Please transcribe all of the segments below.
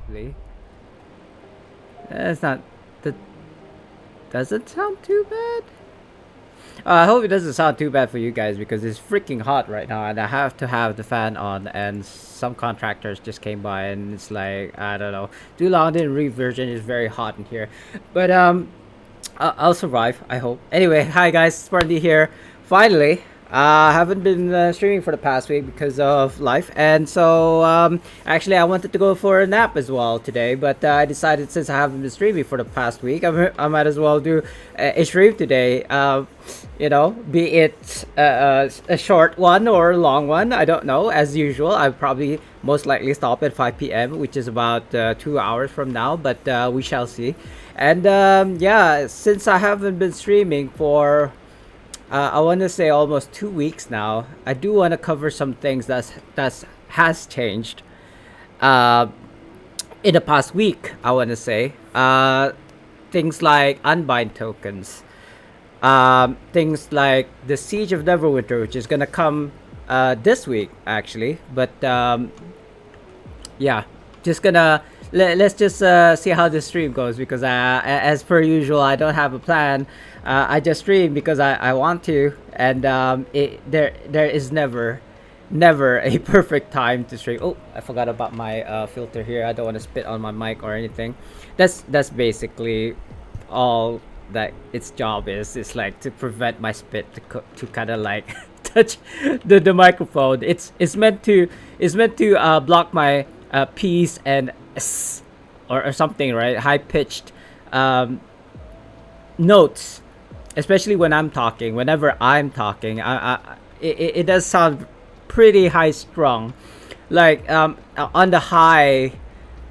Hopefully, that's not that doesn't sound too bad. I hope it doesn't sound too bad for you guys because it's freaking hot right now, and I have to have the fan on. And some contractors just came by, and it's like I don't know, too long didn't read version. It's very hot in here, but I'll survive. I hope. Anyway, hi guys, Sparty here. Finally, I haven't been streaming for the past week because of life, and so actually I wanted to go for a nap as well today, but I decided since I haven't been streaming for the past week, I might as well do a stream today. Be it a short one or a long one, I don't know. As usual, I probably most likely stop at 5 p.m., which is about 2 hours from now, but we shall see. And yeah, since I haven't been streaming for I want to say almost 2 weeks now, I do want to cover some things that's has changed uh, in the past week. I want to say things like unbind tokens, things like the Siege of Neverwinter, which is gonna come this week actually. But yeah, just gonna let's just see how the stream goes because as per usual, I don't have a plan. I just stream because I want to, and there is never a perfect time to stream. Oh, I forgot about my filter here. I don't want to spit on my mic or anything. That's basically all that its job is. It's like to prevent my spit to kind of like touch the microphone. It's meant to block my p's and s or something, right? High pitched um, notes, especially when I'm talking. Whenever I'm talking, it does sound pretty high strung, like on the high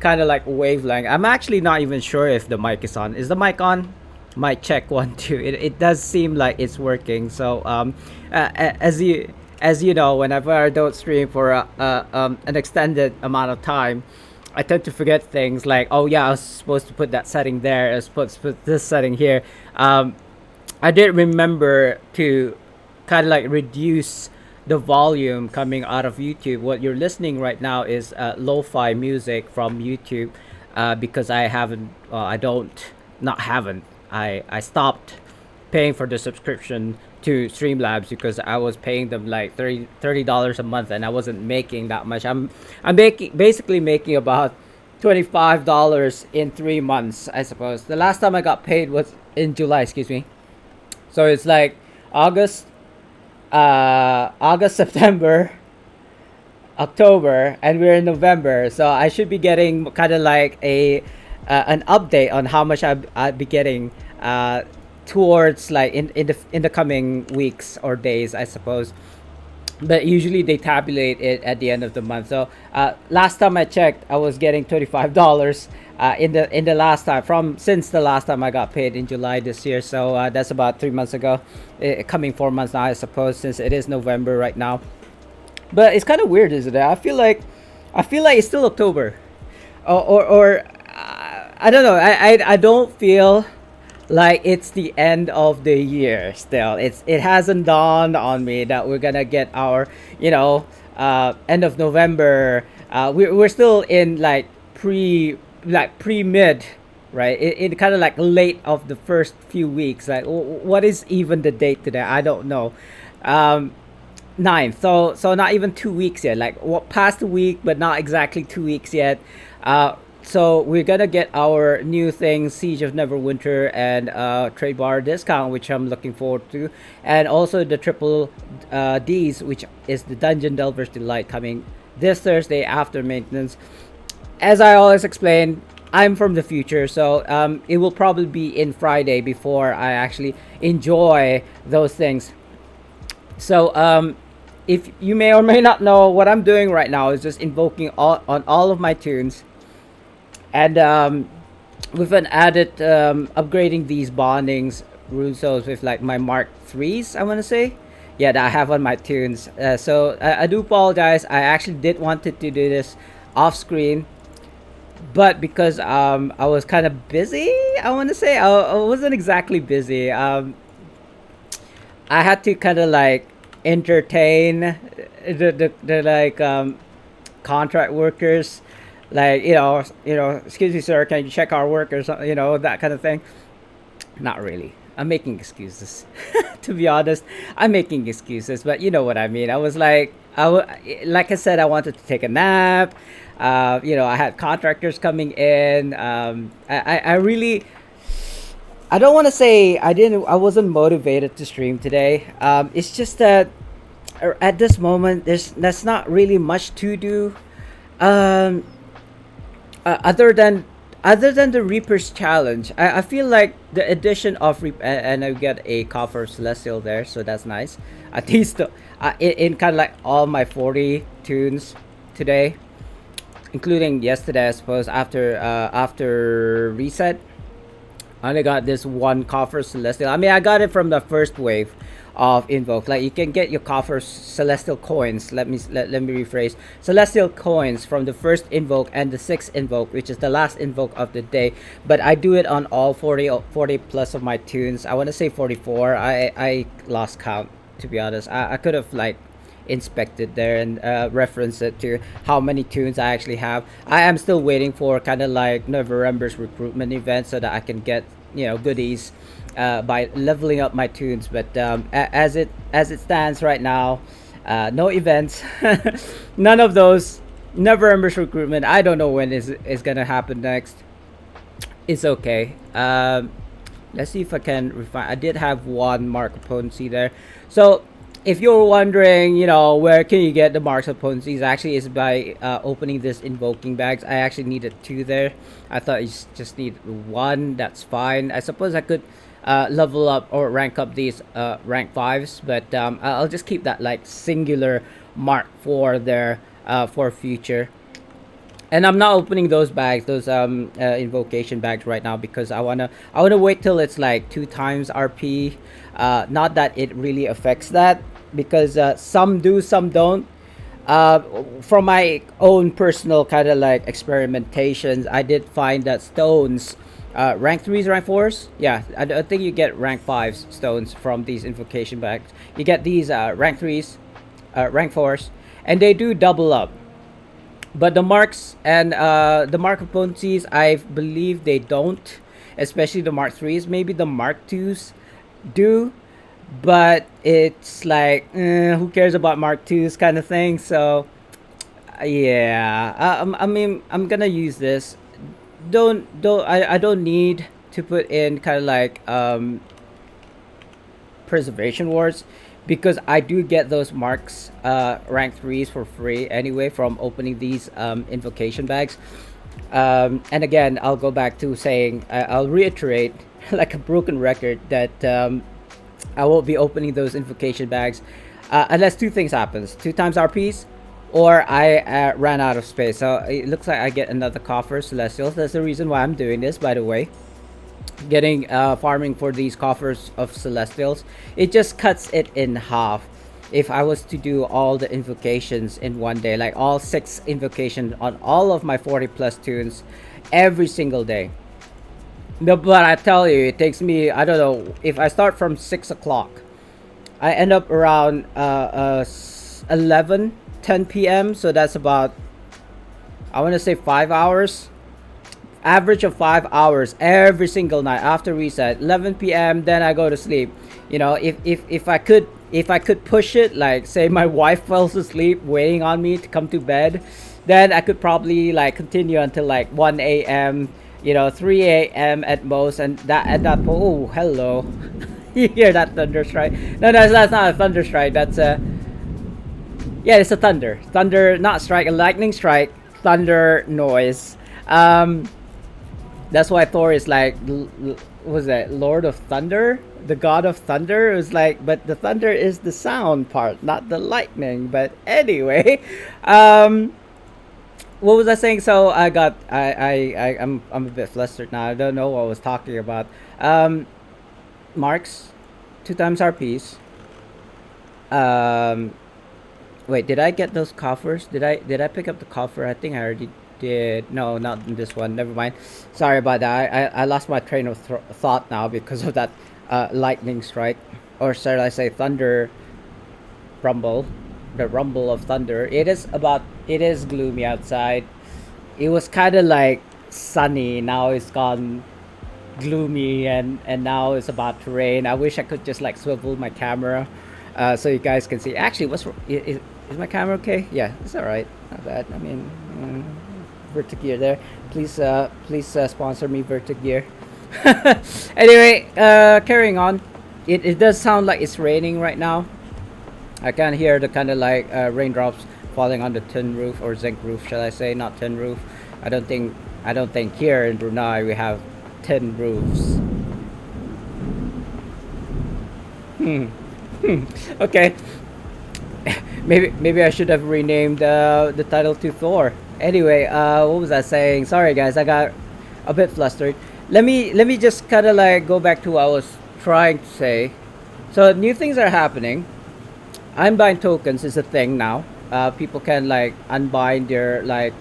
kind of like wavelength. I'm actually not even sure if the mic is on. Is the mic on? Mic check 1 2. It does seem like it's working. So as you know, whenever I don't stream for an extended amount of time, I tend to forget things like, oh yeah, I was supposed to put that setting there. I was supposed to put this setting here. I did remember to kind of like reduce the volume coming out of YouTube. What you're listening right now is lo-fi music from YouTube because I haven't, I don't, not haven't. I stopped paying for the subscription to Streamlabs because I was paying them like $30 a month and I wasn't making that much. I'm basically making about $25 in 3 months, I suppose. The last time I got paid was in July, excuse me. So it's like August, August, September, October, and we're in November. So I should be getting kind of like a an update on how much I'd be getting towards like in the coming weeks or days, I suppose. But usually they tabulate it at the end of the month. So last time I checked, I was getting $25 in the last time from since the last time I got paid in July this year. So that's about 3 months ago, coming 4 months now, I suppose, since it is November right now. But it's kind of weird, isn't it? I feel like it's still October, or I don't know. I don't feel like it's the end of the year still. It hasn't dawned on me that we're gonna get our end of November. We're still in like pre mid, right? It kind of like late of the first few weeks. Like what is even the date today? I don't know. um 9th, so not even 2 weeks yet, like what, past a week but not exactly 2 weeks yet. So we're gonna get our new thing, Siege of Neverwinter, and trade bar discount, which I'm looking forward to, and also the triple D's, which is the Dungeon Delver's Delight, coming this Thursday after maintenance. As I always explain, I'm from the future, so it will probably be in Friday before I actually enjoy those things. So if you may or may not know, what I'm doing right now is just invoking all of my tunes, and with an added upgrading these bondings Rusos with like my Mark threes, I want to say, yeah, that I have on my tunes. So I do apologize. I actually did wanted to do this off screen, but because I was kind of busy, I want to say I wasn't exactly busy. I had to kind of like entertain the like contract workers like excuse me, sir, can you check our work or something, that kind of thing. Not really. I'm making excuses. To be honest, I'm making excuses, but you know what I mean. I was like, like I said, I wanted to take a nap. I had contractors coming in. I really, I don't want to say I wasn't motivated to stream today. It's just that at this moment, that's not really much to do. Um, other than the Reaper's challenge, I feel like the addition of and I get a copper celestial there, so that's nice. At least in kind of like all my 40 tunes today, including yesterday, I suppose after reset. I only got this one coffer celestial. I mean, I got it from the first wave of invoke. Like you can get your coffer celestial coins. Let me rephrase. Celestial coins from the first invoke and the sixth invoke, which is the last invoke of the day. But I do it on all 40 plus of my tunes. I want to say 44. I lost count, to be honest. I could have like inspected there and reference it to how many tunes I actually have. I am still waiting for kind of like November's recruitment event so that I can get goodies by leveling up my tunes. But as it stands right now, no events, none of those. November's recruitment. I don't know when is gonna happen next. It's okay. Let's see if I can refine. I did have one mark opponency there, so if you're wondering, where can you get the marks of potencies, actually is by opening this invoking bags. I actually needed two there. I thought you just need one. That's fine. I suppose I could level up or rank up these rank fives, but I'll just keep that like singular mark for there for future. And I'm not opening those bags, those invocation bags right now because I wanna wait till it's like 2 times RP. Not that it really affects that because some do, some don't. From my own personal kind of like experimentations, I did find that stones, rank threes, rank fours, yeah, I think you get rank fives stones from these invocation bags. You get these rank threes, rank fours, and they do double up. But the marks and the mark opponencies, I believe they don't, especially the mark threes. Maybe the mark twos do, but it's like who cares about mark twos kind of thing. So yeah, I mean I'm gonna use this. I don't need to put in kind of like preservation wards because I do get those marks rank threes for free anyway from opening these invocation bags. And again, I'll go back to saying I'll reiterate like a broken record that I won't be opening those invocation bags unless two things happens: 2 times RPs, or I ran out of space. So it looks like I get another coffer celestials. That's the reason why I'm doing this, by the way. Getting farming for these coffers of celestials, it just cuts it in half. If I was to do all the invocations in one day, like all 6 invocations on all of my 40 plus tunes every single day. No, but I tell you, it takes me, I don't know, if I start from 6 o'clock, I end up around 11 10 p.m. So that's about, I want to say 5 hours, average of 5 hours every single night after reset. 11 p.m. then I go to sleep. If I could push it, like say my wife falls asleep waiting on me to come to bed, then I could probably like continue until like 1 a.m., 3 a.m. at most. And that at that point, oh hello. You hear that thunder strike? No, that's not a thunder strike. That's a, yeah, it's a thunder, not strike, a lightning strike, thunder noise. That's why Thor is like, was that Lord of Thunder, the God of Thunder? It was like, but the thunder is the sound part, not the lightning. But anyway, what was I saying? So I'm a bit flustered now. I don't know what I was talking about. Marks, 2 times RPs. Wait, did I get those coffers? Did I pick up the coffer? I think I already did. No, not in this one. Never mind. Sorry about that. I lost my train of thought now because of that lightning strike, or shall I say thunder rumble, the rumble of thunder. It is gloomy outside. it was kind of like sunny. Now it's gone gloomy, and now it's about to rain. I wish I could just like swivel my camera, so you guys can see. Actually, is my camera okay? Yeah, it's all right. Not bad. I mean, Vertigear there. Please sponsor me, Vertigear. Anyway, carrying on. It does sound like it's raining right now. I can hear the kind of like raindrops falling on the tin roof, or zinc roof, shall I say? Not tin roof. I don't think I don't think here in Brunei we have tin roofs. Hmm. Okay. Maybe I should have renamed the title to Thor. Anyway, what was I saying? Sorry guys, I got a bit flustered. Let me just kind of like go back to what I was trying to say. So new things are happening. Unbind tokens is a thing now. People can like unbind their like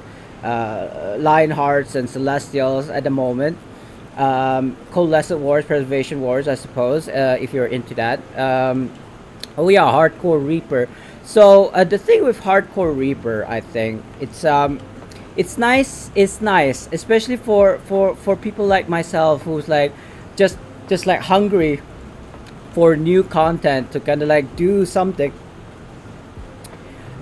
lion hearts and celestials at the moment. Coalescent wars, preservation wars, I suppose, if you're into that. Oh yeah, hardcore reaper. So the thing with hardcore reaper, I think it's nice. It's nice, especially for people like myself who's like just just like hungry for new content to kind of like do something.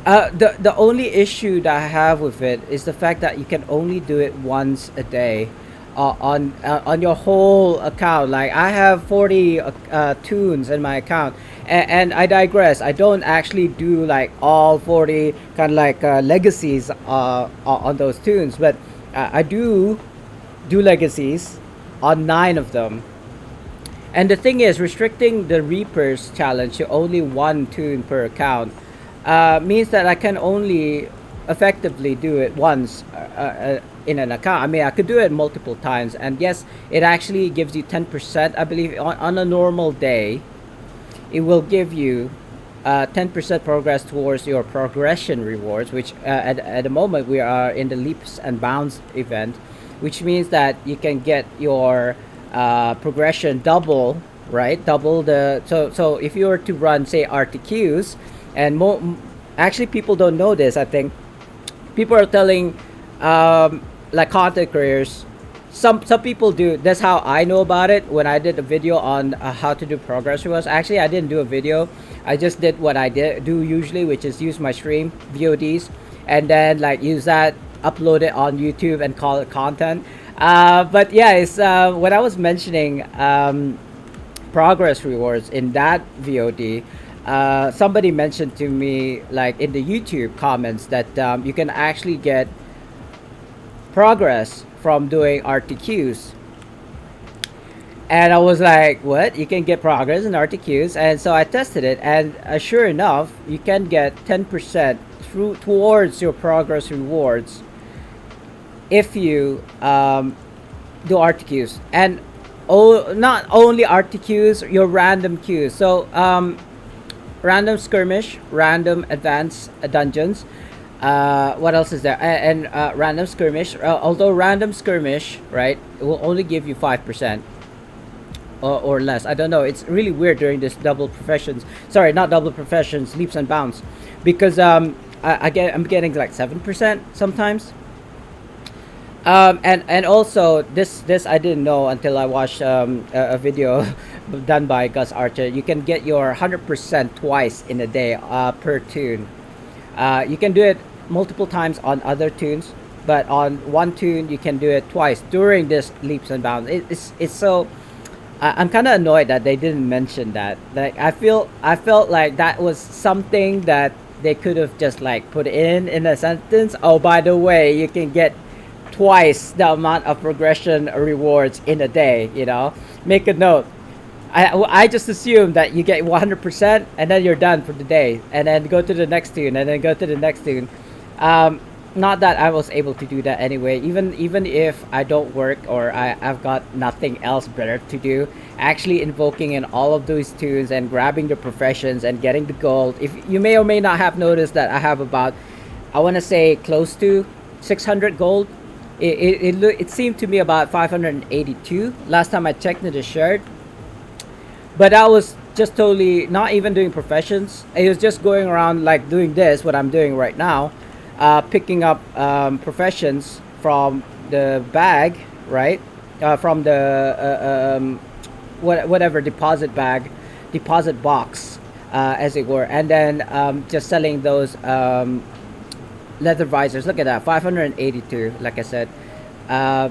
The only issue that I have with it is the fact that you can only do it once a day, on your whole account. Like I have 40 tunes in my account, and I digress. I don't actually do like all 40 kind of like legacies on those tunes, but I do legacies on 9 of them. And the thing is, restricting the Reapers challenge to only one tune per account means that I can only effectively do it once in an account. I mean, I could do it multiple times, and yes, it actually gives you 10%. I believe on a normal day, it will give you 10% progress towards your progression rewards, which at the moment we are in the leaps and bounds event, which means that you can get your progression double, right? Double the so if you were to run say RTQs, and actually people don't know this. I think people are telling like content creators. Some people do. That's how I know about it. When I did a video on how to do progress rewards, actually I didn't do a video. I just did what I do usually, which is use my stream VODs, and then like use that, upload it on YouTube, and call it content. But yeah, it's when I was mentioning progress rewards in that VOD, somebody mentioned to me like in the YouTube comments that you can actually get progress from doing RTQs. And I was like, what? You can get progress in RTQs? And so I tested it, and sure enough, you can get 10% towards your progress rewards if you do RTQs. And not only RTQs, your random queues. So random skirmish, random advanced dungeons. What else is there? And random skirmish. Although random skirmish, right, it will only give you 5%. Or less. I don't know. It's really weird during this double professions. Sorry, not double professions, leaps and bounds, because I'm getting like 7% sometimes. And also this I didn't know until I watched a video done by Gus Archer. You can get your 100% twice in a day per tune. You can do it multiple times on other tunes, but on one tune you can do it twice during this leaps and bounds. It's so I'm kind of annoyed that they didn't mention that. Like I felt like that was something that they could have just like put in a sentence. Oh, by the way, you can get twice the amount of progression rewards in a day. Make a note. I just assume that you get 100% and then you're done for the day, and then go to the next tune, and then go to the next tune. Not that I was able to do that anyway. Even if I don't work, or I've got nothing else better to do, actually invoking in all of those tunes and grabbing the professions and getting the gold. If you may or may not have noticed that I have about, I want to say close to 600 gold. It seemed to me about 582 last time I checked in the shirt. But I was just totally not even doing professions. It was just going around like doing this, what I'm doing right now, picking up professions from the bag, right? From the whatever deposit bag, deposit box, as it were, and then just selling those leather visors. Look at that, 582. Like I said, uh,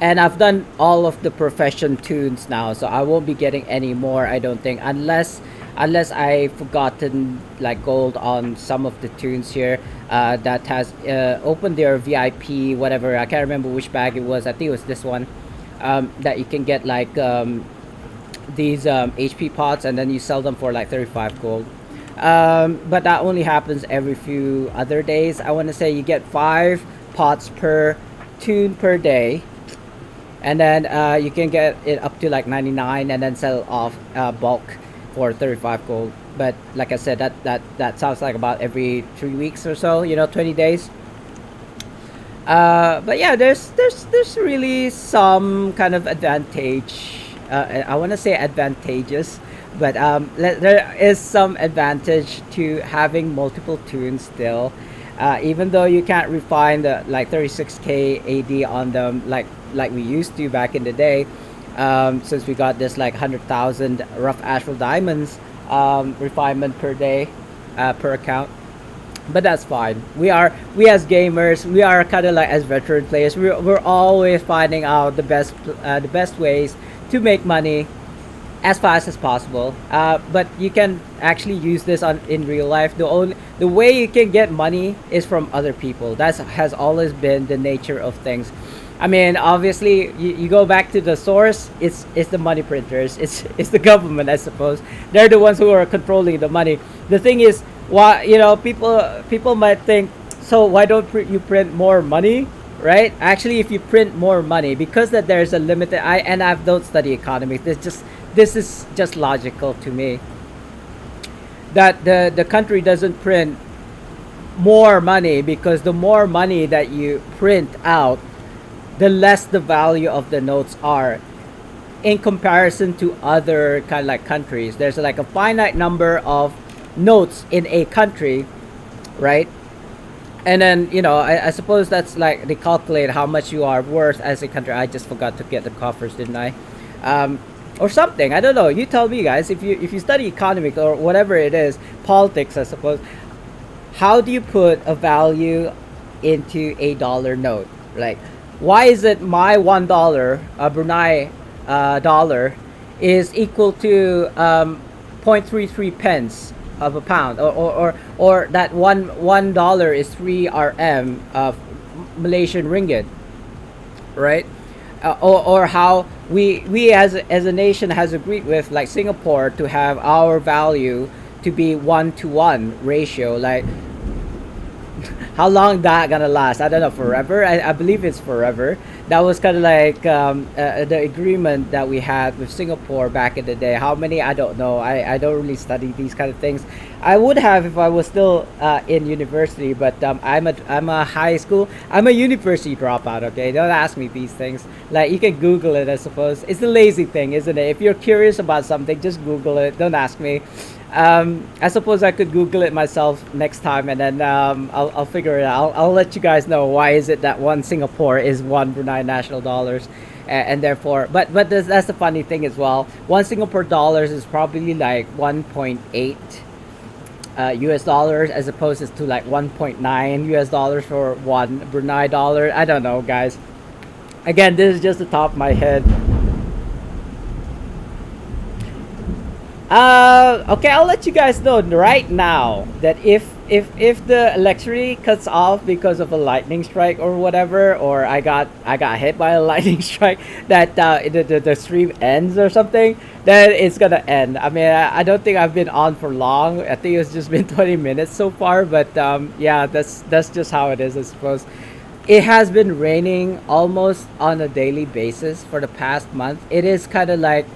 and I've done all of the profession tunes now, so I won't be getting any more. I don't think, unless I've forgotten like gold on some of the tunes here. That has opened their VIP, whatever. I can't remember which bag it was. I think it was this one. That you can get like these HP pots, and then you sell them for like 35 gold. But that only happens every few other days. I want to say you get 5 pots per tune per day, and then you can get it up to like 99, and then sell off bulk for 35 gold. But like I said, that sounds like about every 3 weeks or so, 20 days. But yeah, there's really some kind of advantage. I want to say advantageous, but there is some advantage to having multiple tunes still. Even though you can't refine the like 36k AD on them like we used to back in the day, since we got this like 100,000 rough astral diamonds refinement per day, per account. But that's fine. We as gamers, we are kind of like as veteran players, we're always finding out the best ways to make money as fast as possible. But you can actually use this on in real life. The way you can get money is from other people. That has always been the nature of things. I mean, obviously, you go back to the source. It's the money printers. It's the government, I suppose. They're the ones who are controlling the money. The thing is, why people might think, so why don't you print more money, right? Actually, if you print more money, because that there's a limited. I don't study economics. This is just logical to me. That the country doesn't print more money, because the more money that you print out, the less the value of the notes are in comparison to other kind of like countries. There's like a finite number of notes in a country, right? And then I suppose that's like they calculate how much you are worth as a country. I just forgot to get the coffers, didn't I? Or something. I don't know. You tell me, guys. If you study economics or whatever it is, politics, I suppose. How do you put a value into a dollar note? Like, why is it my $1, Brunei dollar, is equal to 0.33 pence of a pound, or that $1 is 3 RM of Malaysian ringgit, right? Or how we as a nation has agreed with like Singapore to have our value to be 1-to-1 ratio. Like, how long that gonna last? I don't know. Forever? I believe it's forever. That was kind of like the agreement that we had with Singapore back in the day. How many? I don't know. I don't really study these kind of things. I would have if I was still in university, but I'm a high school. I'm a university dropout. Okay, don't ask me these things. Like, you can Google it, I suppose. It's the lazy thing, isn't it? If you're curious about something, just Google it. Don't ask me. I suppose I could Google it myself next time, and then I'll figure it out. I'll let you guys know why is it that one Singapore is one Brunei national dollars, and therefore, but that's the funny thing as well. One Singapore dollars is probably like 1.8 US dollars, as opposed to like 1.9 US dollars for one Brunei dollar. I don't know, guys. Again, this is just the top of my head. Okay, I'll let you guys know right now that if the electricity cuts off because of a lightning strike or whatever, or I got hit by a lightning strike, that the stream ends or something, then it's gonna end. I mean, I don't think I've been on for long. I think it's just been 20 minutes so far, but yeah, that's just how it is, I suppose. It has been raining almost on a daily basis for the past month. It is kind of like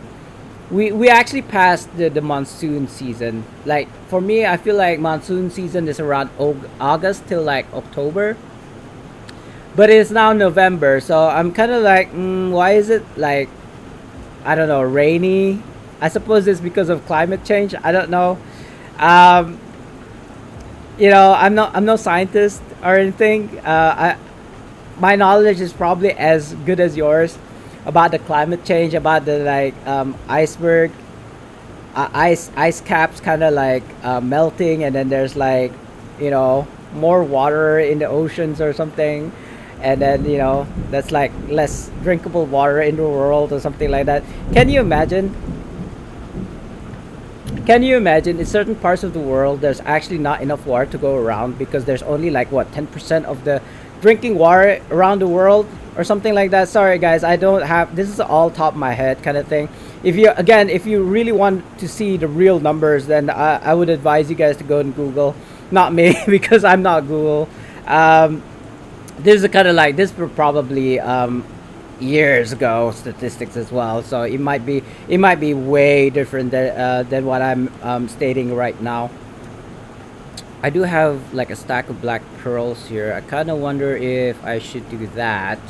we actually passed the monsoon season. Like, for me, I feel like monsoon season is around August till like October, but it's now November, so I'm kind of like, why is it like, I don't know, rainy? I suppose it's because of climate change. I don't know. I'm no scientist or anything. my knowledge is probably as good as yours about the climate change, about the like iceberg, ice caps kind of like melting, and then there's like, you know, more water in the oceans or something, and then you know that's like less drinkable water in the world or something like that. Can you imagine? Can you imagine in certain parts of the world there's actually not enough water to go around because there's only like what 10% of the drinking water around the world or something like that. Sorry guys, I don't have, this is all top of my head kind of thing. If you, again, if you really want to see the real numbers, then I would advise you guys to go and Google, not me because I'm not Google. Um, this is kind of like this were probably years ago statistics as well, so it might be way different than what I'm stating right now. I do have like a stack of black pearls here. I kind of wonder if I should do that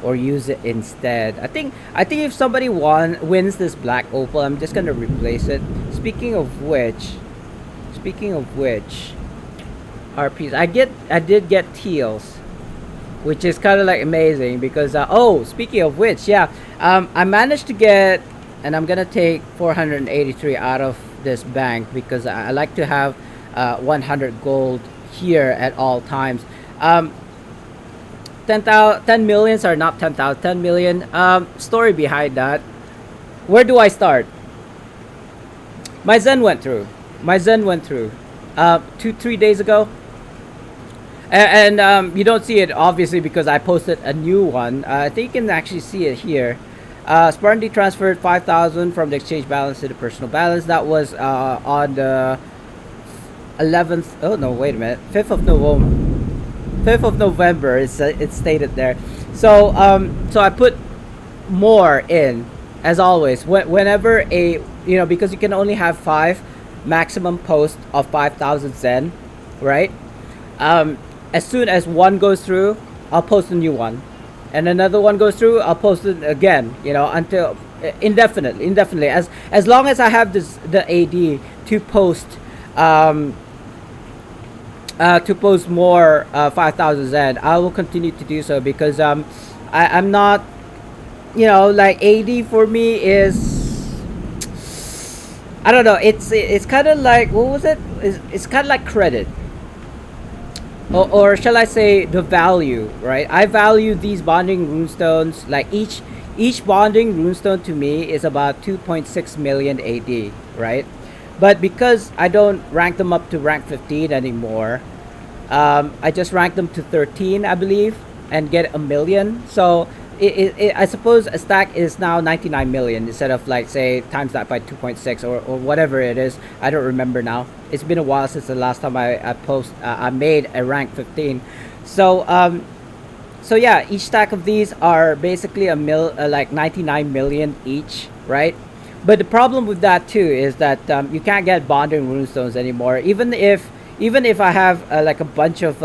or use it instead. I think if somebody wins this black opal, I'm just gonna replace it. Speaking of which, RPs. I did get teals, which is kind of like amazing because oh, speaking of which, yeah, I managed to get, and I'm gonna take 483 out of this bank because I like to have 100 gold here at all times. 10 millions are not 10,000, 10 million. Story behind that. Where do I start? My Zen went through. My Zen went through 3 days ago. And you don't see it obviously because I posted a new one. I think you can actually see it here. Spartan D transferred 5,000 from the exchange balance to the personal balance. That was on the 11th. Oh no, wait a minute. 5th of November. 5th of November. It's stated there. So so I put more in as always. Whenever a, you know, because you can only have 5 maximum posts of 5,000 Zen, right? As soon as one goes through, I'll post a new one, and another one goes through, I'll post it again. You know, until indefinitely. As long as I have the AD to post more 5,000 Zen, I will continue to do so because I'm not, you know, like AD for me is, I don't know. It's kind of like, what was it? It's kind of like credit. Or shall I say the value, right? I value these bonding runestones, like each bonding runestone to me is about 2.6 million AD, right? But because I don't rank them up to rank 15 anymore, I just rank them to 13, I believe, and get a million. So I suppose a stack is now 99 million instead of like say times that by 2.6 or whatever it is. I don't remember now. It's been a while since the last time I made a rank 15. So so yeah, each stack of these are basically like 99 million each, right? But the problem with that too is that you can't get bonding runestones anymore. Even if I have like a bunch of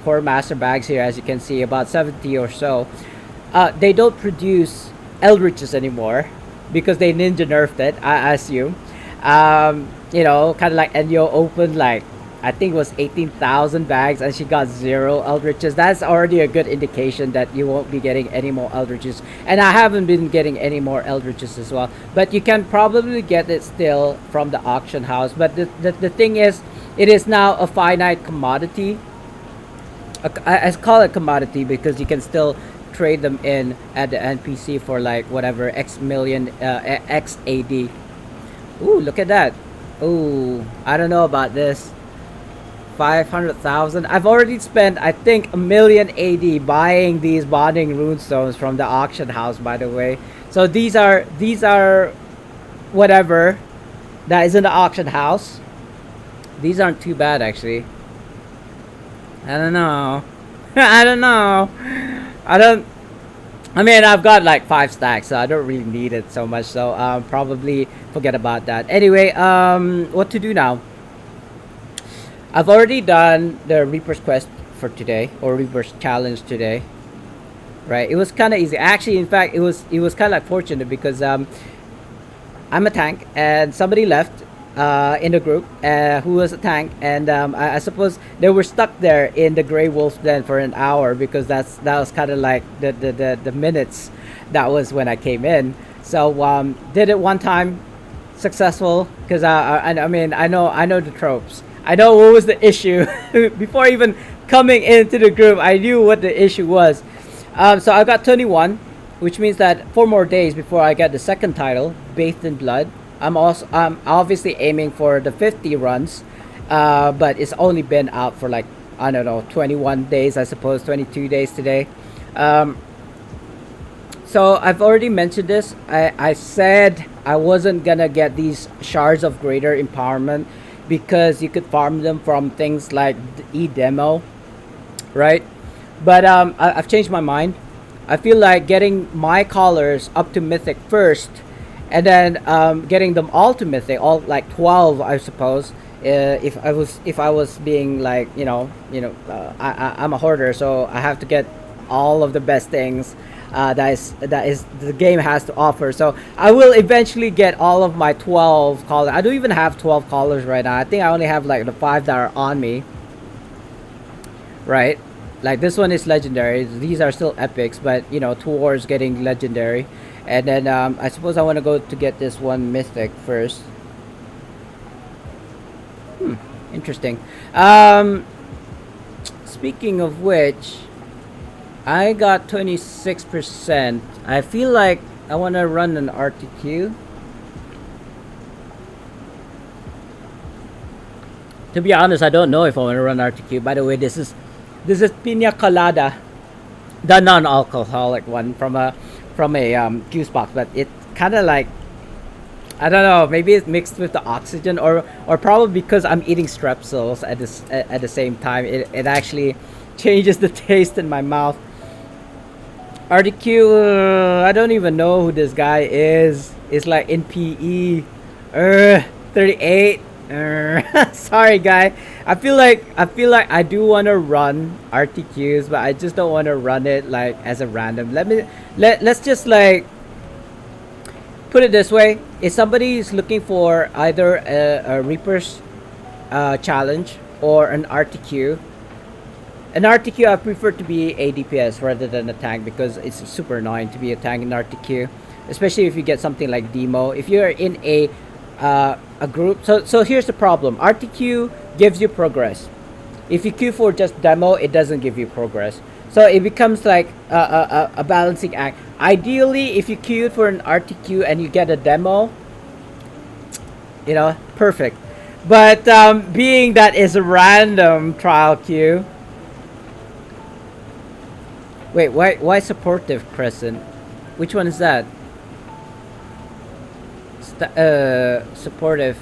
core master bags here, as you can see, about 70 or so. They don't produce Eldritches anymore because they ninja nerfed it, I assume. You know, kind of like Enyo opened like, I think it was 18,000 bags and she got 0 Eldritches. That's already a good indication that you won't be getting any more Eldritches. And I haven't been getting any more Eldritches as well. But you can probably get it still from the auction house. But the thing is, it is now a finite commodity. I call it commodity because you can still trade them in at the NPC for like whatever X million X AD. Ooh, look at that. Ooh, I don't know about this. 500,000. I've already spent, I think, a million AD buying these bonding runestones from the auction house, by the way. So these are whatever that is in the auction house. These aren't too bad actually. I don't know. I don't know. I mean, I've got like 5 stacks, so I don't really need it so much. So probably forget about that. Anyway, what to do now? I've already done the Reaper's Quest for today, or Reaper's Challenge today. Right? It was kind of easy. Actually, in fact, it was kind of like fortunate because I'm a tank and somebody left in the group who was a tank, and I suppose they were stuck there in the Grey Wolf's den for an hour because that was kind of like the minutes. That was when I came in. So did it one time, successful because I mean I know the tropes. I know what was the issue before even coming into the group. I knew what the issue was. So I got 21, which means that 4 more days before I get the second title, Bathed in Blood. I'm obviously aiming for the 50 runs, but it's only been out for like I don't know 21 days, I suppose 22 days today. Um, so I've already mentioned this. I said I wasn't gonna get these shards of greater empowerment because you could farm them from things like e-demo, right? But I've changed my mind. I feel like getting my collars up to mythic first, and then getting them all to mythic, all like 12, I suppose. If I was being like I'm a hoarder, so I have to get all of the best things that is the game has to offer. So I will eventually get all of my 12 collars. I don't even have 12 collars right now. I think I only have like the 5 that are on me, right? Like this one is legendary. These are still epics, but towards getting legendary. And then I suppose I want to go to get this one mythic first. Interesting. Speaking of which, I got 26%. I feel like I want to run an RTQ. To be honest, I don't know if I want to run RTQ. By the way, this is Pina Colada, the non-alcoholic one from a juice box, but it kind of like I don't know. Maybe it's mixed with the oxygen, or probably because I'm eating strepsils at the same time. It actually changes the taste in my mouth. RDQ, I don't even know who this guy is. It's like in PE. 38. Sorry, guy. I feel like I do want to run RTQs, but I just don't want to run it like as a random. Let's just like put it this way: if somebody is looking for either a Reaper's challenge or an RTQ, I prefer to be a DPS rather than a tank because it's super annoying to be a tank in RTQ, especially if you get something like demo. If you're in a group, so here's the problem: RTQ gives you progress. If you queue for just demo, it doesn't give you progress. So it becomes like a balancing act. Ideally, if you queue for an RTQ and you get a demo, perfect. But being that is a random trial queue. Wait, why supportive crescent? Which one is that? Supportive.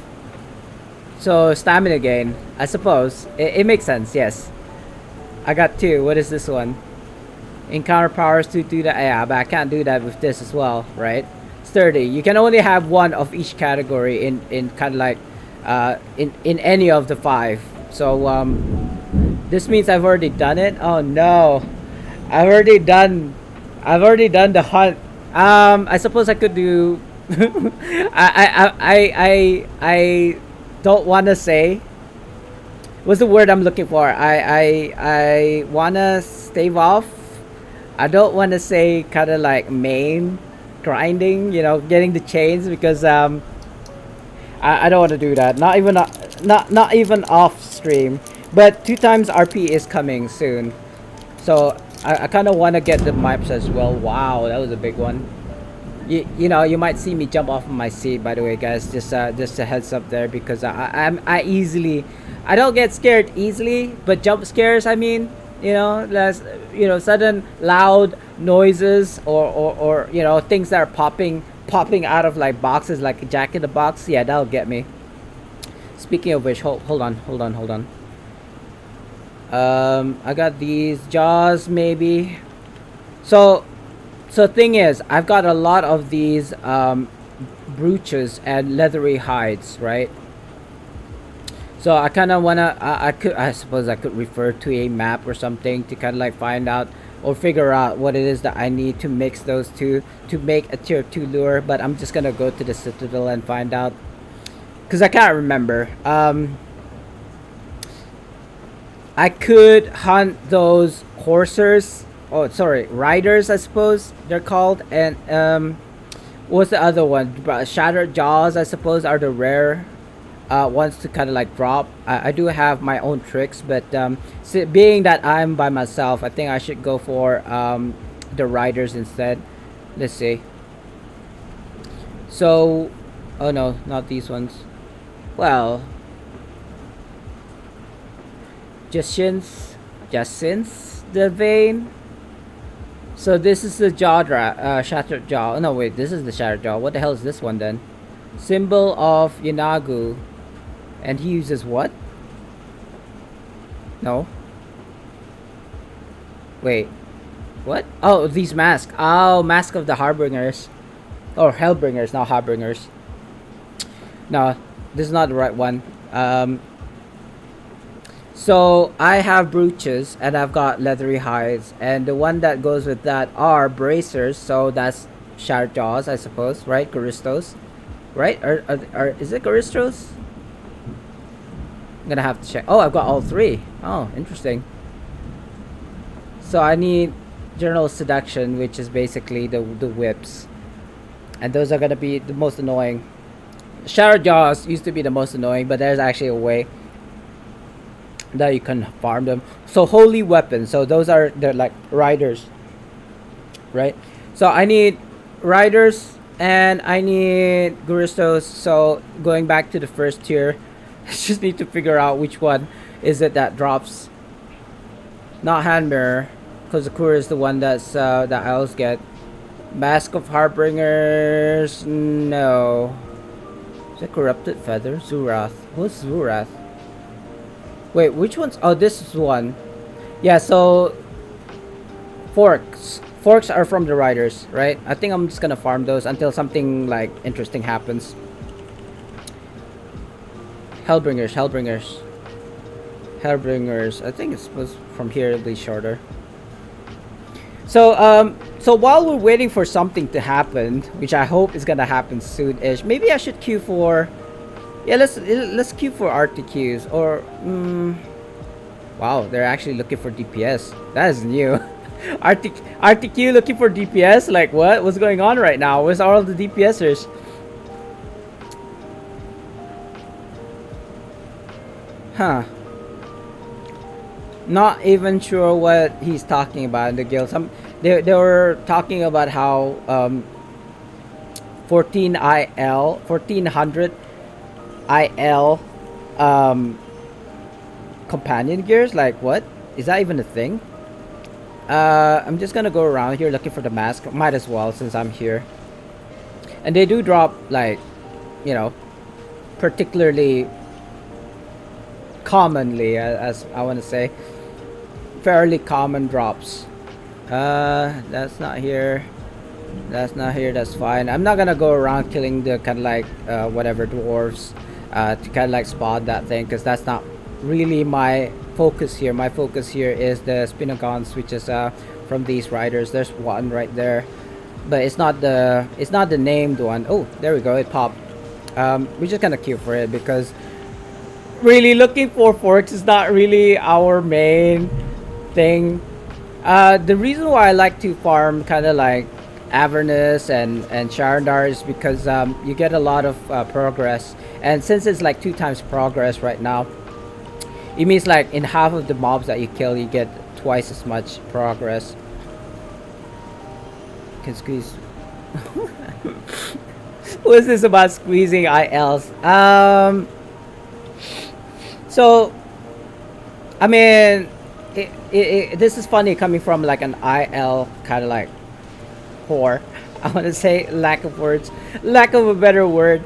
So stamina gain, I suppose. It makes sense, yes. I got 2. What is this one? Encounter powers to do that. Yeah, but I can't do that with this as well, right? Sturdy. You can only have one of each category in kind of like in any of the 5. So this means I've already done it. Oh no. I've already done the hunt. I suppose I could do I don't want to say what's the word I'm looking for. I want to stave off. I don't want to say kind of like main grinding, getting the chains because I don't want to do that. Not even off stream. But 2 times RP is coming soon. So I kind of want to get the maps as well. Wow, that was a big one. You might see me jump off of my seat, by the way, guys. Just a heads up there because I don't get scared easily, but jump scares, I mean, less, sudden loud noises or things that are popping out of like boxes, like a Jack in the Box. Yeah, that'll get me. Speaking of which, hold on. I got these jaws maybe. So thing is, I've got a lot of these brooches and leathery hides, right? So I kind of wanna, I suppose I could refer to a map or something to kind of like find out or figure out what it is that I need to mix those two to make a tier 2 lure. But I'm just gonna go to the Citadel and find out. because I can't remember. I could hunt those coursers. Oh, sorry, riders, I suppose they're called. And what's the other one? Shattered jaws, I suppose, are the rare ones to kind of like drop. I do have my own tricks, but being that I'm by myself, I think I should go for the riders instead. Let's see. So, oh no, not these ones. Well, just since the vein. So this is the shattered jaw. Oh, no, wait, this is the shattered jaw. What the hell is this one then? Symbol of Yanagu. And he uses what? No. Wait. What? Oh, these masks. Oh, Mask of the Harbingers. Or Hellbringers, not Harbingers. No, this is not the right one. So I have brooches and I've got leathery hides, and the one that goes with that are bracers. So that's shattered jaws, I suppose, right? Goristos, right? Or is it Goristos? I'm gonna have to check. Oh, I've got all three. Oh, interesting. So I need General Seduction, which is basically the whips, and those are gonna be the most annoying. Shattered jaws used to be the most annoying, but there's actually a way that you can farm them. So holy weapons. So they're like riders, right? So I need riders and I need Guristos. So going back to the first tier, I just need to figure out which one is it that drops. Not hand mirror, because the Kura is the one that I always get. Mask of Harbingers, no. Is it Corrupted Feather? Zurath. What's Zurath? Wait, which one's... Oh, this is one. Yeah, so... Forks. Forks are from the riders, right? I think I'm just gonna farm those until something, like, interesting happens. Hellbringers. I think it's supposed... From here, it'll be shorter. So while we're waiting for something to happen, which I hope is gonna happen soon-ish, maybe I should queue for... Yeah, let's queue for RTQs or wow, they're actually looking for DPS. That is new. RTQ looking for DPS? Like what? What's going on right now? Where's all the DPSers? Huh. Not even sure what he's talking about in the guild. They were talking about how 1400 IL companion gears. Like what? Is that even a thing? I'm just gonna go around here looking for the mask. Might as well since I'm here. And they do drop like, you know, particularly commonly, as I want to say, fairly common drops. That's not here. That's not here. That's fine. I'm not gonna go around killing the kind of like whatever dwarves to kind of like spot that thing, because that's not really my focus here. My focus here is the Spinagons, which is from these riders. There's one right there, but it's not the named one. Oh, there we go. It popped. We're just gonna queue for it because really looking for forks is not really our main thing. The reason why I like to farm kind of like Avernus and Sharandar is because you get a lot of progress, and since it's like 2 times progress right now, it means like in half of the mobs that you kill you get twice as much progress. Can squeeze. What's this about squeezing ILs? So I mean this is funny coming from like an IL kind of like whore. I want to say, lack of a better word.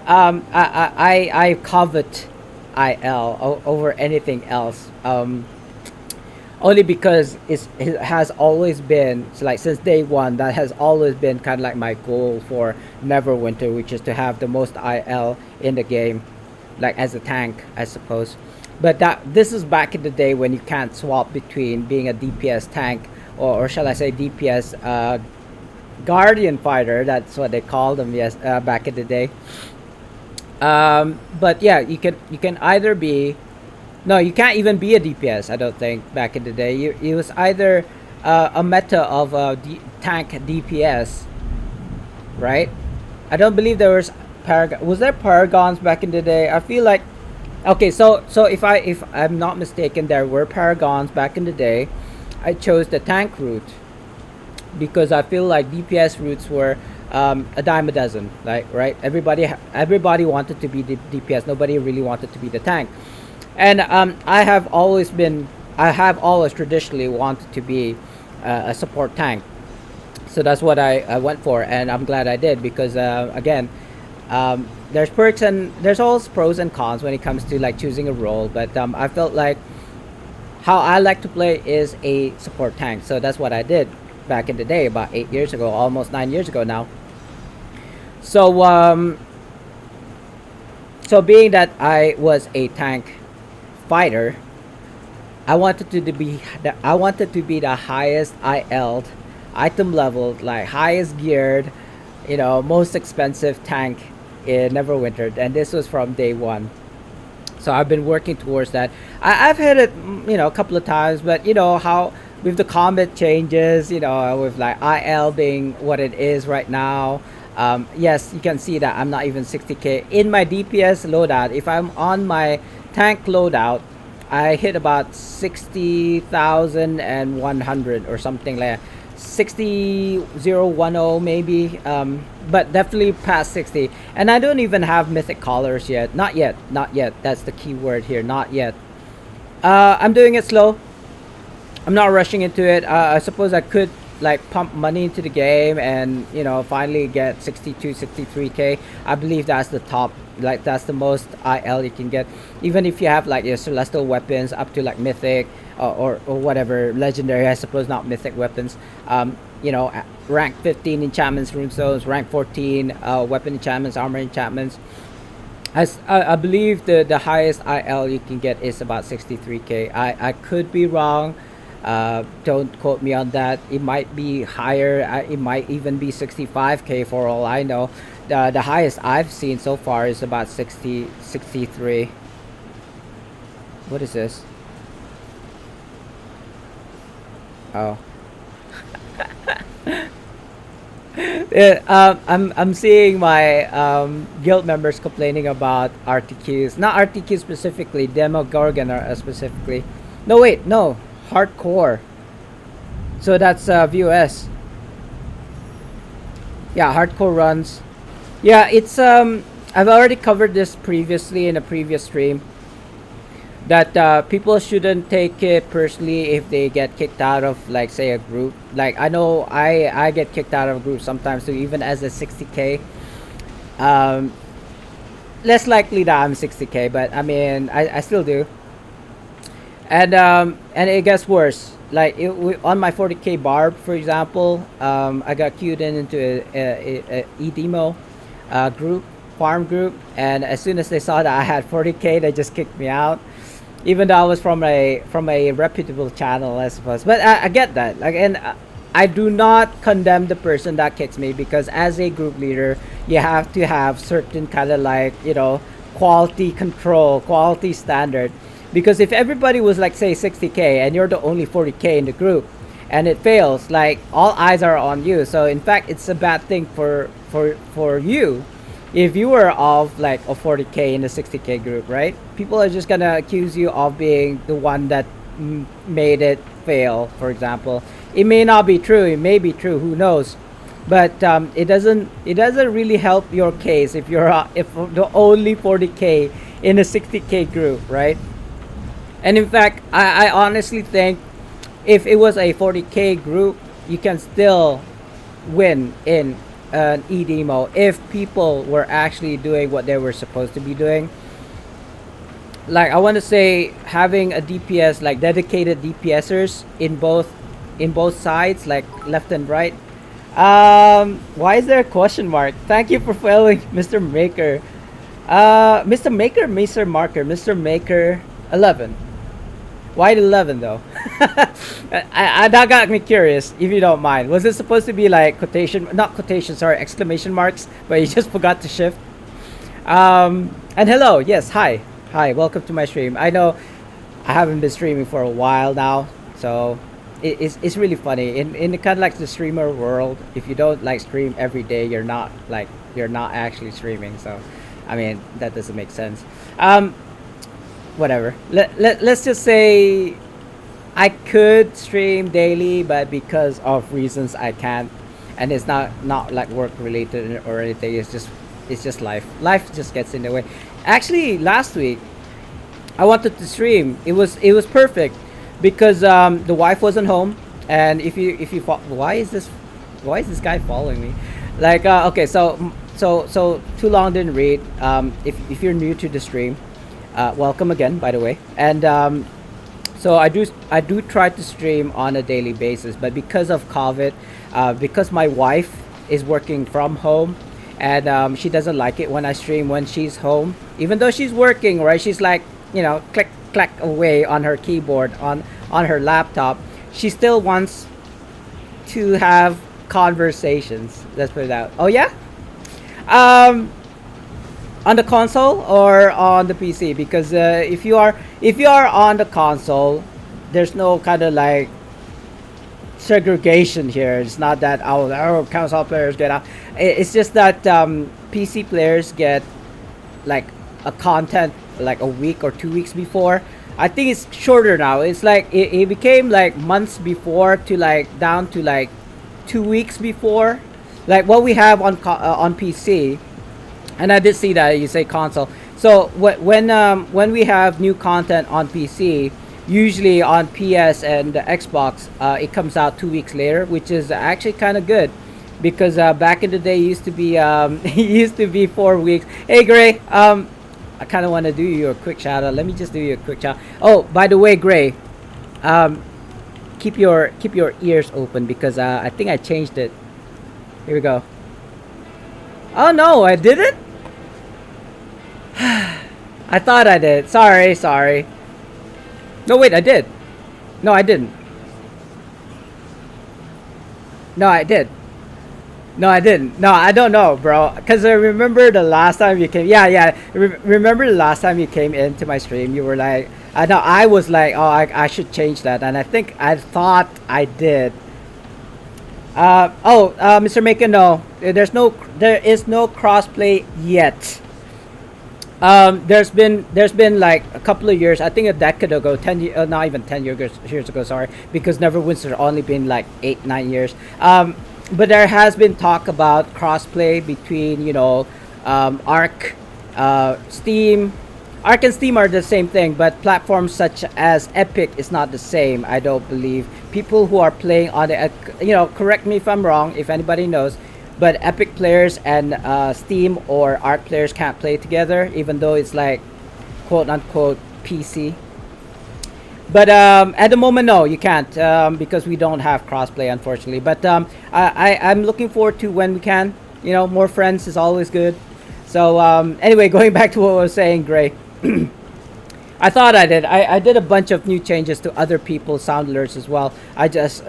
I covet IL over anything else. Only because it has always been, so like since day one, that has always been kind of like my goal for Neverwinter, which is to have the most IL in the game, like as a tank, I suppose. But this is back in the day when you can't swap between being a DPS tank or shall I say DPS guardian fighter. That's what they called them, yes, back in the day. But yeah, you can either be, no, you can't even be a DPS. I don't think back in the day. It was either a meta of tank DPS, right? I don't believe there was paragon. Was there paragons back in the day? I feel like, okay. So if I'm not mistaken, there were paragons back in the day. I chose the tank route because I feel like DPS routes were a dime a dozen. Like, right, everybody wanted to be the DPS. Nobody really wanted to be the tank. And I have always traditionally wanted to be a support tank. So that's what I went for, and I'm glad I did because again, there's perks and there's always pros and cons when it comes to like choosing a role. But I felt like how I like to play is a support tank. So that's what I did back in the day, about 8 years ago, almost 9 years ago now. So so being that I was a tank fighter, I wanted to be the highest IL'd, item leveled, like highest geared, most expensive tank in Neverwinter, and this was from day one. So I've been working towards that. I've hit it, a couple of times, but you know how with the combat changes, with like IL being what it is right now. Yes, you can see that I'm not even 60k in my DPS loadout. If I'm on my tank loadout, I hit about 60,100 or something like that. 60,010 maybe, but definitely past 60. And I don't even have mythic collars yet. Not yet, not yet. That's the key word here, not yet. I'm doing it slow. I'm not rushing into it. I suppose I could like pump money into the game and finally get 62, 63k. I believe that's the top, like that's the most IL you can get, even if you have like your celestial weapons up to like mythic, or whatever legendary, I suppose, not mythic weapons. Rank 15 enchantments, runestones, rank 14 weapon enchantments, armor enchantments. I believe the highest IL you can get is about 63k. I could be wrong. Don't quote me on that. It might be higher. It might even be 65k for all I know. The highest I've seen so far is about 60, 63. What is this? Oh. Yeah, I'm seeing my guild members complaining about RTQs. Not RTQ specifically, Demogorgon specifically. No, wait, no. Hardcore. So that's VOS. Yeah, hardcore runs. Yeah, it's I've already covered this previously in a previous stream that people shouldn't take it personally if they get kicked out of, like, say, a group. Like, I know I get kicked out of a group sometimes too, even as a 60k. um Less likely that I'm 60k, but I mean, I still do. And it gets worse. Like on my 40k barb, for example, I got queued into a e-demo group, farm group, and as soon as they saw that I had 40k, they just kicked me out, even though I was from a reputable channel, I suppose. But I get that. Like, and I do not condemn the person that kicks me, because as a group leader, you have to have certain kind of, like, quality control, quality standard. Because if everybody was, like, say, 60k and you're the only 40k in the group and it fails, like, all eyes are on you. So in fact, it's a bad thing for you if you were of like a 40k in the 60k group, right? People are just gonna accuse you of being the one that made it fail, for example. It may not be true, it may be true, who knows? But it doesn't really help your case if you're if the only 40k in a 60k group, right? And in fact, I honestly think if it was a 40k group, you can still win in an e-demo if people were actually doing what they were supposed to be doing. Like, I want to say, having a DPS, like dedicated DPSers in both sides, like left and right. Why is there a question mark? Thank you for following, Mr. Maker. Mr. Maker, Mr. Marker, Mr. Maker 11. Why 11 though? That got me curious, if you don't mind. Was it supposed to be like quotation, not quotation, sorry, exclamation marks, but you just forgot to shift? And hello, yes, hi, welcome to my stream. I know I haven't been streaming for a while now, so it's really funny in the kind of like the streamer world. If you don't like stream every day, you're not actually streaming. So, I mean that doesn't make sense. Um, Whatever. Let's just say I could stream daily, but because of reasons I can't, and it's not like work related or anything. It's just life. Life just gets in the way. Actually, last week I wanted to stream. It was perfect because the wife wasn't home, and why is this guy following me? Like okay, so too long didn't read. If you're new to the stream, welcome again, by the way. And so I do try to stream on a daily basis, but because of COVID, because my wife is working from home, and she doesn't like it when I stream when she's home, even though she's working, right? She's like, click clack away on her keyboard on her laptop. She still wants to have conversations. Let's put it out. Oh yeah. Um, on the console or on the PC? Because if you are on the console, there's no kind of like segregation here. It's not that console players get out. It's just that PC players get like a content like a week or 2 weeks before. I think it's shorter now. It's like it became like months before to like down to like 2 weeks before, like what we have on PC. And I did see that you say console. So when we have new content on PC, usually on PS and the Xbox, it comes out 2 weeks later, which is actually kind of good, because back in the day it used to be it used to be 4 weeks. Hey Gray, I kind of want to do you a quick shout out. Let me just do you a quick shout. Oh, by the way, Gray, um, keep your ears open, because I think I changed it. Here we go. Oh no, I didn't. I thought I did. Sorry. No, wait, I did. No, I didn't. No, I did. No, I didn't. No, I don't know, bro. Because I remember the last time you came. Yeah. Remember the last time you came into my stream? You were like, I know. I was like, oh, I should change that, and I thought I did. Mr. Maker, no, there is no crossplay yet. There's been like a couple of years, I think a decade ago, not even 10 years ago, sorry, because Neverwinter's only been like 8-9 years. But there has been talk about crossplay between, Arc, Steam. Arc and Steam are the same thing, but platforms such as Epic is not the same. I don't believe people who are playing on the, correct me if I'm wrong, if anybody knows, but Epic players and Steam or Arc players can't play together, even though it's like quote unquote PC. But at the moment, no, you can't, because we don't have crossplay, unfortunately. But I'm looking forward to when we can. More friends is always good. So anyway, going back to what I was saying, Gray. I thought I did. I did a bunch of new changes to other people's sound alerts as well. I just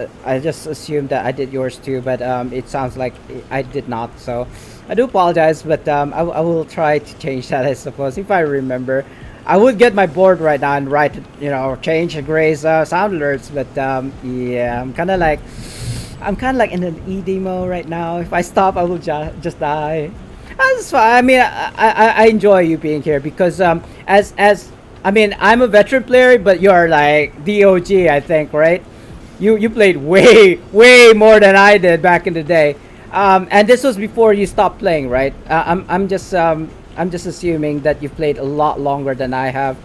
assumed that I did yours too, but it sounds like I did not. So I do apologize, but I will try to change that, I suppose, if I remember. I would get my board right now and change Gray's sound alerts, but yeah, I'm kind of like in an ED mode right now. If I stop, I will just die. That's fine. I mean, I enjoy you being here, because as I mean, I'm a veteran player, but you're like the OG, I think, right? You played way more than I did back in the day, and this was before you stopped playing, right? I'm just assuming that you've played a lot longer than I have,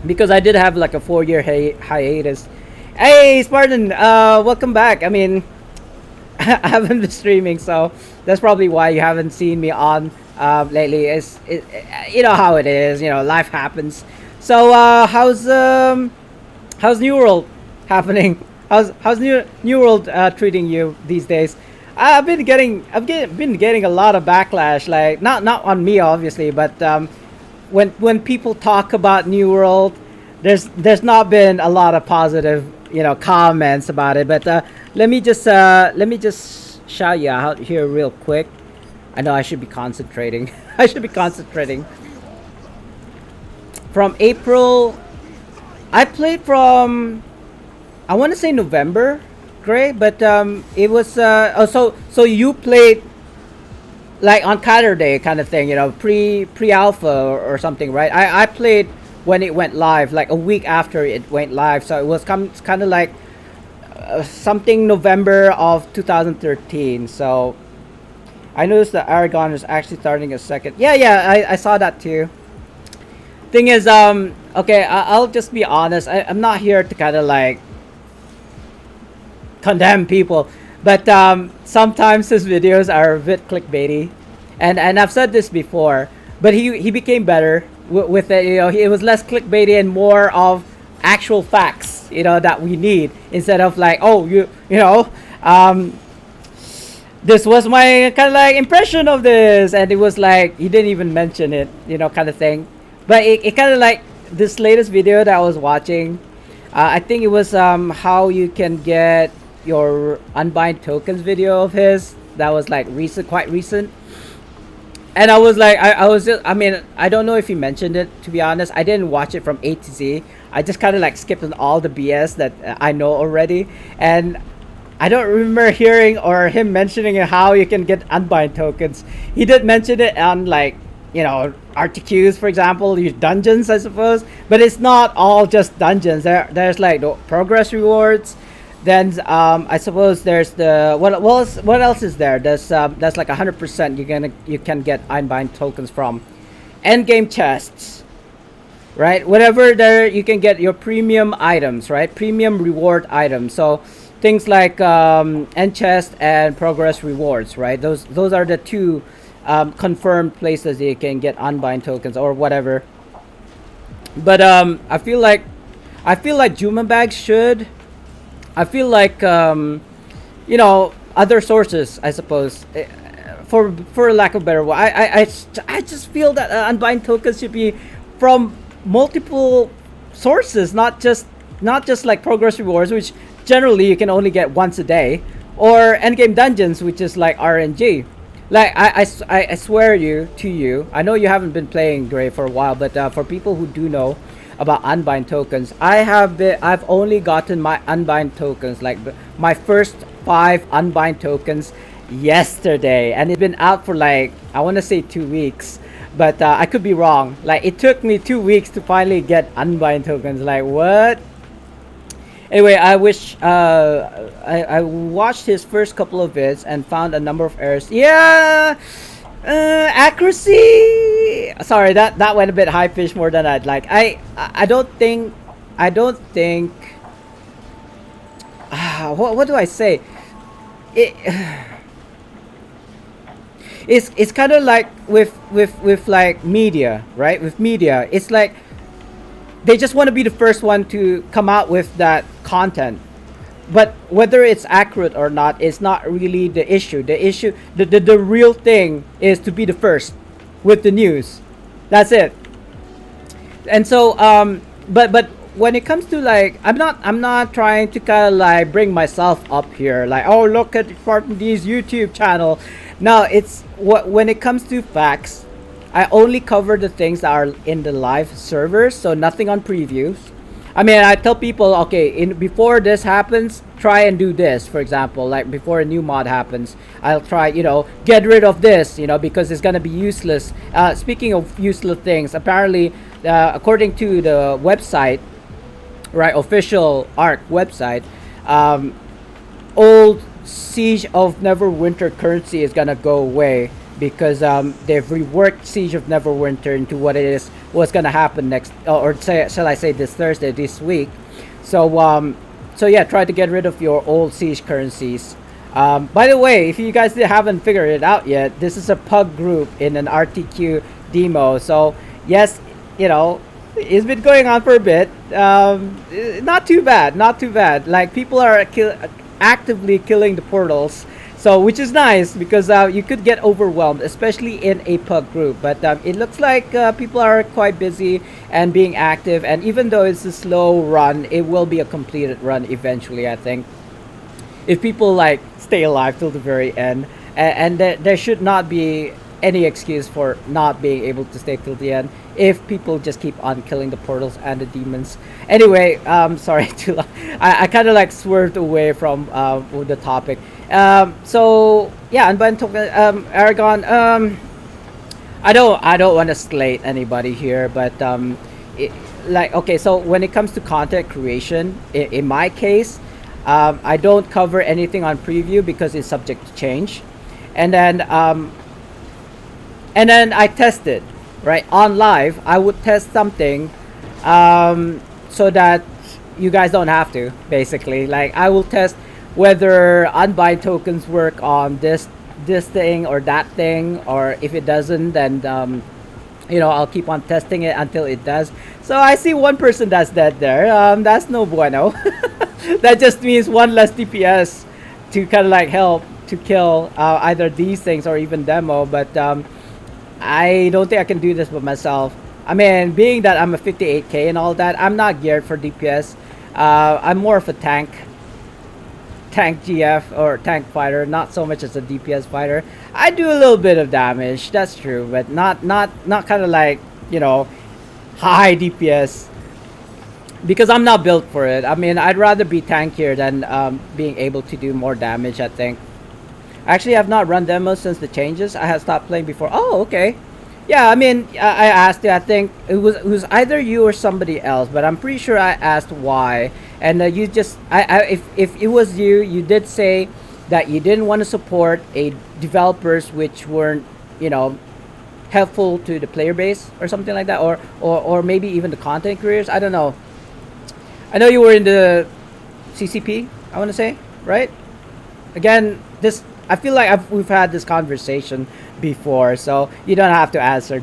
because I did have like a 4-year hiatus. Hey, Spartan, welcome back. I mean, I haven't been streaming, so that's probably why you haven't seen me on lately. You know how it is. Life happens. So how's New World happening? How's New World treating you these days? I've been getting a lot of backlash, like not on me obviously, but when people talk about New World, there's not been a lot of positive comments about it. But let me just shout you out here real quick. I know I should be concentrating. I should be concentrating. From April, I played from, I want to say November, Gray, but it was so you played like on Saturday kind of thing, pre alpha or something, right? I played when it went live, like a week after it went live, so it was kind of like something November of 2013. So I noticed that Aragon is actually starting a second. Yeah, I saw that too. Thing is, okay, I'll just be honest. I'm not here to kind of like condemn people, but sometimes his videos are a bit clickbaity, and I've said this before. But he became better with it. It was less clickbaity and more of actual facts. That we need instead of like, oh, this was my kind of like impression of this, and it was like he didn't even mention it, kind of thing. But it kind of like this latest video that I was watching. I think it was how you can get your unbind tokens video of his. That was like quite recent. And I was like, I was just, I mean, I don't know if he mentioned it, to be honest. I didn't watch it from A to Z. I just kind of like skipped on all the BS that I know already. And I don't remember hearing or him mentioning how you can get unbind tokens. He did mention it on like, RTQs, for example, use dungeons, I suppose. But it's not all just dungeons. There's like the progress rewards. Then I suppose there's the what else is there? That's like 100% you can get unbind tokens from endgame chests, right? Whatever there you can get your premium items, right? Premium reward items. So things like end chest and progress rewards, right? Those are the two confirmed places that you can get unbind tokens or whatever. But I feel like Juma bags should. I feel like other sources, I suppose, for lack of a better word. I just feel that unbind tokens should be from multiple sources, not just like progress rewards, which generally you can only get once a day, or endgame dungeons, which is like RNG. Like I swear to you, I know you haven't been playing Gray for a while, but for people who do know about unbind tokens, I've only gotten my unbind tokens, like my first 5 unbind tokens yesterday, and it's been out for like, I want to say 2 weeks, but I could be wrong. Like it took me 2 weeks to finally get unbind tokens. Like what? Anyway, I wish I watched his first couple of vids and found a number of errors. Yeah, accuracy. Sorry, that went a bit high pitch more than I'd like. I don't think. What do I say? It's kind of like with like media, right? With media, it's like they just want to be the first one to come out with that content, but whether it's accurate or not is not really the issue. The real thing is to be the first with the news. That's it. And so but when it comes to like, I'm not trying to kind of like bring myself up here, like, oh, look at Spartan D's YouTube channel. No, it's when it comes to facts, I only cover the things that are in the live servers, so nothing on previews. I mean, I tell people, okay, before this happens, try and do this. For example, like before a new mod happens, I'll try, get rid of this, because it's gonna be useless. Speaking of useless things, apparently, according to the website, right, official ARC website, old Siege of Neverwinter currency is gonna go away, because they've reworked Siege of Neverwinter into what's gonna happen next, shall I say this week. So yeah, try to get rid of your old Siege currencies. By the way, if you guys haven't figured it out yet, this is a pug group in an RTQ demo. So yes, it's been going on for a bit. Not too bad. Like people are actively killing the portals. So, which is nice, because you could get overwhelmed, especially in a pug group. But it looks like people are quite busy and being active. And even though it's a slow run, it will be a completed run eventually, I think. If people like stay alive till the very end. And there should not be any excuse for not being able to stay till the end if people just keep on killing the portals and the demons. Anyway, sorry to I kind of like swerved away from the topic. So yeah, and Ben token Aragon. I don't want to slate anybody here, but it, like okay, so when it comes to content creation, in my case, I don't cover anything on preview because it's subject to change, and then I test it right on live. I would test something, so that you guys don't have to. Basically, like I will test whether unbind tokens work on this thing or that thing, or if it doesn't, then I'll keep on testing it until it does. So I see one person that's dead there. That's no bueno. That just means one less DPS to kind of like help to kill either these things or even demo. But I don't think I can do this by myself. I mean, being that I'm a 58k and all that, I'm not geared for DPS. I'm more of a tank GF or tank fighter, not so much as a DPS fighter. I do a little bit of damage, that's true, but not kind of like high DPS, because I'm not built for it. I mean, I'd rather be tankier than being able to do more damage, I think. Actually, I've not run demos since the changes. I have stopped playing before. Oh, okay. Yeah, I mean, I asked you. I think it was either you or somebody else, but I'm pretty sure I asked why. And you just, if it was you, you did say that you didn't want to support a developers which weren't, helpful to the player base or something like that, or maybe even the content creators. I don't know. I know you were in the CCP. I want to say, right? Again, this I feel like we've had this conversation before, so you don't have to answer.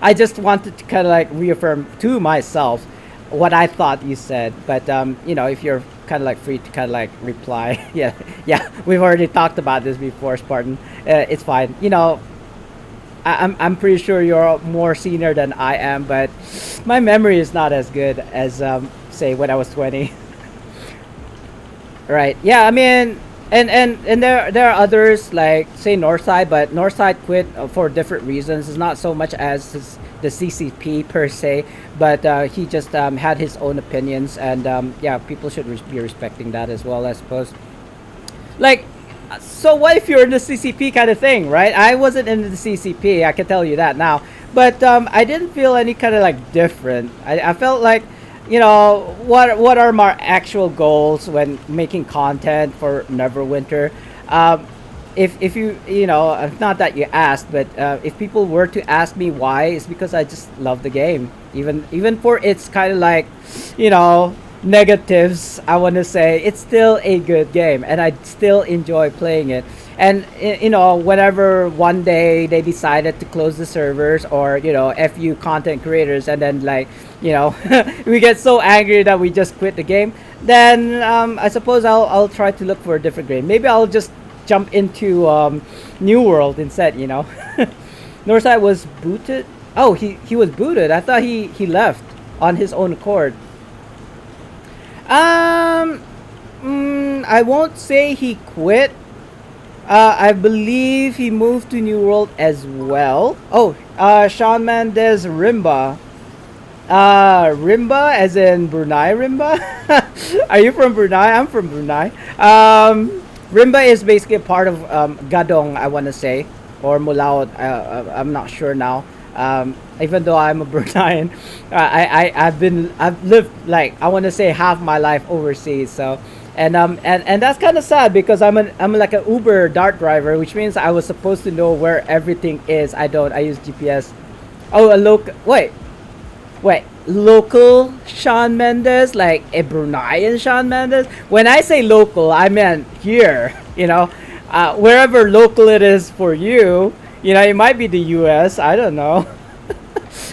I just wanted to kind of like reaffirm to myself what I thought you said. But if you're kind of like free to kind of like reply, yeah, we've already talked about this before, Spartan. It's fine. I'm pretty sure you're more senior than I am, but my memory is not as good as say when I was 20. Right. Yeah. I mean. And there are others like say Northside, but Northside quit for different reasons. It's not so much as the CCP per se, but he just had his own opinions, and yeah, people should be respecting that as well, I suppose. Like, so what if you're in the CCP kind of thing, right? I wasn't in the CCP, I can tell you that now, but I didn't feel any kind of like different. I felt like, what are my actual goals when making content for Neverwinter? If you not that you asked, but if people were to ask me why, it's because I just love the game, even for its kind of like negatives. I want to say it's still a good game, and I still enjoy playing it. And whenever one day they decided to close the servers, or fu content creators, and then like we get so angry that we just quit the game, then I suppose I'll try to look for a different game. Maybe I'll just jump into New World instead. Northside was booted. Oh, he was booted. I thought he left on his own accord. I won't say he quit. I believe he moved to New World as well. Oh, Sean Mendez Rimba. Rimba as in Brunei Rimba? Are you from Brunei? I'm from Brunei. Rimba is basically a part of Gadong, I want to say. Or Mulaut. I'm not sure now. Even though I'm a Bruneian, I've lived like I want to say half my life overseas. So, and that's kind of sad because I'm like an Uber Dart driver, which means I was supposed to know where everything is. I don't. I use GPS. Oh, a local. Wait, local Sean Mendes, like a Bruneian Sean Mendes. When I say local, I meant here. Wherever local it is for you. It might be the U.S. I don't know.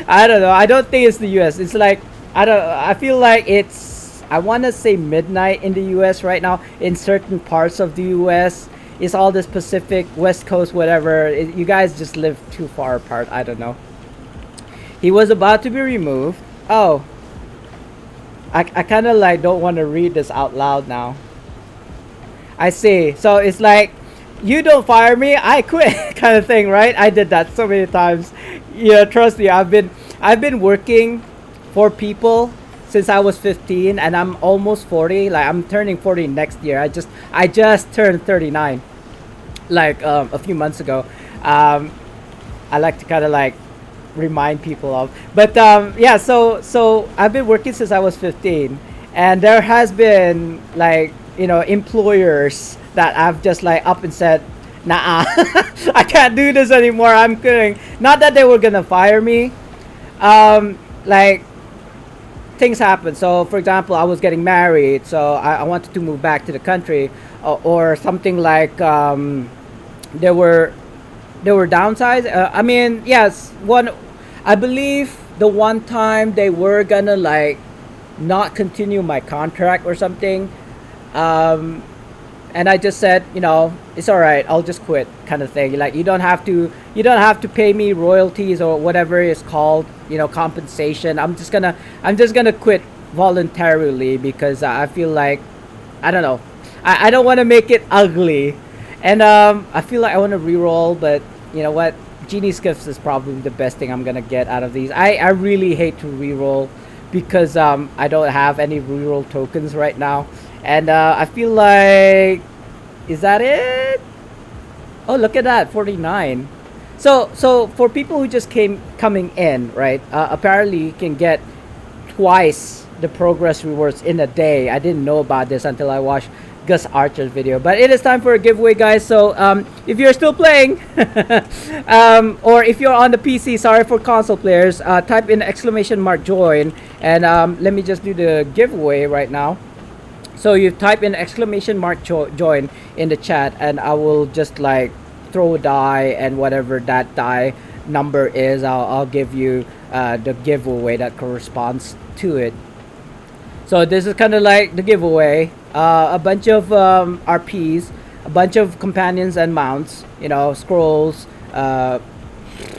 I don't know. I don't think it's the U.S. It's like I feel like I want to say midnight in the U.S. right now. In certain parts of the U.S., it's all this Pacific, West Coast, whatever. You guys just live too far apart. I don't know. He was about to be removed. Oh, I kind of like don't want to read this out loud now. I see. So it's like, you don't fire me, I quit kind of thing, right? I did that so many times. Yeah, trust me, I've been working for people since I was 15 and I'm almost 40. Like I'm turning 40 next year. I just turned 39 like a few months ago. Um, I like to kind of like remind people of. But yeah, so I've been working since I was 15, and there has been like employers that I've just like up and said, nah, I can't do this anymore. I'm kidding. Not that they were gonna fire me. Like things happen. So for example, I was getting married, so I wanted to move back to the country, or something like there were there were downsides. I mean, yes, one. I believe the one time they were gonna like not continue my contract or something, um, and I just said, it's all right. I'll just quit, kind of thing. Like you don't have to pay me royalties or whatever it's called, compensation. I'm just gonna quit voluntarily because I feel like I don't know. I don't want to make it ugly, and I feel like I want to re-roll, but you know what? Genie's Gifts is probably the best thing I'm gonna get out of these. I really hate to re-roll because I don't have any re-roll tokens right now, and I feel like is that it? Oh, look at that, 49. So for people who just came coming in, right? Apparently you can get twice the progress rewards in a day. I didn't know about this until I watched Gus Archer's video. But it is time for a giveaway, guys. So if you're still playing, or if you're on the PC, sorry for console players, type in exclamation mark join, and let me just do the giveaway right now. So you type in exclamation mark join in the chat, and I will just like throw a die, and whatever that die number is, I'll give you the giveaway that corresponds to it. So this is kind of like the giveaway. A bunch of RPs, a bunch of companions and mounts, scrolls,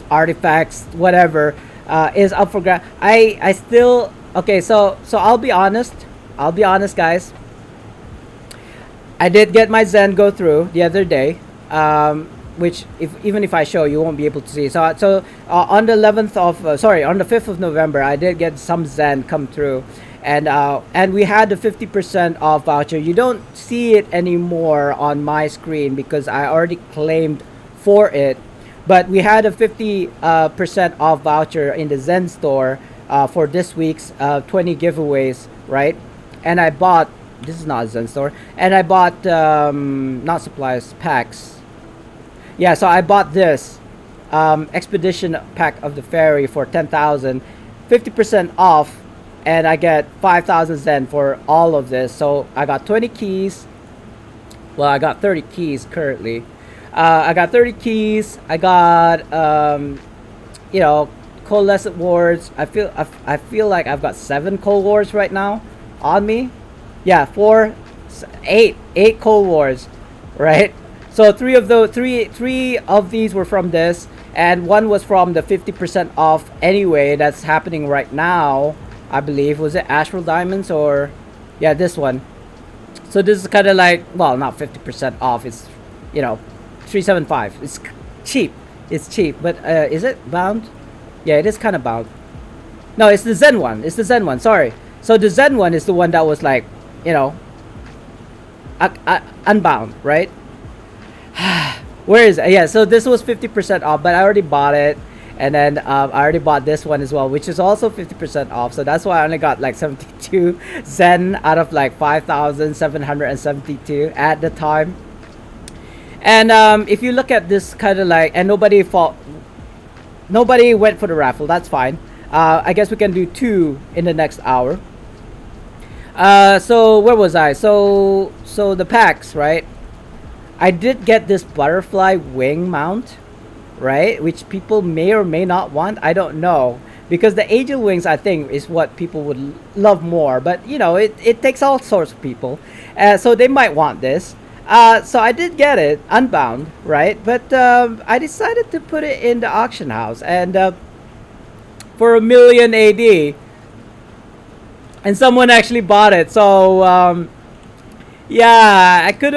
artifacts, whatever is up for grab. I still okay. So I'll be honest. I'll be honest, guys. I did get my Zen go through the other day, which even if I show, you won't be able to see. So on the 11th of on the 5th of November, I did get some Zen come through, and we had the 50% off voucher. You don't see it anymore on my screen because I already claimed for it, but we had a 50% off voucher in the Zen store for this week's 20 giveaways, right? And I bought. This is not a Zen store, and I bought not supplies, packs. Yeah, so I bought this expedition pack of the ferry for 10,000, 50% off, and I get 5,000 Zen for all of this. So I got 20 keys. Well, I got 30 keys currently. I got 30 keys. I got coalescent wards. I feel like I've got 7 cold wars right now on me. Yeah, 8 cold wars, right? So three of these were from this, and one was from the 50% off anyway that's happening right now. I believe, was it Astral Diamonds, or yeah, this one. So this is kind of like, well, not 50% off. It's 375. It's cheap. It's cheap, but is it bound? Yeah, it is kind of bound. No, it's the Zen one. It's the Zen one. Sorry. So the Zen one is the one that was like, unbound, right? Where is it? Yeah, so this was 50% off, but I already bought it, and then I already bought this one as well, which is also 50% off. So that's why I only got like 72 Zen out of like 5,772 at the time. And if you look at this kind of like, and nobody went for the raffle. That's fine. I guess we can do 2 in the next hour. So where was I? So the packs, right? I did get this butterfly wing mount, right? Which people may or may not want. I don't know, because the angel wings, I think, is what people would love more. But it takes all sorts of people, so they might want this. So I did get it unbound, right? But I decided to put it in the auction house, and for 1,000,000 AD. And someone actually bought it. So Yeah, I could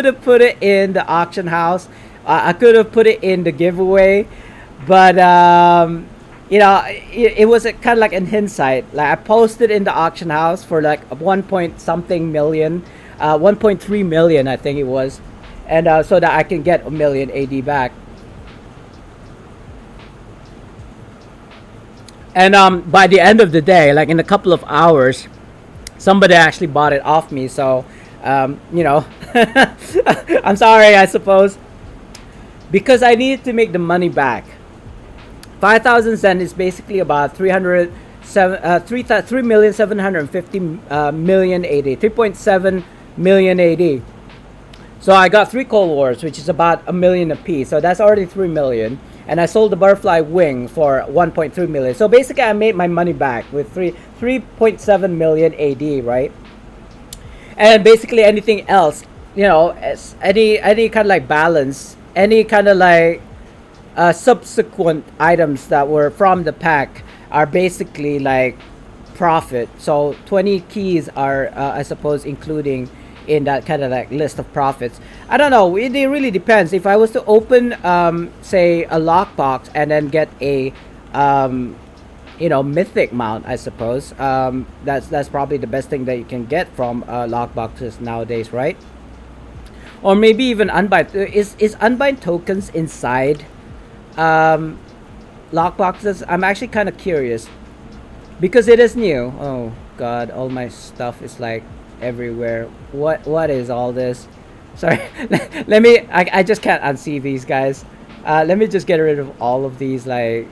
have put it in the auction house. I could have put it in the giveaway, but it was kind of like in hindsight. Like I posted in the auction house for like 1 point something million, 1.3 million I think it was, and so that I can get a million AD back. And by the end of the day, like in a couple of hours, somebody actually bought it off me. So, you know, I'm sorry, I suppose, because I needed to make the money back. 5,000 cent is basically about 3,750 million AD, 3.7 million AD. So I got three Cold Wars, which is about a million apiece. So that's already 3 million. And I sold the butterfly wing for 1.3 million. So basically, I made my money back with 3.7 million AD, right? And basically anything else, any kind of like balance, any kind of like subsequent items that were from the pack are basically like profit. So 20 keys are, I suppose, including in that kind of like list of profits. I don't know. It really depends. If I was to open, say, a lockbox and then get a, mythic mount, I suppose. That's probably the best thing that you can get from lockboxes nowadays, right? Or maybe even unbind. Is unbind tokens inside um, lockboxes? I'm actually kind of curious because it is new. Oh God, all my stuff is like everywhere. What is all this? Sorry, let me. I just can't unsee these guys. Let me just get rid of all of these like,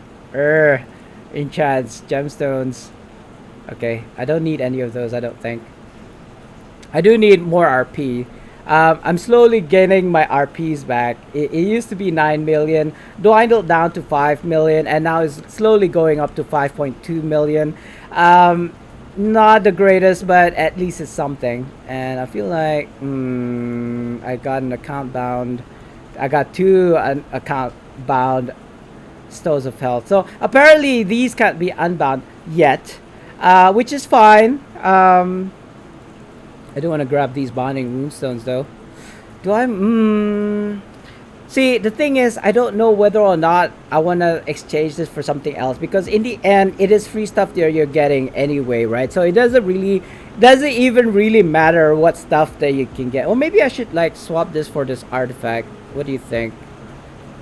enchants, gemstones. Okay, I don't need any of those. I don't think. I do need more RP. I'm slowly gaining my RPs back. It used to be 9 million, dwindled down to 5 million, and now it's slowly going up to 5.2 million. Not the greatest, but at least it's something. And I feel like I got an account bound. I got two account bound stones of health. So apparently these can't be unbound yet, which is fine. I do want to grab these bonding runestones though. Do I? See, the thing is, I don't know whether or not I want to exchange this for something else because in the end, it is free stuff that you're getting anyway, right? So it doesn't even really matter what stuff that you can get. Or maybe I should like swap this for this artifact. What do you think?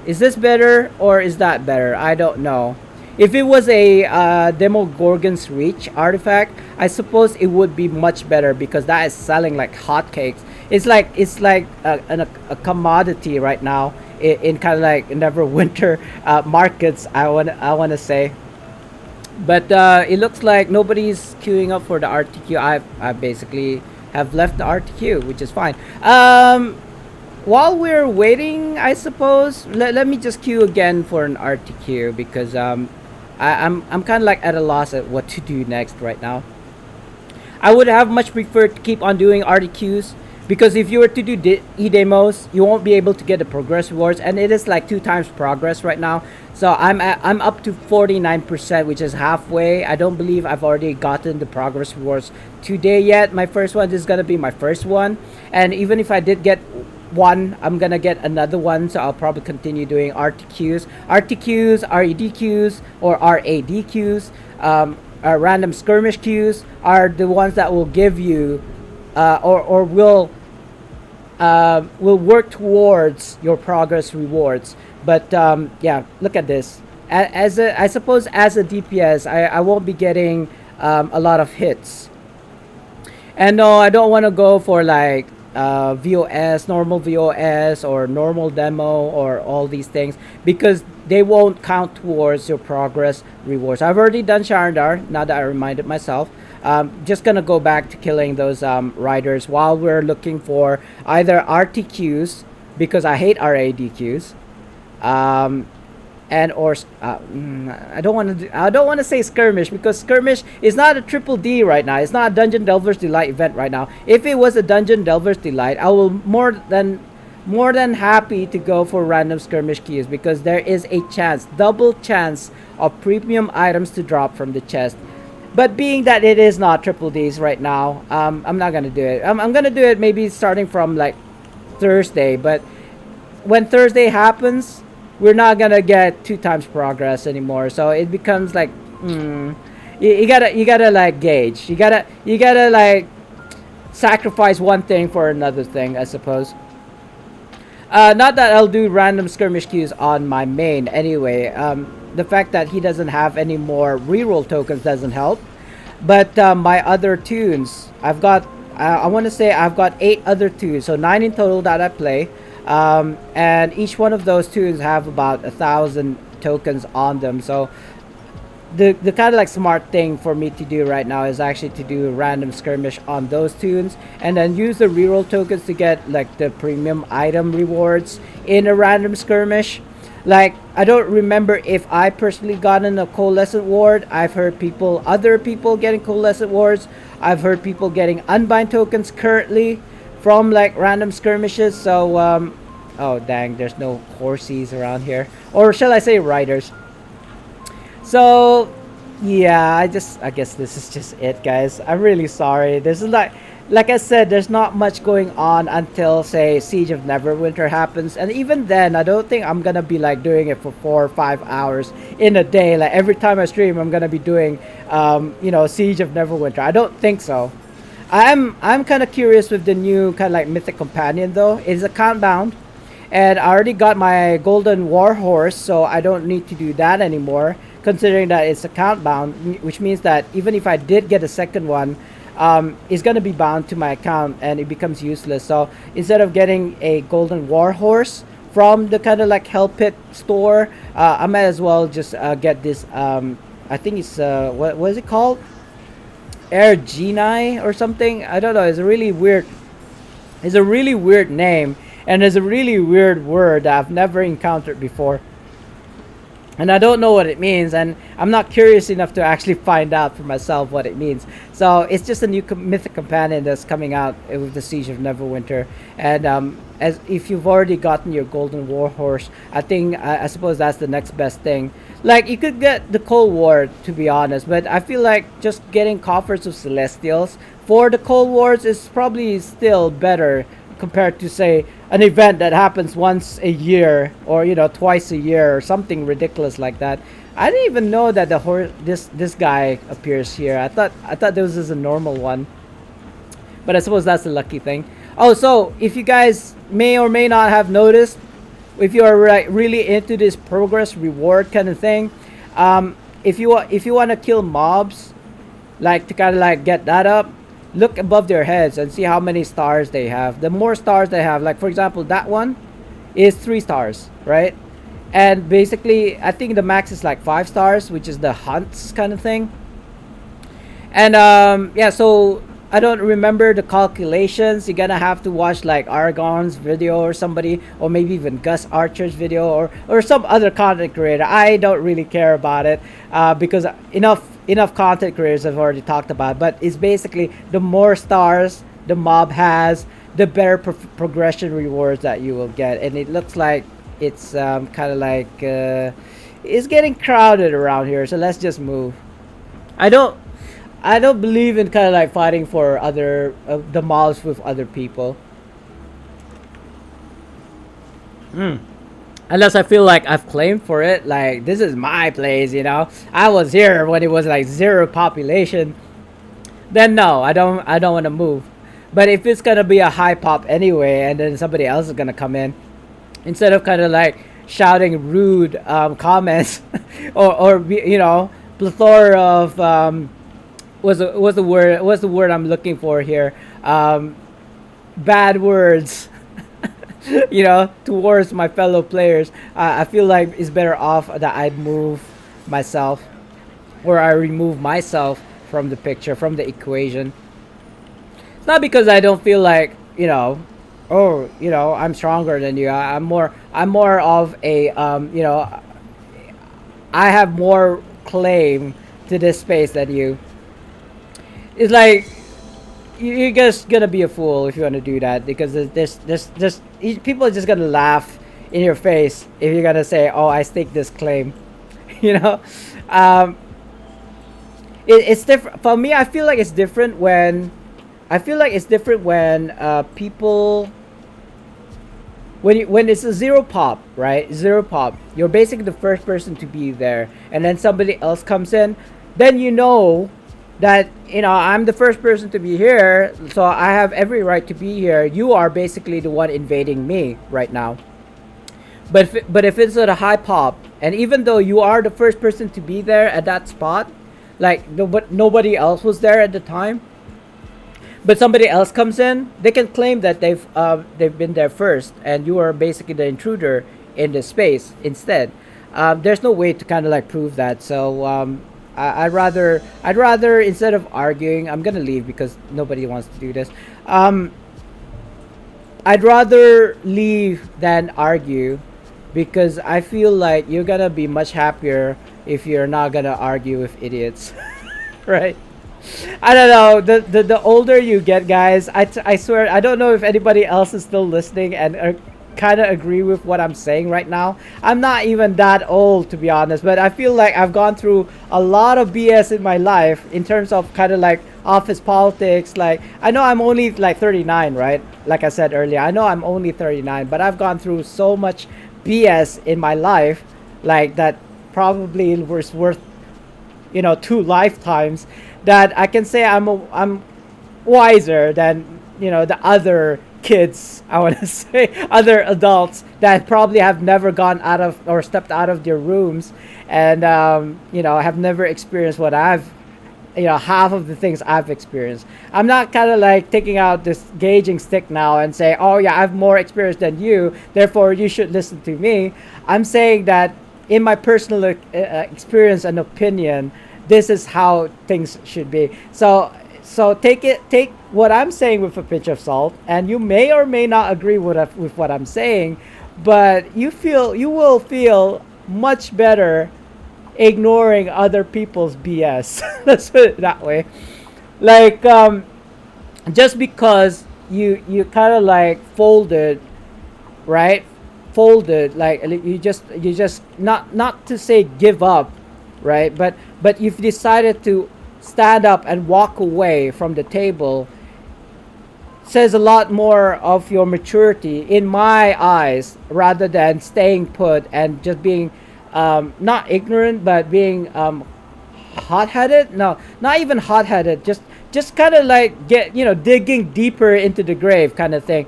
Is this better or is that better? I don't know. If it was a Demogorgon's Reach artifact, I suppose it would be much better because that is selling like hotcakes. It's like a commodity right now in kind of like Neverwinter markets. I want to say, but it looks like nobody's queuing up for the RTQ. I basically have left the RTQ, which is fine. While we're waiting, I suppose let me just queue again for an RTQ because I'm kind of like at a loss at what to do next right now. I would have much preferred to keep on doing RTQs because if you were to do e-demos, you won't be able to get the progress rewards, and it is like 2 times progress right now. So I'm up to 49%, which is halfway. I don't believe I've already gotten the progress rewards today yet. My first one is gonna be my first one, and even if I did get one, I'm gonna get another one, so I'll probably continue doing RTQs, REDQs, or RADQs. Random skirmish queues are the ones that will give you, or will work towards your progress rewards. But yeah, look at this. I suppose as a DPS, I won't be getting a lot of hits. And no, I don't want to go for like VOS, normal VOS, or normal demo, or all these things because they won't count towards your progress rewards. I've already done Sharandar, now that I reminded myself. Just gonna go back to killing those riders while we're looking for either RTQs because I hate RADQs. And or I don't want to say skirmish because skirmish is not a triple D right now. It's not a Dungeon Delver's Delight event right now. If it was a Dungeon Delver's Delight, I will more than happy to go for random skirmish queues because there is a chance, double chance of premium items to drop from the chest. But being that it is not triple D's right now, I'm not gonna do it. I'm gonna do it maybe starting from like Thursday. But when Thursday happens, we're not gonna get 2 times progress anymore. So it becomes like, you gotta like gauge. You gotta like sacrifice one thing for another thing, I suppose. Not that I'll do random skirmish queues on my main anyway. The fact that he doesn't have any more reroll tokens doesn't help. But my other tunes, I want to say I've got 8 other tunes, so 9 in total that I play. And each one of those tunes have about 1,000 tokens on them. So the kind of like smart thing for me to do right now is actually to do a random skirmish on those tunes, and then use the reroll tokens to get like the premium item rewards in a random skirmish. Like, I don't remember if I personally gotten a coalescent ward. I've heard other people getting coalescent wards. I've heard people getting unbind tokens currently from like random skirmishes. So oh dang, there's no horsies around here, or shall I say riders. So yeah, I guess this is just it, guys. I'm really sorry. This is like I said, there's not much going on until say Siege of Neverwinter happens, and even then, I don't think I'm gonna be like doing it for 4 or 5 hours in a day. Like every time I stream, I'm gonna be doing Siege of Neverwinter. I don't think so. I'm kind of curious with the new kind of like Mythic Companion though. It's account bound, and I already got my Golden War Horse, so I don't need to do that anymore, considering that it's account bound, which means that even if I did get a second one, it's going to be bound to my account and it becomes useless. So instead of getting a Golden War Horse from the kind of like Hell Pit store, I might as well just get this, I think it's, what is it called? Air Genii or something? I don't know. It's a really weird name, and it's a really weird word that I've never encountered before. And I don't know what it means, and I'm not curious enough to actually find out for myself what it means. So it's just a new Mythic Companion that's coming out with the Siege of Neverwinter. And as if you've already gotten your Golden War Horse, I suppose that's the next best thing. Like, you could get the Cold War, to be honest, but I feel like just getting Coffers of Celestials for the Cold Wars is probably still better compared to say an event that happens once a year, or twice a year, or something ridiculous like that. I didn't even know that this guy appears here. I thought this was a normal one, but I suppose that's the lucky thing. Oh, so if you guys may or may not have noticed, if you are really into this progress reward kind of thing, if you want to kill mobs, like to kind of like get that up, look above their heads and see how many stars they have. The more stars they have, like for example, that one is 3 stars, right? And basically, I think the max is like 5 stars, which is the hunts kind of thing. And yeah, so I don't remember the calculations. You're gonna have to watch like Aragon's video or somebody, or maybe even Gus Archer's video, or some other content creator. I don't really care about it because enough content creators have already talked about it. But it's basically the more stars the mob has, the better progression rewards that you will get. And it looks like it's kind of like it's getting crowded around here, so let's just move. I don't believe in kind of like fighting for other the mobs with other people. Unless I feel like I've claimed for it, like this is my place, I was here when it was like 0 population. Then no, I don't want to move. But if it's gonna be a high pop anyway, and then somebody else is gonna come in, instead of kind of like shouting rude comments, or plethora of what's the word I'm looking for here? Bad words. Towards my fellow players, I feel like it's better off that I move myself, or I remove myself from the picture, from the equation. It's not because I don't feel like I'm stronger than you. I'm more of a I have more claim to this space than you. It's like you're just gonna be a fool if you want to do that, because there's people are just gonna laugh in your face if you're gonna say, "Oh, I stake this claim," it's different for me. I feel like it's different when people when it's a zero pop, right? Zero pop. You're basically the first person to be there, and then somebody else comes in. Then you know that I'm the first person to be here, so I have every right to be here. You are basically the one invading me right now. But if it's at a high pop, and even though you are the first person to be there at that spot, like nobody else was there at the time, but somebody else comes in, they can claim that they've been there first, and you are basically the intruder in the space instead. There's no way to kind of like prove that. So I'd rather instead of arguing, I'm gonna leave because nobody wants to do this. I'd rather leave than argue because I feel like you're gonna be much happier if you're not gonna argue with idiots, right? I don't know. The older you get, guys, I swear I don't know if anybody else is still listening and kind of agree with what I'm saying right now. I'm not even that old, to be honest, but I feel like I've gone through a lot of BS in my life in terms of kind of like office politics. Like, I know I'm only like 39, right? Like I said earlier, I know I'm only 39, but I've gone through so much BS in my life, like that probably was worth two lifetimes, that I can say I'm wiser than the other kids. I want to say other adults that probably have never gone out of or stepped out of their rooms, and have never experienced what I've half of the things I've experienced. I'm not kind of like taking out this gauging stick now and say, oh yeah, I have more experience than you, therefore you should listen to me. I'm saying that in my personal experience and opinion, this is how things should be. So take what I'm saying with a pinch of salt, and you may or may not agree with what I'm saying, but you will feel much better ignoring other people's BS. Let's put it that way. Like, just because you kind of like folded, right? Folded, like you just not to say give up, right? But you've decided to stand up and walk away from the table, says a lot more of your maturity in my eyes, rather than staying put and just being not ignorant, but being hot-headed. No, not even hot-headed, just kind of like digging deeper into the grave kind of thing.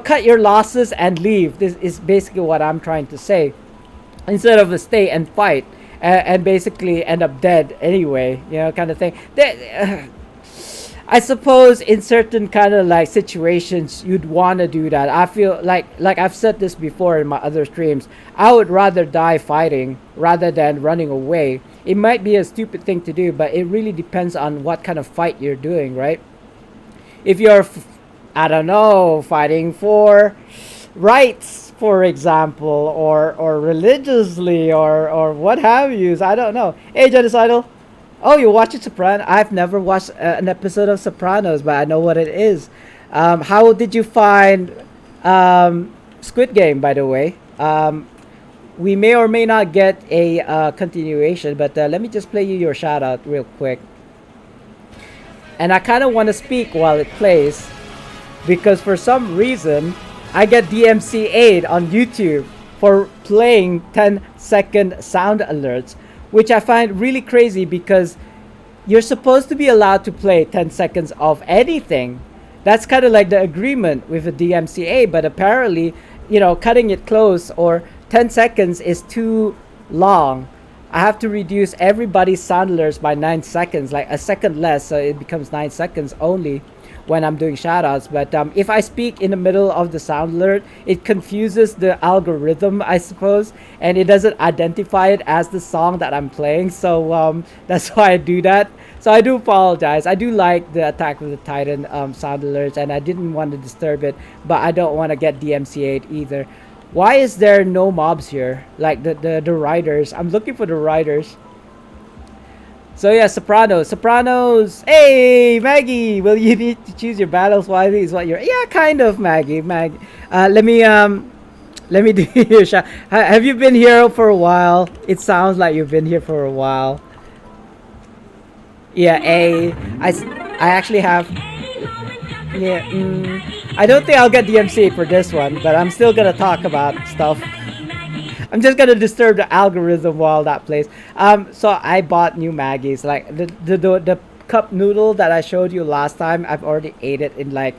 Cut your losses and leave. This is basically what I'm trying to say, instead of stay and fight and basically end up dead anyway, kind of thing. I suppose in certain kind of like situations you'd want to do that. I feel like I've said this before in my other streams, I would rather die fighting rather than running away. It might be a stupid thing to do, but it really depends on what kind of fight you're doing, right? If you're I don't know, fighting for rights, for example, or religiously, or what have you, I don't know. Hey, Genocidal. Oh, you're watching Sopranos? I've never watched an episode of Sopranos, but I know what it is. How did you find Squid Game, by the way? We may or may not get a continuation, but let me just play you your shout out real quick. And I kind of want to speak while it plays, because for some reason I get DMCA'd on YouTube for playing 10-second sound alerts, which I find really crazy, because you're supposed to be allowed to play 10 seconds of anything. That's kind of like the agreement with the DMCA, but apparently, cutting it close or 10 seconds is too long. I have to reduce everybody's sound alerts by 9 seconds, like a second less, so it becomes 9 seconds only when I'm doing shoutouts. But if I speak in the middle of the sound alert, it confuses the algorithm, I suppose, and it doesn't identify it as the song that I'm playing. So that's why I do that. So I do apologize. I do like the Attack of the Titan sound alerts, and I didn't want to disturb it, but I don't want to get DMCA'd either. Why is there no mobs here? Like the writers. I'm looking for the writers. So yeah, Sopranos. Hey, Maggie. Well, you need to choose your battles wisely. Is what you're. Yeah, kind of, Maggie. Let me do your shot. Have you been here for a while? It sounds like you've been here for a while. Yeah, I actually have. Yeah, I don't think I'll get DMC for this one, but I'm still gonna talk about stuff. I'm just gonna disturb the algorithm while that plays. So I bought new Maggies, like the cup noodle that I showed you last time. I've already ate it in like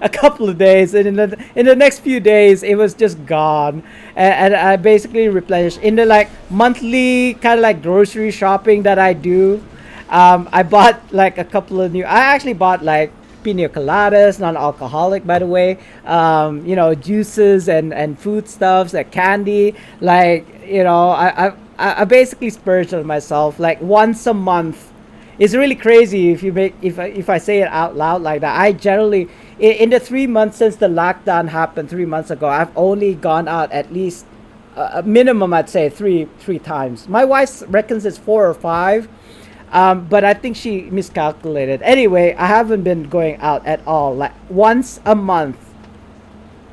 a couple of days, and in the next few days, it was just gone. And I basically replenished in the like monthly kind of like grocery shopping that I do. I bought like a couple of new. I actually bought like pina coladas, non-alcoholic, by the way. Juices and foodstuffs, like candy. Like I basically splurged on myself like once a month. It's really crazy if I say it out loud like that. I generally in the 3 months since the lockdown happened 3 months ago, I've only gone out at least a minimum, I'd say three times. My wife reckons it's four or five, but I think she miscalculated. Anyway, I haven't been going out at all. Like once a month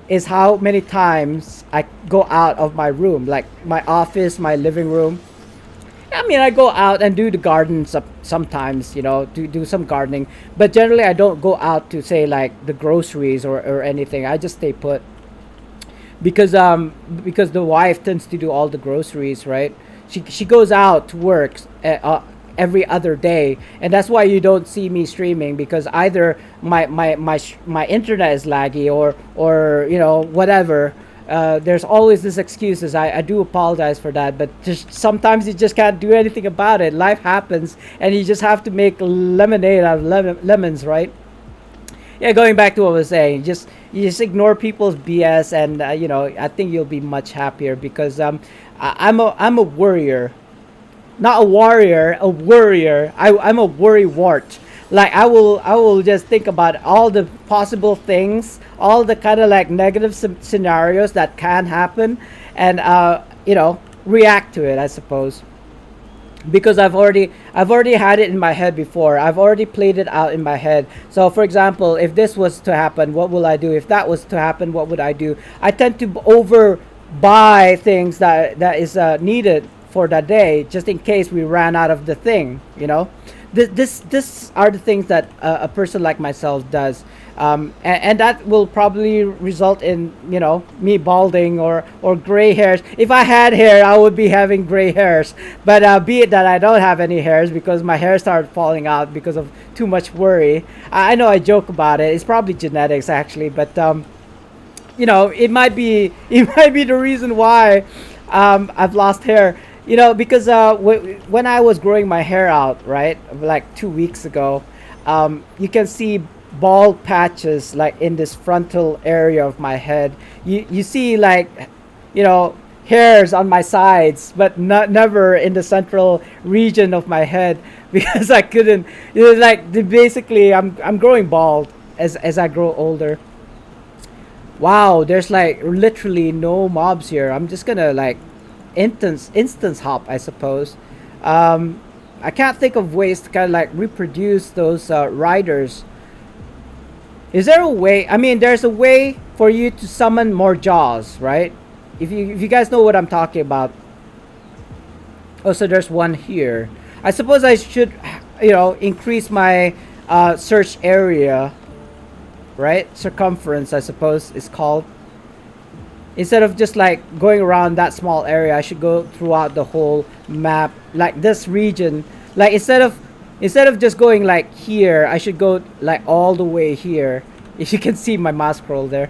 is how many times I go out of my room, like my office, my living room. I mean, I go out and do the gardens sometimes, do some gardening. But generally, I don't go out to say like the groceries or anything. I just stay put because the wife tends to do all the groceries, right? She goes out to work every other day, and that's why you don't see me streaming, because either my internet is laggy or whatever. There's always this excuses. I do apologize for that, but just sometimes you just can't do anything about it. Life happens, and you just have to make lemonade out of lemons, right? Yeah, going back to what I was saying, you just ignore people's BS, and I think you'll be much happier, because I'm a worrier, not a warrior, a worrier. I'm a worry wart. Like I will just think about all the possible things, all the kind of like negative scenarios that can happen, and react to it, I suppose, because I've already had it in my head before. I've already played it out in my head. So for example, if this was to happen, what will I do? If that was to happen, what would I do? I tend to over buy things that is needed for that day, just in case we ran out of the thing. This are the things that a person like myself does, and that will probably result in me balding or gray hairs. If I had hair, I would be having gray hairs, but be it that I don't have any hairs because my hair started falling out because of too much worry. I know I joke about it. It's probably genetics actually, but it might be it might be the reason why I've lost hair. Because when I was growing my hair out, right, like 2 weeks ago, you can see bald patches like in this frontal area of my head. You see like, hairs on my sides, but never in the central region of my head because I couldn't. It was like basically I'm growing bald as I grow older. Wow, there's like literally no mobs here. I'm just gonna like instance hop, I suppose. I can't think of ways to kind of like reproduce those riders. Is there a way? I mean, there's a way for you to summon more jaws, right? If you guys know what I'm talking about. Oh, so there's one here. I suppose I should, increase my search area, right? Circumference, I suppose, is called. Instead of just like going around that small area, I should go throughout the whole map, like this region. Like instead of just going like here, I should go like all the way here. If you can see my mouse scroll there.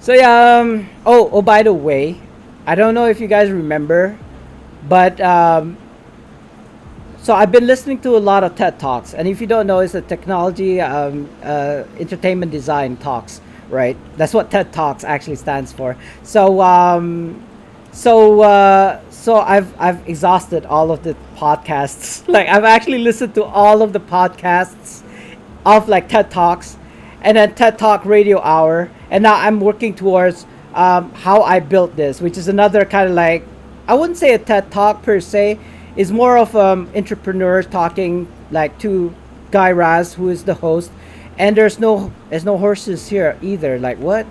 So yeah. Oh, by the way, I don't know if you guys remember, but so I've been listening to a lot of TED Talks, and if you don't know, it's a technology, entertainment design talks, right? That's what TED Talks actually stands for. So I've exhausted all of the podcasts. Like I've actually listened to all of the podcasts of like TED Talks, and then TED Talk Radio Hour, and now I'm working towards how I built this, which is another kind of like, I wouldn't say a TED Talk per se. It's more of entrepreneurs talking like to Guy Raz, who is the host, and there's no horses here either. Like what?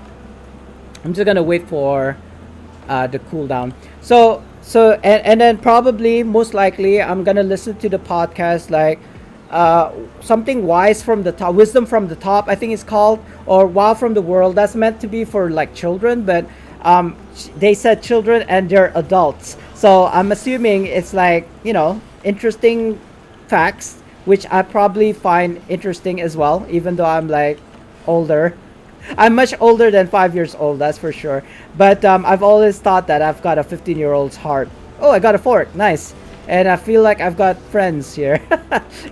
I'm just gonna wait for the cooldown. So and then probably most likely I'm gonna listen to the podcast like uh something wise from the top, wisdom from the top, I think it's called, or wow from the world. That's meant to be for like children, but they said children and they're adults, so I'm assuming it's like, interesting facts, which I probably find interesting as well, even though I'm like older. I'm much older than 5 years old, that's for sure. But I've always thought that I've got a 15-year-old's heart. Oh, I got a fork. Nice. And I feel like I've got friends here.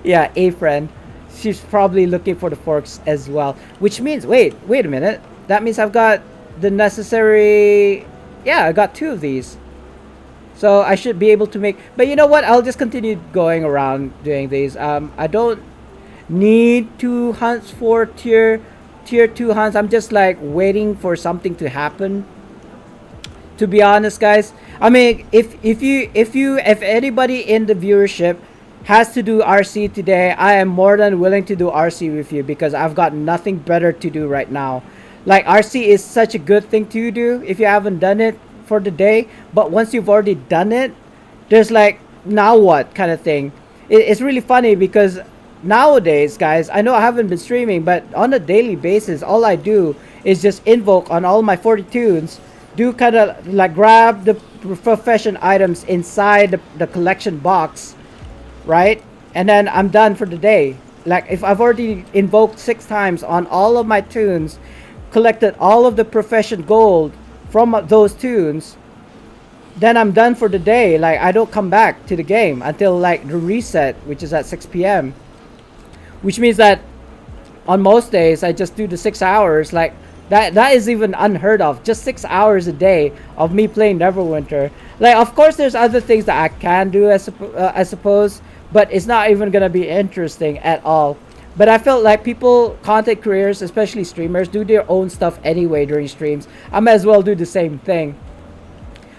Yeah, a friend. She's probably looking for the forks as well. Which means, wait a minute. That means I've got the necessary. Yeah, I got two of these. So I should be able to make. But you know what? I'll just continue going around doing these. I don't need two hunts for tier two hunts. I'm just like waiting for something to happen. To be honest, guys, I mean, if anybody in the viewership has to do RC today, I am more than willing to do RC with you because I've got nothing better to do right now. Like RC is such a good thing to do if you haven't done it for the day, but once you've already done it, there's like now what kind of thing. It's really funny because nowadays, guys, I know I haven't been streaming, but on a daily basis, all I do is just invoke on all my 40 tunes, do kind of like grab the profession items inside the collection box, right? And then I'm done for the day. Like if I've already invoked 6 times on all of my tunes, collected all of the profession gold from those tunes, then I'm done for the day. Like I don't come back to the game until like the reset, which is at 6 p.m. Which means that on most days I just do the 6 hours. Like that is even unheard of. Just 6 hours a day of me playing Neverwinter. Like of course there's other things that I can do, I suppose, but it's not even gonna be interesting at all. But I felt like people, content creators, especially streamers, do their own stuff anyway during streams. I might as well do the same thing.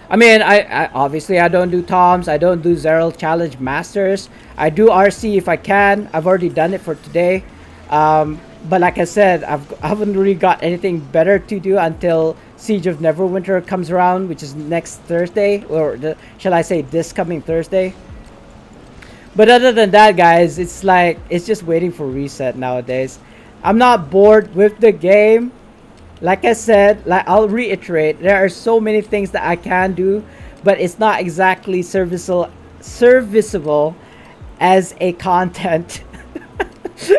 I mean, I obviously I don't do toms. I don't do Zero Challenge Masters. I do RC if I can. I've already done it for today. But like I said, I haven't really got anything better to do until Siege of Neverwinter comes around, which is next Thursday, or shall I say this coming Thursday. But other than that, guys, it's like it's just waiting for reset nowadays. I'm not bored with the game. Like I said, like I'll reiterate, there are so many things that I can do, but it's not exactly serviceable as a content.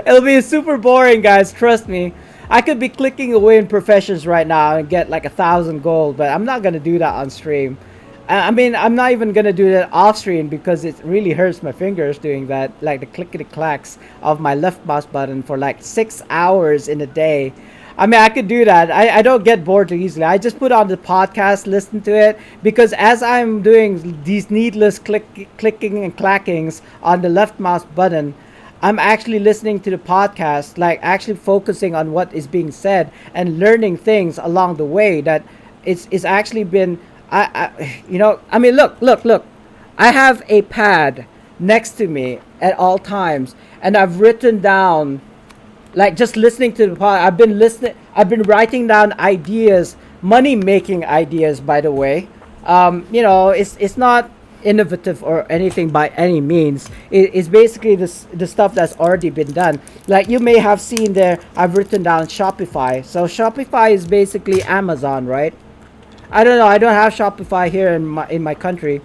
It'll be super boring, guys, trust me. I could be clicking away in professions right now and get like 1,000 gold, but I'm not gonna do that on stream. I mean, I'm not even gonna do that off stream because it really hurts my fingers doing that, like the clickety clacks of my left mouse button for like 6 hours in a day. I mean, I could do that. I don't get bored too easily. I just put on the podcast, listen to it, because as I'm doing these needless clicking and clackings on the left mouse button, I'm actually listening to the podcast, like actually focusing on what is being said and learning things along the way that it's actually been, I mean, look. I have a pad next to me at all times, and I've written down, like just listening to the pod. I've been writing down ideas, money making ideas. By the way, it's not innovative or anything by any means. It's basically the stuff that's already been done. Like you may have seen there, I've written down Shopify. So Shopify is basically Amazon, right? I don't know. I don't have Shopify here in my country,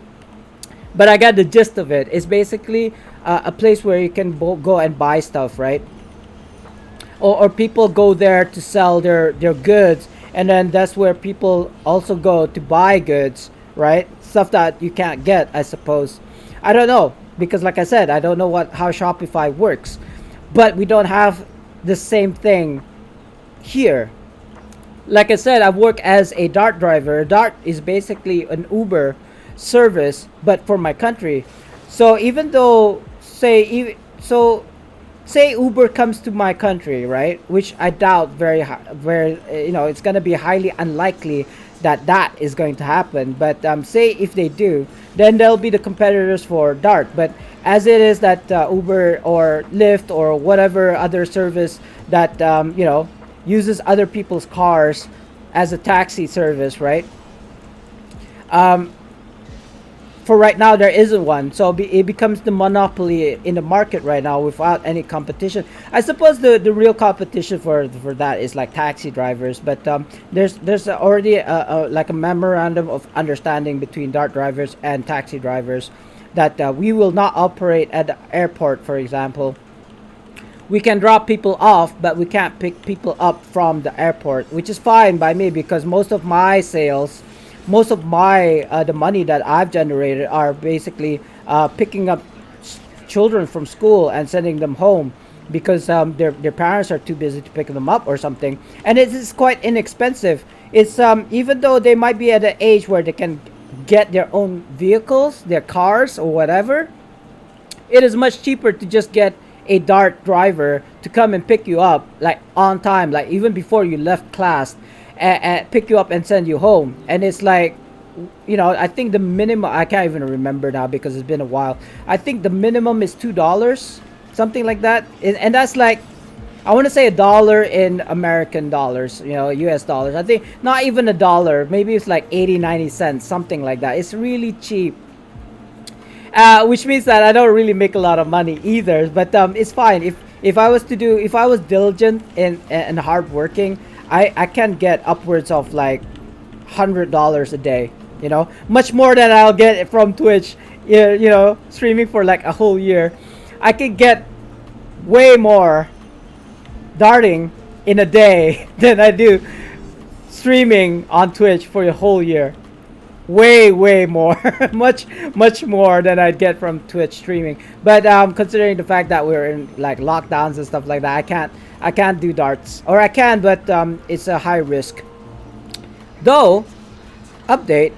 but I got the gist of it. It's basically a place where you can go and buy stuff, right? Or people go there to sell their goods, and then that's where people also go to buy goods, right? Stuff that you can't get, I suppose. I don't know because, like I said, I don't know how Shopify works, but we don't have the same thing here. Like I said, I work as a Dart driver. Dart is basically an Uber service, but for my country. So even though, say Uber comes to my country, right? Which I doubt it's gonna be highly unlikely that is going to happen. But say if they do, then they'll be the competitors for Dart. But as it is that Uber or Lyft or whatever other service that uses other people's cars as a taxi service, right? for right now there isn't one, so it becomes the monopoly in the market right now without any competition. I suppose the real competition for that is like taxi drivers, but there's already like a memorandum of understanding between dart drivers and taxi drivers that we will not operate at the airport, for example. We can drop people off, but we can't pick people up from the airport, which is fine by me because most of my the money that I've generated are basically picking up children from school and sending them home because their parents are too busy to pick them up or something, and it is quite inexpensive. It's even though they might be at an age where they can get their own vehicles, their cars or whatever, it is much cheaper to just get a dart driver to come and pick you up like on time, like even before you left class, and pick you up and send you home. And it's like, I think the minimum, I can't even remember now because it's been a while. I think the minimum is $2, something like that, and that's like, I want to say $1 in American dollars, US dollars. I think not even $1, maybe it's like 80-90 cents, something like that. It's really cheap. Which means that I don't really make a lot of money either, but it's fine. If I was diligent and hardworking, I can get upwards of like $100 a day. Much more than I'll get from Twitch. Streaming for like a whole year, I could get way more darting in a day than I do streaming on Twitch for a whole year. Way more. much more than I'd get from Twitch streaming. But considering the fact that we're in like lockdowns and stuff like that, I can't do darts, or I can, but it's a high risk. Though, update,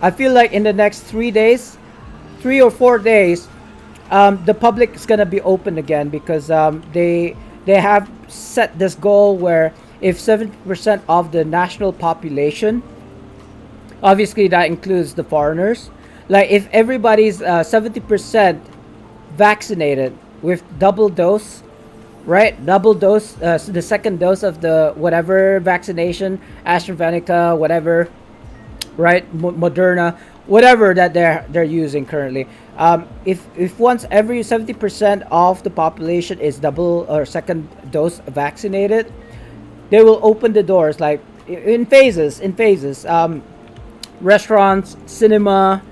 I feel like in the next 3 or 4 days, the public is gonna be open again because they have set this goal where if 70% of the national population, obviously that includes the foreigners, like if everybody's 70% vaccinated with double dose, right? Double dose, the second dose of the whatever vaccination, AstraZeneca, whatever, right? Moderna, whatever that they're using currently. If once every 70% of the population is double or second dose vaccinated, they will open the doors like in phases. Restaurants, cinema,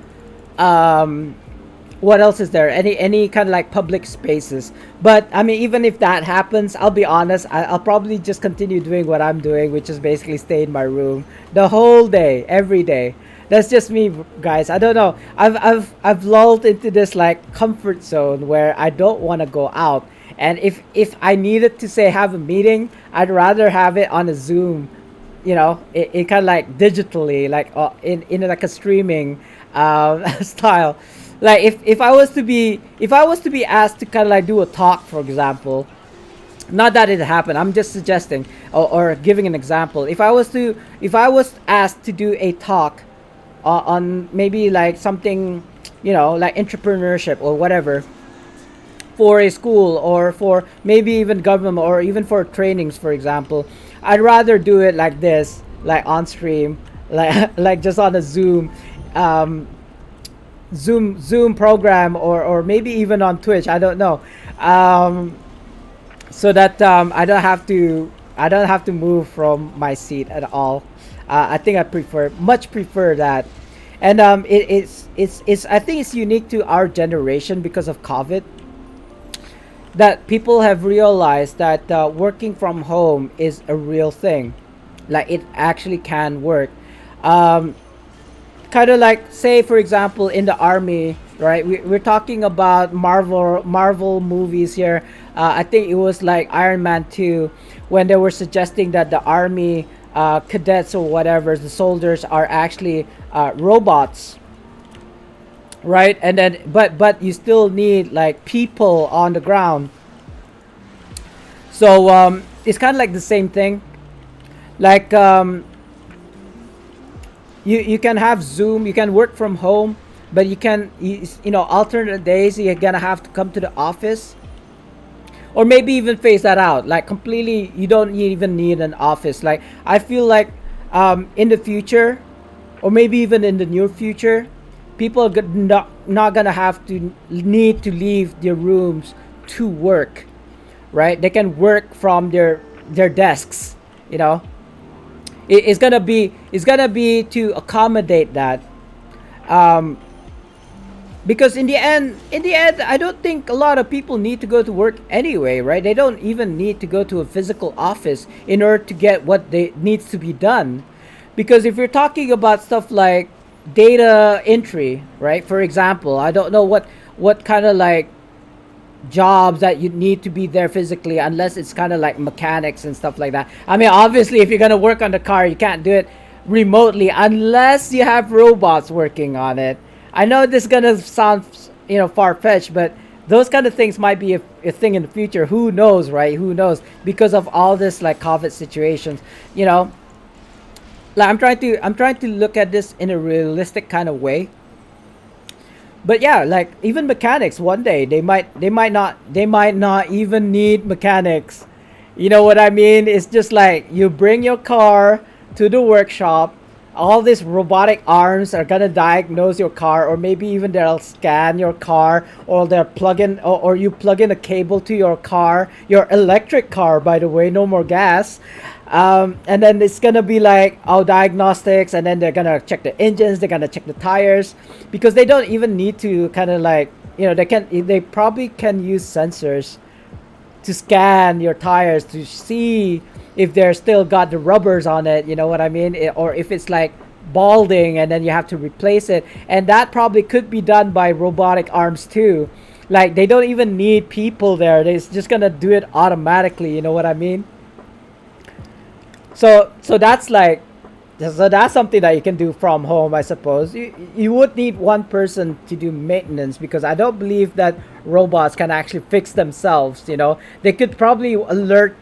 what else is there? Any kind of like public spaces. But I mean, even if that happens, I'll be honest, I'll probably just continue doing what I'm doing, which is basically stay in my room the whole day, every day. That's just me, guys. I don't know. I've lulled into this like comfort zone where I don't want to go out. And if I needed to say have a meeting, I'd rather have it on a Zoom, it kind of like digitally, like in like a streaming style. Like if I was to be asked to kind of like do a talk, for example, not that it happened, I'm just suggesting or giving an example. If I was asked to do a talk on maybe like something, like entrepreneurship or whatever, for a school or for maybe even government or even for trainings, for example, I'd rather do it like this, like on stream, like just on a Zoom program, or maybe even on Twitch. I don't know, so that I don't have to move from my seat at all. I think I much prefer that, and it's I think it's unique to our generation because of COVID, that people have realized that working from home is a real thing. Like it actually can work. Kind of like, say for example, in the army, right? We're talking about Marvel movies here. I think it was like Iron Man 2 when they were suggesting that the army cadets or whatever, the soldiers are actually robots, right? And then but you still need like people on the ground. So it's kind of like the same thing. Like you can have Zoom, you can work from home, but alternate days you're gonna have to come to the office, or maybe even phase that out, like completely. You don't even need an office. Like I feel like in the future, or maybe even in the near future, People are not gonna have to need to leave their rooms to work, right? They can work from their desks, you know. It's gonna be to accommodate that. Um, because in the end I don't think a lot of people need to go to work anyway, right? They don't even need to go to a physical office in order to get what they needs to be done. Because if you're talking about stuff like data entry, right? For example, I don't know what kind of like jobs that you need to be there physically, unless it's kind of like mechanics and stuff like that. I mean, obviously if you're going to work on the car, you can't do it remotely unless you have robots working on it. I know this is going to sound, far-fetched, but those kind of things might be a thing in the future. Who knows, right? Who knows? Because of all this like COVID situations, you know. Like I'm trying to look at this in a realistic kind of way. But yeah, like even mechanics one day they might not even need mechanics. You know what I mean? It's just like you bring your car to the workshop. All these robotic arms are gonna diagnose your car, or maybe even they'll scan your car, or they'll plug in, or you plug in a cable to your car, your electric car, by the way, no more gas. And then it's gonna be like diagnostics, and then they're gonna check the engines, they're gonna check the tires, because they don't even need to kind of like, they probably can use sensors to scan your tires to see if they're still got the rubbers on it, you know what I mean? Or if it's like balding and then you have to replace it. And that probably could be done by robotic arms too. Like they don't even need people there. They're just gonna do it automatically, you know what I mean? So that's like, so that's something that you can do from home, I suppose. You would need one person to do maintenance, because I don't believe that robots can actually fix themselves. You know, they could probably alert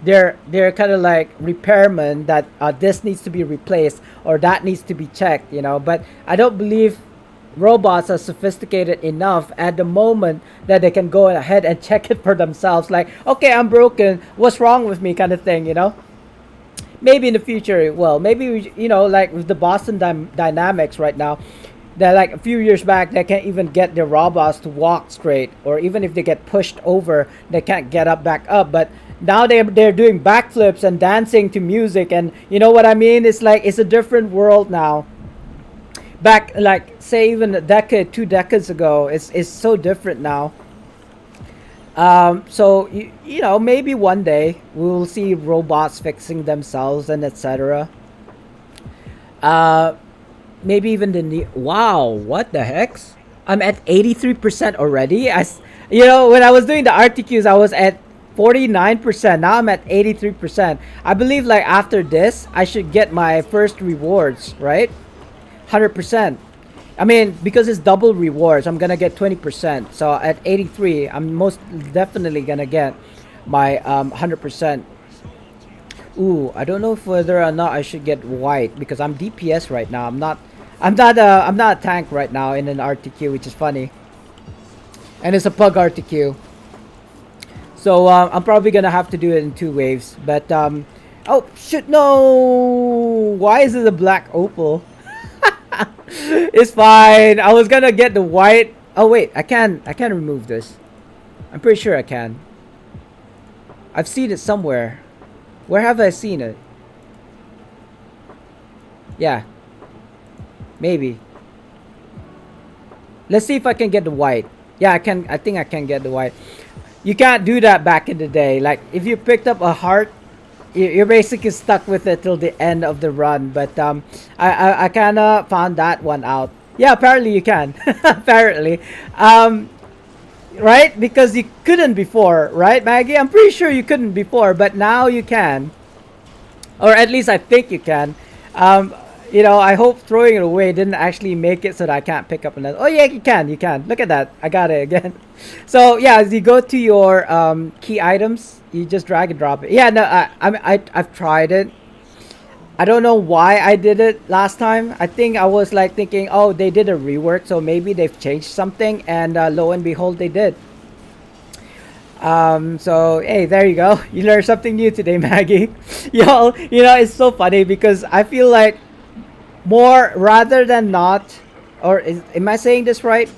their kind of like repairman that this needs to be replaced or that needs to be checked. You know, but I don't believe robots are sophisticated enough at the moment that they can go ahead and check it for themselves. Like, okay, I'm broken. What's wrong with me, kind of thing. You know. Maybe in the future, well, maybe like with the Boston Dynamics right now, that like a few years back they can't even get their robots to walk straight, or even if they get pushed over, they can't get up back up. But now they're doing backflips and dancing to music, and you know what I mean. It's like it's a different world now. Back like say even a decade, 2 decades ago, it's so different now. So maybe one day we'll see robots fixing themselves and etc. Uh, Maybe even wow, what the heck? I'm at 83% already. When I was doing the RTQs, I was at 49%. Now I'm at 83%. I believe like after this, I should get my first rewards, right? 100%. I mean, because it's double rewards, I'm gonna get 20%. So at 83, I'm most definitely gonna get my 100%. Ooh, I don't know if whether or not I should get white, because I'm DPS right now. I'm not a tank right now in an RTQ, which is funny. And it's a pug RTQ. So I'm probably gonna have to do it in 2 waves. But oh shit, no! Why is it a black opal? It's fine. I was gonna get the white. Oh wait, I can remove this. I'm pretty sure I can. I've seen it somewhere. Where have I seen it? Yeah. Maybe. Let's see if I can get the white. Yeah, I can. I think I can get the white. You can't do that back in the day. Like if you picked up a heart, you're basically stuck with it till the end of the run. But I kind of found that one out. Yeah, apparently you can. Apparently, right? Because you couldn't before, right, Maggie? I'm pretty sure you couldn't before, but now you can, or at least I think you can. I hope throwing it away didn't actually make it so that I can't pick up another. Oh yeah, you can. You can. Look at that. I got it again. So yeah, as you go to your key items, you just drag and drop it. Yeah, no, I've tried it. I don't know why I did it last time. I think I was like thinking, oh, they did a rework, so maybe they've changed something, and lo and behold, they did. So hey, there you go. You learned something new today, Maggie. Y'all, it's so funny because I feel like more rather than not, am I saying this right?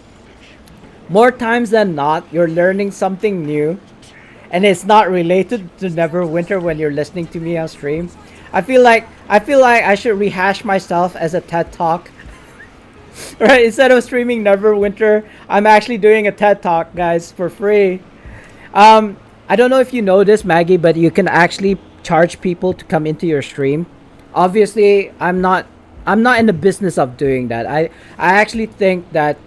More times than not, you're learning something new, and it's not related to Neverwinter when you're listening to me on stream. I feel like I should rehash myself as a TED Talk, right? Instead of streaming Neverwinter, I'm actually doing a TED Talk, guys, for free. I don't know if you know this, Maggie, but you can actually charge people to come into your stream. Obviously, I'm not in the business of doing that. I actually think that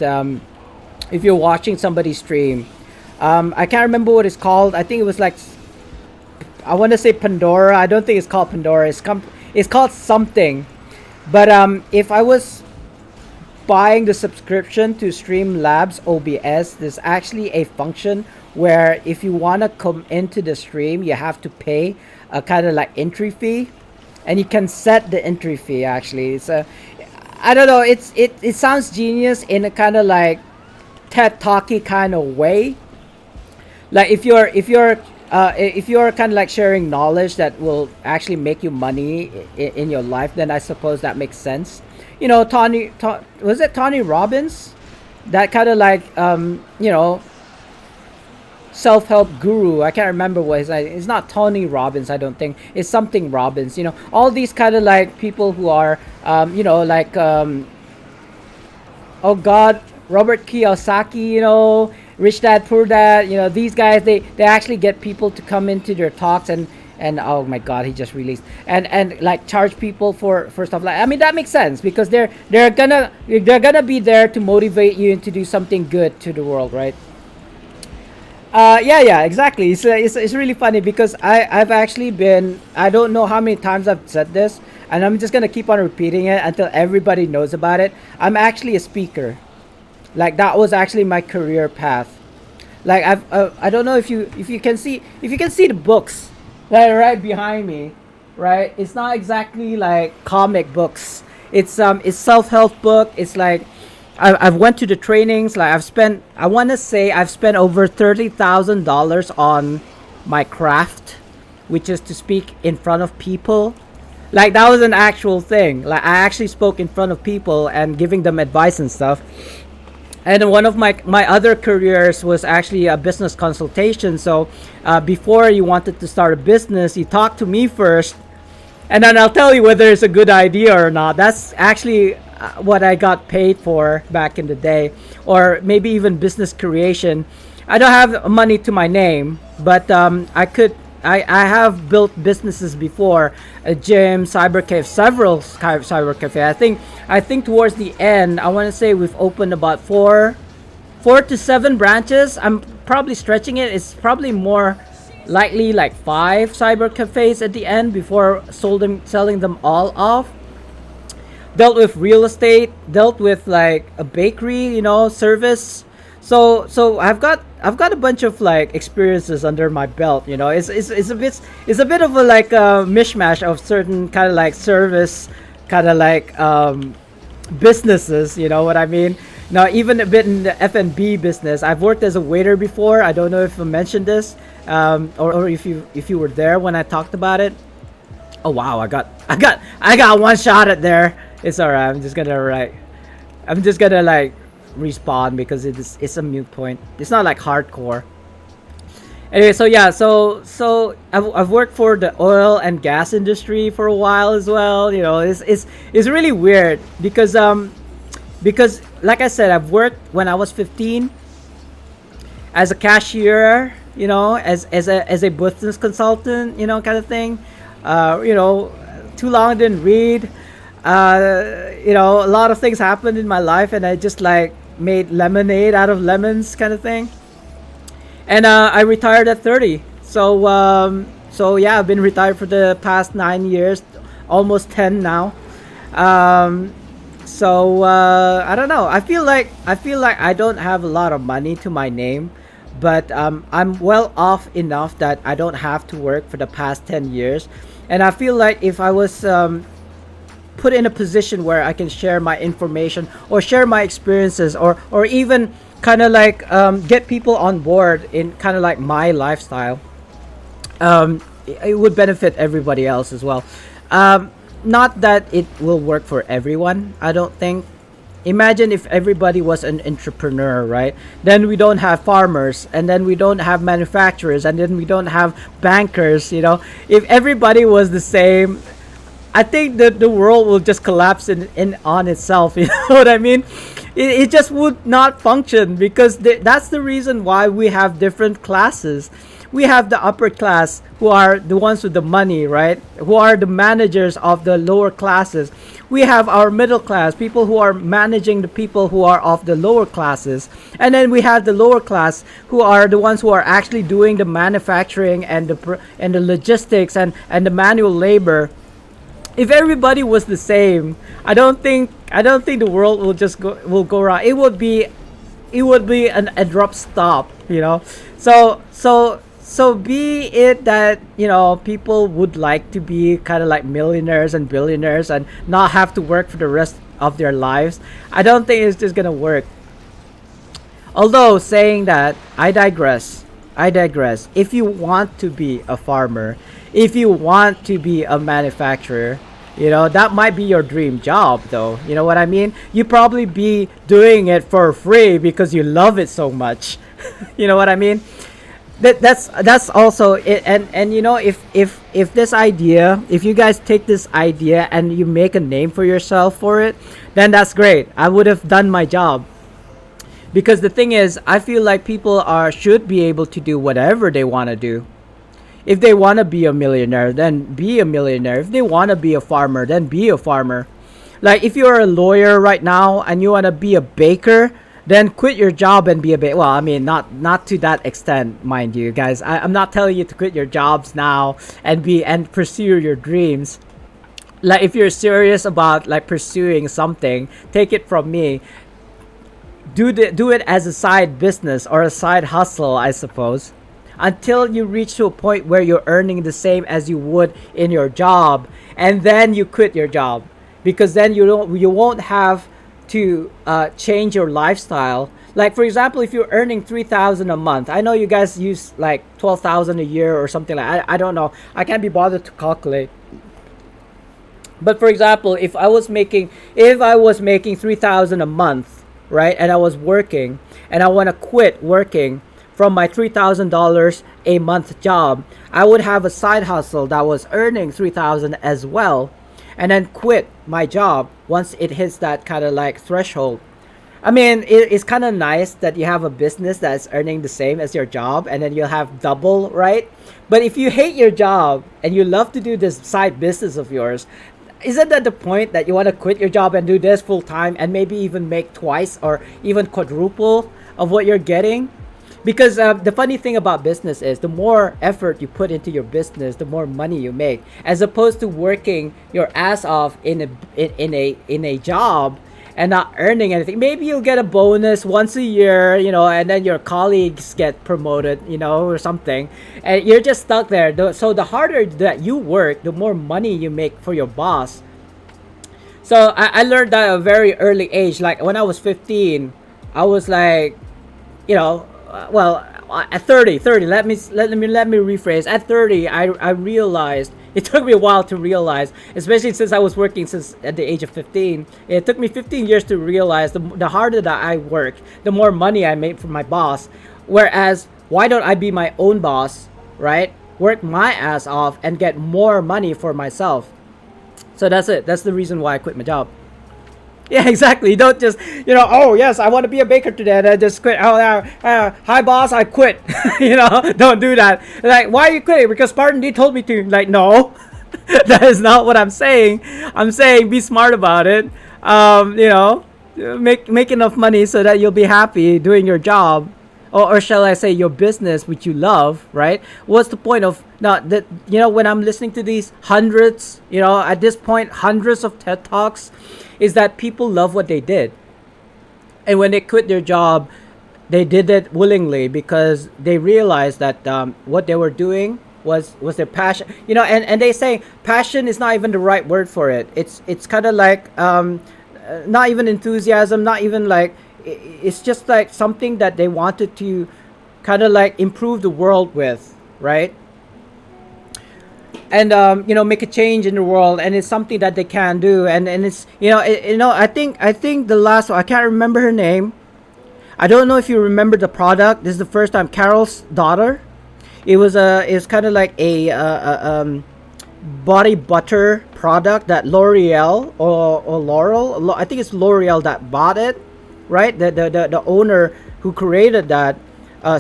if you're watching somebody stream, I can't remember what it's called. I think it was like, I want to say Pandora. I don't think it's called Pandora. It's called something. But if I was buying the subscription to Streamlabs OBS, there's actually a function where if you want to come into the stream, you have to pay a kind of like entry fee, and you can set the entry fee. Actually, I don't know. It sounds genius in a kind of like TED Talky kind of way. Like if you're kind of like sharing knowledge that will actually make you money in your life, then I suppose that makes sense. Was it Tony Robbins? That kind of like self-help guru. I can't remember what his name. It's not Tony Robbins, I don't think. It's something Robbins. All these kind of like people who are like oh God, Robert Kiyosaki, Rich Dad Poor Dad, these guys, they actually get people to come into their talks, and oh my God, he just released, and like charge people for stuff like, I mean, that makes sense because they're gonna be there to motivate you and to do something good to the world, right? Yeah, exactly. It's really funny because I've actually been, I don't know how many times I've said this, and I'm just gonna keep on repeating it until everybody knows about it. I'm actually a speaker. Like that was actually my career path. Like I don't know if you can see the books that are right behind me, right? It's not exactly like comic books. It's self-help book. It's like I've went to the trainings. Like I want to say I've spent over $30,000 on my craft, which is to speak in front of people. Like that was an actual thing. Like I actually spoke in front of people and giving them advice and stuff. And one of my other careers was actually a business consultation. So before you wanted to start a business, you talk to me first, and then I'll tell you whether it's a good idea or not. That's actually what I got paid for back in the day, or maybe even business creation. I don't have money to my name, but I have built businesses before, a gym, cyber cafe, several cyber cafe. I think towards the end, I want to say we've opened about four to seven branches. I'm probably stretching it. It's probably more likely like five cyber cafes at the end before selling them all off. Dealt with real estate, dealt with like a bakery, service. So I've got a bunch of like experiences under my belt. It's a bit of a like a mishmash of certain kind of like service, kind of like businesses. You know what I mean? Now even a bit in the F&B business. I've worked as a waiter before. I don't know if I mentioned this, or if you were there when I talked about it. Oh wow, I got one shot at there. It's alright. I'm just gonna like respawn because it's a mute point. It's not like hardcore. Anyway, so yeah, so I've worked for the oil and gas industry for a while as well. It's really weird because like I said, I've worked when I was 15 as a cashier, as a business consultant, kind of thing. Too long didn't read. A lot of things happened in my life, and I just like made lemonade out of lemons, kind of thing. And I retired at 30. So yeah, I've been retired for the past 9 years, almost 10 now. I don't know. I feel like I don't have a lot of money to my name, but I'm well off enough that I don't have to work for the past 10 years. And I feel like if I was put in a position where I can share my information or share my experiences, or even kind of like get people on board in kind of like my lifestyle, it would benefit everybody else as well. Not that it will work for everyone, I don't think. Imagine if everybody was an entrepreneur, right? Then we don't have farmers, and then we don't have manufacturers, and then we don't have bankers. If everybody was the same, I think that the world will just collapse in on itself. You know what I mean? It just would not function because that's the reason why we have different classes. We have the upper class who are the ones with the money, right? Who are the managers of the lower classes. We have our middle class, people who are managing the people who are of the lower classes. And then we have the lower class who are the ones who are actually doing the manufacturing and the logistics and the manual labor. If everybody was the same, I don't think the world will go around. It would be an abrupt stop, So be it that people would like to be kind of like millionaires and billionaires and not have to work for the rest of their lives. I don't think it's just gonna work. Although saying that, I digress. I digress. If you want to be a farmer, if you want to be a manufacturer, that might be your dream job, though. You know what I mean? You probably be doing it for free because you love it so much. You know what I mean? That's also it. And if this idea, if you guys take this idea and you make a name for yourself for it, then that's great. I would have done my job. Because the thing is, I feel like people should be able to do whatever they want to do. If they want to be a millionaire, then be a millionaire. If they want to be a farmer, then be a farmer. Like if you're a lawyer right now and you want to be a baker, then quit your job and be a baker. Well, I mean, not to that extent, mind you, guys. I'm not telling you to quit your jobs now and pursue your dreams. Like if you're serious about like pursuing something, take it from me. Do it as a side business or a side hustle, I suppose, until you reach to a point where you're earning the same as you would in your job, and then you quit your job, because then you won't have to change your lifestyle. Like for example, if you're earning 3,000 a month, I know you guys use like 12,000 a year or something like. I don't know. I can't be bothered to calculate. But for example, if I was making 3,000 a month, right, and I was working, and I want to quit working from my $3,000 a month job, I would have a side hustle that was earning 3,000 as well, and then quit my job once it hits that kind of like threshold. I mean, it's kind of nice that you have a business that's earning the same as your job, and then you'll have double, right? But if you hate your job and you love to do this side business of yours, isn't that the point that you want to quit your job and do this full time and maybe even make twice or even quadruple of what you're getting? Because the funny thing about business is the more effort you put into your business, the more money you make, as opposed to working your ass off in a job and not earning anything. Maybe you'll get a bonus once a year, and then your colleagues get promoted, or something, and you're just stuck there. So the harder that you work, the more money you make for your boss. So I learned that at a very early age. Like when I was 15, I was like, well, at 30, let me rephrase. At 30, I realized, it took me a while to realize, especially since I was working since at the age of 15. It took me 15 years to realize the harder that I work, the more money I made from my boss. Whereas, why don't I be my own boss, right? Work my ass off and get more money for myself. So that's it. That's the reason why I quit my job. Yeah, exactly. You don't just, oh, yes, I want to be a baker today, and I just quit. Oh, hi, boss, I quit. Don't do that. Like, why are you quitting? Because Spartan D told me to. Like, no, that is not what I'm saying. I'm saying be smart about it. Make enough money so that you'll be happy doing your job. Or shall I say your business, which you love, right? What's the point of not that? When I'm listening to these hundreds, at this point, hundreds of TED Talks, is that people love what they did, and when they quit their job, they did it willingly because they realized that what they were doing was their passion. And they say passion is not even the right word for it. It's kind of like not even enthusiasm, not even like. It's just like something that they wanted to kind of like improve the world with, right? and make a change in the world, and it's something that they can do, and it's I think the last one, I can't remember her name. I don't know if you remember the product. This is the first time. Carol's daughter. It's kind of like a body butter product that L'Oreal or Laurel. I think it's L'Oreal that bought it, right? The owner who created that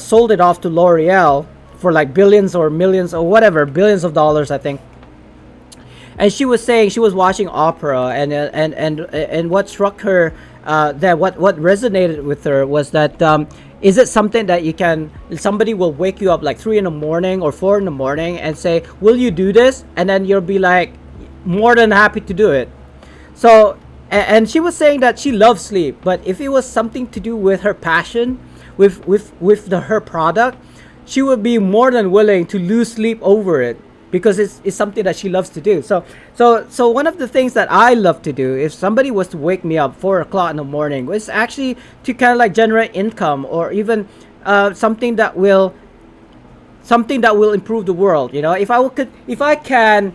sold it off to L'Oreal for like billions or millions or whatever, billions of dollars, I think. And she was saying she was watching opera, and what struck her, that what resonated with her was that, is it something that somebody will wake you up like 3 in the morning or 4 in the morning and say, will you do this? And then you'll be like, more than happy to do it. So, and she was saying that she loves sleep, but if it was something to do with her passion, her product, she would be more than willing to lose sleep over it, because it's something that she loves to do. So one of the things that I love to do, if somebody was to wake me up 4 o'clock in the morning, was actually to kind of like generate income, or even something that will improve the world. If I can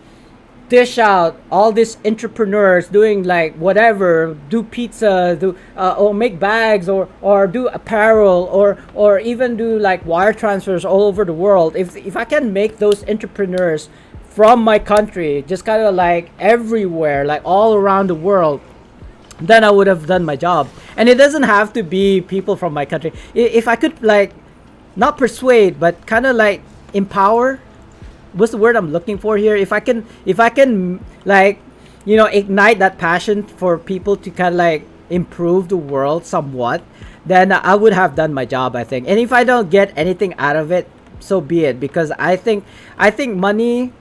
dish out all these entrepreneurs doing like whatever, do pizza, or make bags, or do apparel, or even do like wire transfers all over the world. If I can make those entrepreneurs from my country just kind of like everywhere, like all around the world, then I would have done my job. And it doesn't have to be people from my country. If I could like not persuade, but kind of like empower, what's the word I'm looking for here? If I can like, ignite that passion for people to kind of like improve the world somewhat, then I would have done my job, I think. And if I don't get anything out of it, so be it. Because I think money,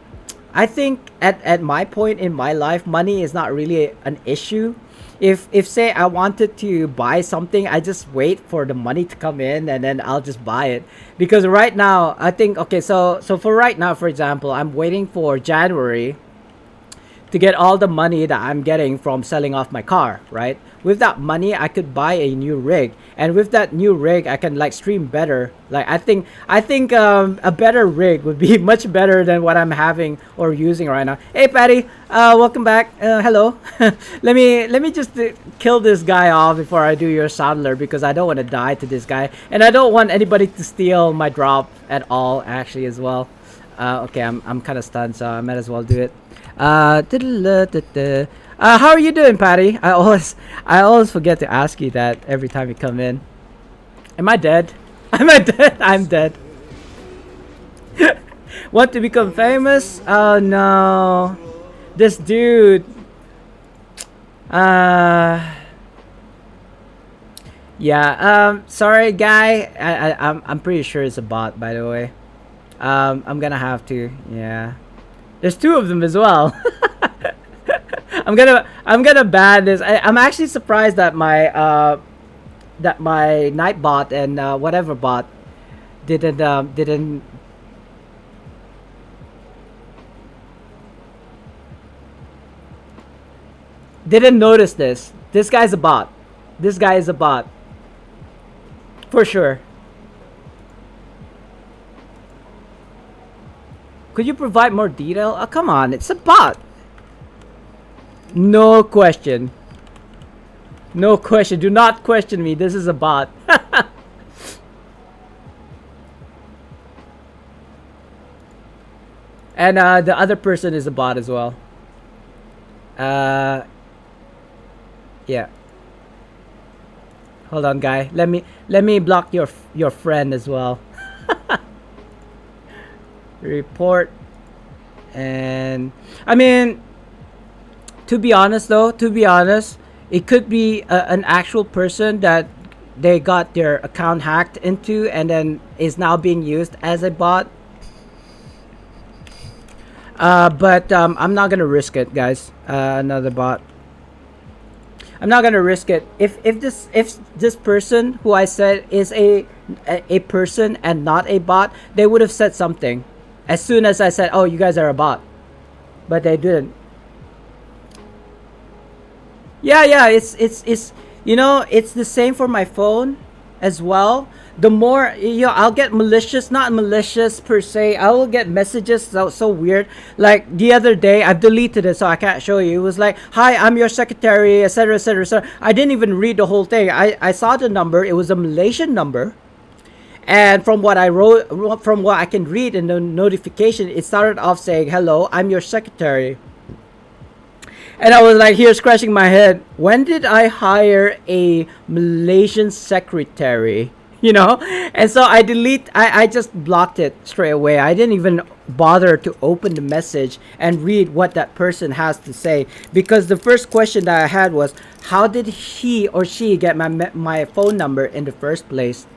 I think at my point in my life, money is not really an issue. If say I wanted to buy something, I just wait for the money to come in, and then I'll just buy it. Because right now, I think, okay, so for right now, for example, I'm waiting for January to get all the money that I'm getting from selling off my car, right? With that money, I could buy a new rig, and with that new rig, I can like stream better. Like I think a better rig would be much better than what I'm having or using right now. Hey, Patty, welcome back. Hello. let me just kill this guy off before I do your Saddler, because I don't want to die to this guy, and I don't want anybody to steal my drop at all, actually, as well. Okay, I'm kind of stunned, so I might as well do it. How are you doing, Patty? I always forget to ask you that every time you come in. Am I dead? Am I dead? I'm dead. Want to become famous? Oh no, this dude. Yeah. Sorry, guy. I'm pretty sure it's a bot, by the way. I'm gonna have to. Yeah. There's two of them as well. I'm gonna ban this. I'm actually surprised that my night bot and whatever bot didn't notice this. This guy's a bot. This guy is a bot for sure. Could you provide more detail? Oh, come on, it's a bot. No question. No question. Do not question me. This is a bot. And the other person is a bot as well. Yeah. Hold on, guy. Let me block your friend as well. Report. And I mean, to be honest, it could be an actual person that they got their account hacked into, and then is now being used as a bot. But I'm not gonna risk it, guys. Another bot. I'm not gonna risk it. If this person who I said is a person and not a bot, they would have said something as soon as I said, "Oh, you guys are a bot," but they didn't. Yeah, it's it's the same for my phone as well. the more, I'll get malicious, not malicious per se. I will get messages so weird. Like the other day, I've deleted it so I can't show you. It was like, "Hi, I'm your secretary," etc., etc., etc. I didn't even read the whole thing. I saw the number. It was a Malaysian number, and from what I wrote, from what I can read in the notification, it started off saying, "Hello, I'm your secretary." And I was like here scratching my head. When did I hire a Malaysian secretary? And so I just blocked it straight away. I didn't even bother to open the message and read what that person has to say, because the first question that I had was, how did he or she get my phone number in the first place?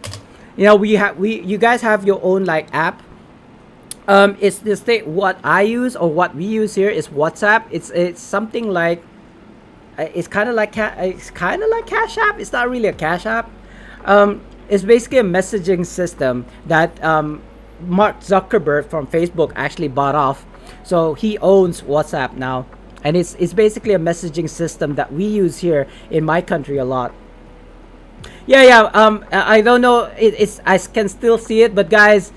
You guys have your own like app. It's the state what I use or what we use here is WhatsApp. It's something like it's kind of like Cash App. It's not really a Cash App. It's basically a messaging system that Mark Zuckerberg from Facebook actually bought off. So he owns WhatsApp now, and it's basically a messaging system that we use here in my country a lot. Yeah. I don't know. It's I can still see it, but guys,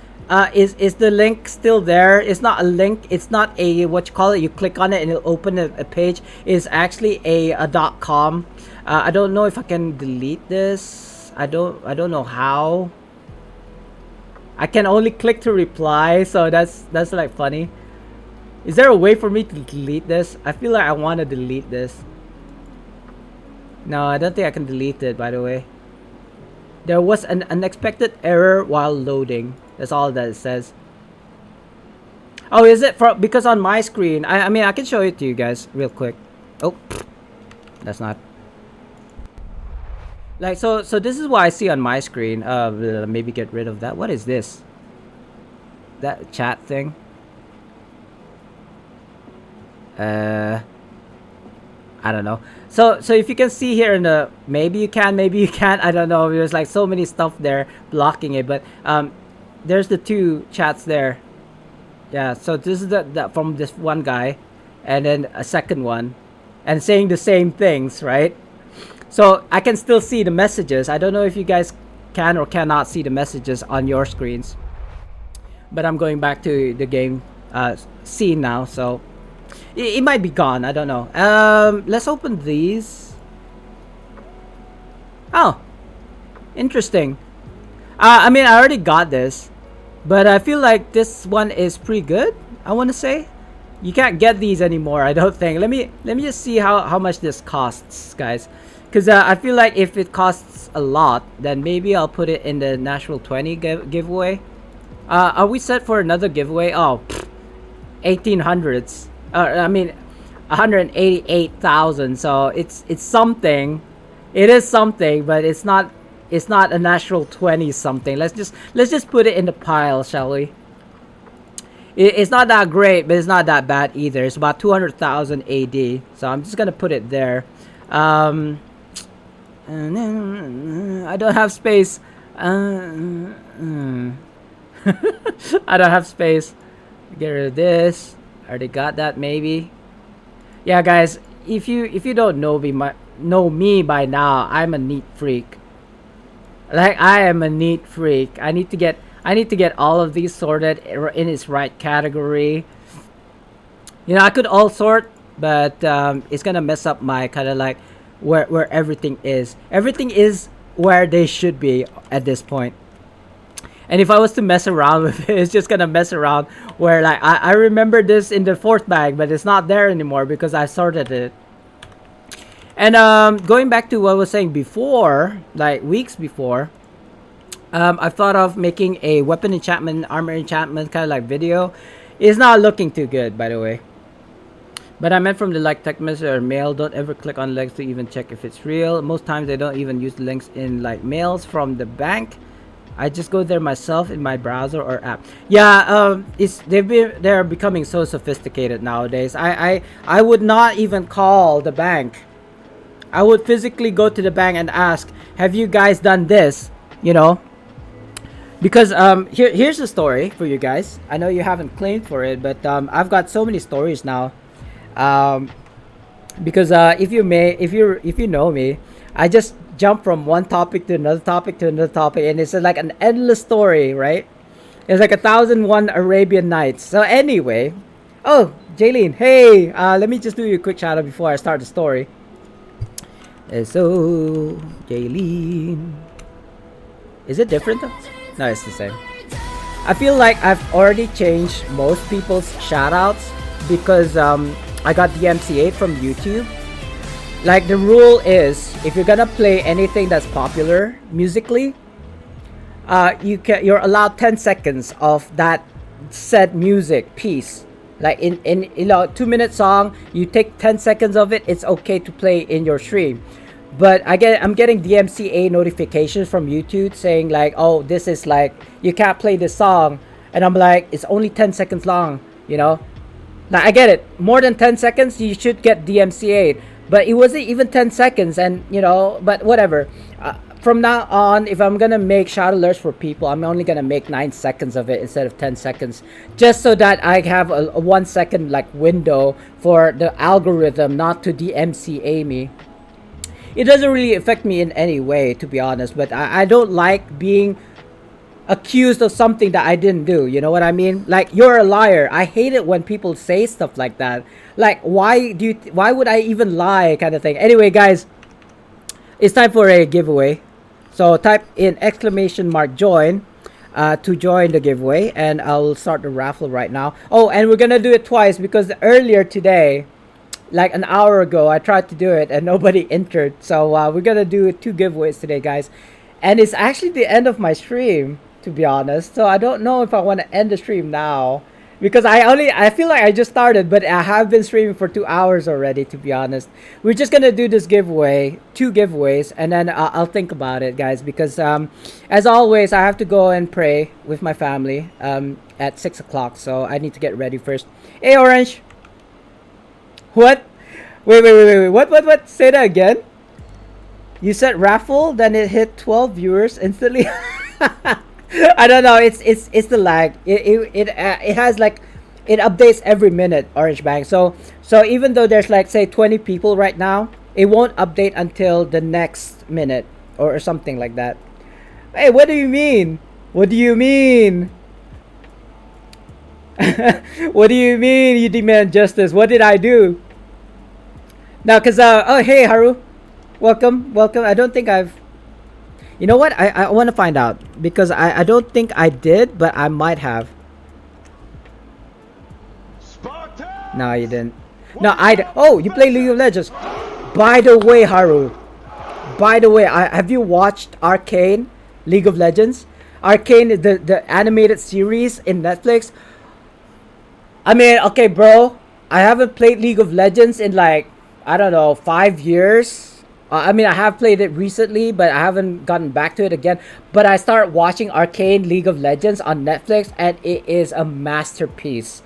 is the link still there? It's not a link. It's not a what you call it. You click on it and it'll open a page. It's actually a .com. I don't know if I can delete this. I don't know how. I can only click to reply, so that's like funny. Is there a way for me to delete this? I feel like I want to delete this. No, I don't think I can delete it, by the way. There was an unexpected error while loading. That's all that it says. Oh, is it because on my screen? I mean, I can show it to you guys real quick. Oh, that's not. Like, so this is what I see on my screen. Maybe get rid of that. What is this? That chat thing? I don't know. So if you can see here in the, maybe you can, maybe you can't. I don't know. There's like so many stuff there blocking it, but there's the two chats there. Yeah. So this is the from this one guy, and then a second one, and saying the same things, right? So I can still see the messages. I don't know if you guys can or cannot see the messages on your screens. But I'm going back to the game scene now, so it might be gone. I don't know. Let's open these. Oh, interesting. I mean, I already got this, but I feel like this one is pretty good. I want to say you can't get these anymore. I don't think. Let me just see how much this costs, guys. Because I feel like if it costs a lot, then maybe I'll put it in the Nashville 20 giveaway. Are we set for another giveaway? Oh, 1800s. I mean, 188,000. So it's something. It is something, but it's not a Nashville 20 something. Let's just put it in the pile, shall we? It's not that great, but it's not that bad either. It's about 200,000 AD. So I'm just gonna put it there. I don't have space. I don't have space. Get rid of this. I already got that, maybe. Yeah, guys. If you don't know me by now, I'm a neat freak. Like, I am a neat freak. I need to get all of these sorted in its right category. I could all sort, but it's gonna mess up my kind of like where everything is. Everything is where they should be at this point. And if I was to mess around with it, it's just gonna mess around where like I remember this in the fourth bag, but it's not there anymore because I sorted it. And going back to what I was saying before, like weeks before, I thought of making a weapon enchantment, armor enchantment kind of like video. It's not looking too good, by the way. But I meant from the like text message or mail. Don't ever click on links to even check if it's real. Most times they don't even use links in like mails from the bank. I just go there myself in my browser or app. Yeah, they're becoming so sophisticated nowadays. I would not even call the bank. I would physically go to the bank and ask, "Have you guys done this?" Because here's the story for you guys. I know you haven't claimed for it, but I've got so many stories now. Because if you know me, I just jump from one topic to another topic to another topic, and it's like an endless story, right? It's like 1,001 Arabian Nights. So anyway, oh, Jaylene, hey, let me just do you a quick shout out before I start the story. So, Jaylene, is it different though? No, it's the same. I feel like I've already changed most people's shout outs because I got the MC8 from YouTube. Like the rule is, if you're gonna play anything that's popular musically, you're allowed 10 seconds of that said music piece. Like in 2-minute song, you take 10 seconds of it. It's okay to play in your stream. But I'm getting DMCA notifications from YouTube saying like, oh, this is like, you can't play this song, and I'm like, it's only 10 seconds long. Now I get it. More than 10 seconds, you should get DMCA. But it wasn't even 10 seconds, and but whatever. From now on, if I'm gonna make shout alerts for people, I'm only gonna make 9 seconds of it instead of 10 seconds, just so that I have a 1 second like window for the algorithm not to DMCA me. It doesn't really affect me in any way, to be honest, but I don't like being accused of something that I didn't do. You know what I mean? Like, you're a liar. I hate it when people say stuff like that. Like, why would I even lie, kind of thing. Anyway, guys, it's time for a giveaway. So type in !join to join the giveaway, and I'll start the raffle right now. Oh, and we're gonna do it twice because earlier today, like an hour ago, I tried to do it and nobody entered. So we're gonna do 2 giveaways today, guys. And it's actually the end of my stream, to be honest. So I don't know if I want to end the stream now, because I feel like I just started, but I have been streaming for 2 hours already, to be honest. We're just gonna do this giveaway, 2 giveaways, and then I'll think about it, guys, because as always, I have to go and pray with my family at 6 o'clock, so I need to get ready first. Hey, Orange. What? Wait. What? Say that again. You said raffle, then it hit 12 viewers instantly. I don't know. It's the lag. It has like, it updates every minute, Orange Bank. So even though there's like, say 20 people right now, it won't update until the next minute or something like that. Hey, what do you mean? What do you mean? What do you mean you demand justice? What did I do? Now, cause oh, hey Haru, welcome. I don't think I've. You know what? I want to find out, because I don't think I did, but I might have. No, you didn't. No, oh, you play League of Legends. By the way, Haru. By the way, have you watched Arcane League of Legends? Arcane, the animated series in Netflix. I mean, okay, bro. I haven't played League of Legends in like, I don't know, 5 years. I mean, I have played it recently, but I haven't gotten back to it again. But I started watching Arcane League of Legends on Netflix, and it is a masterpiece.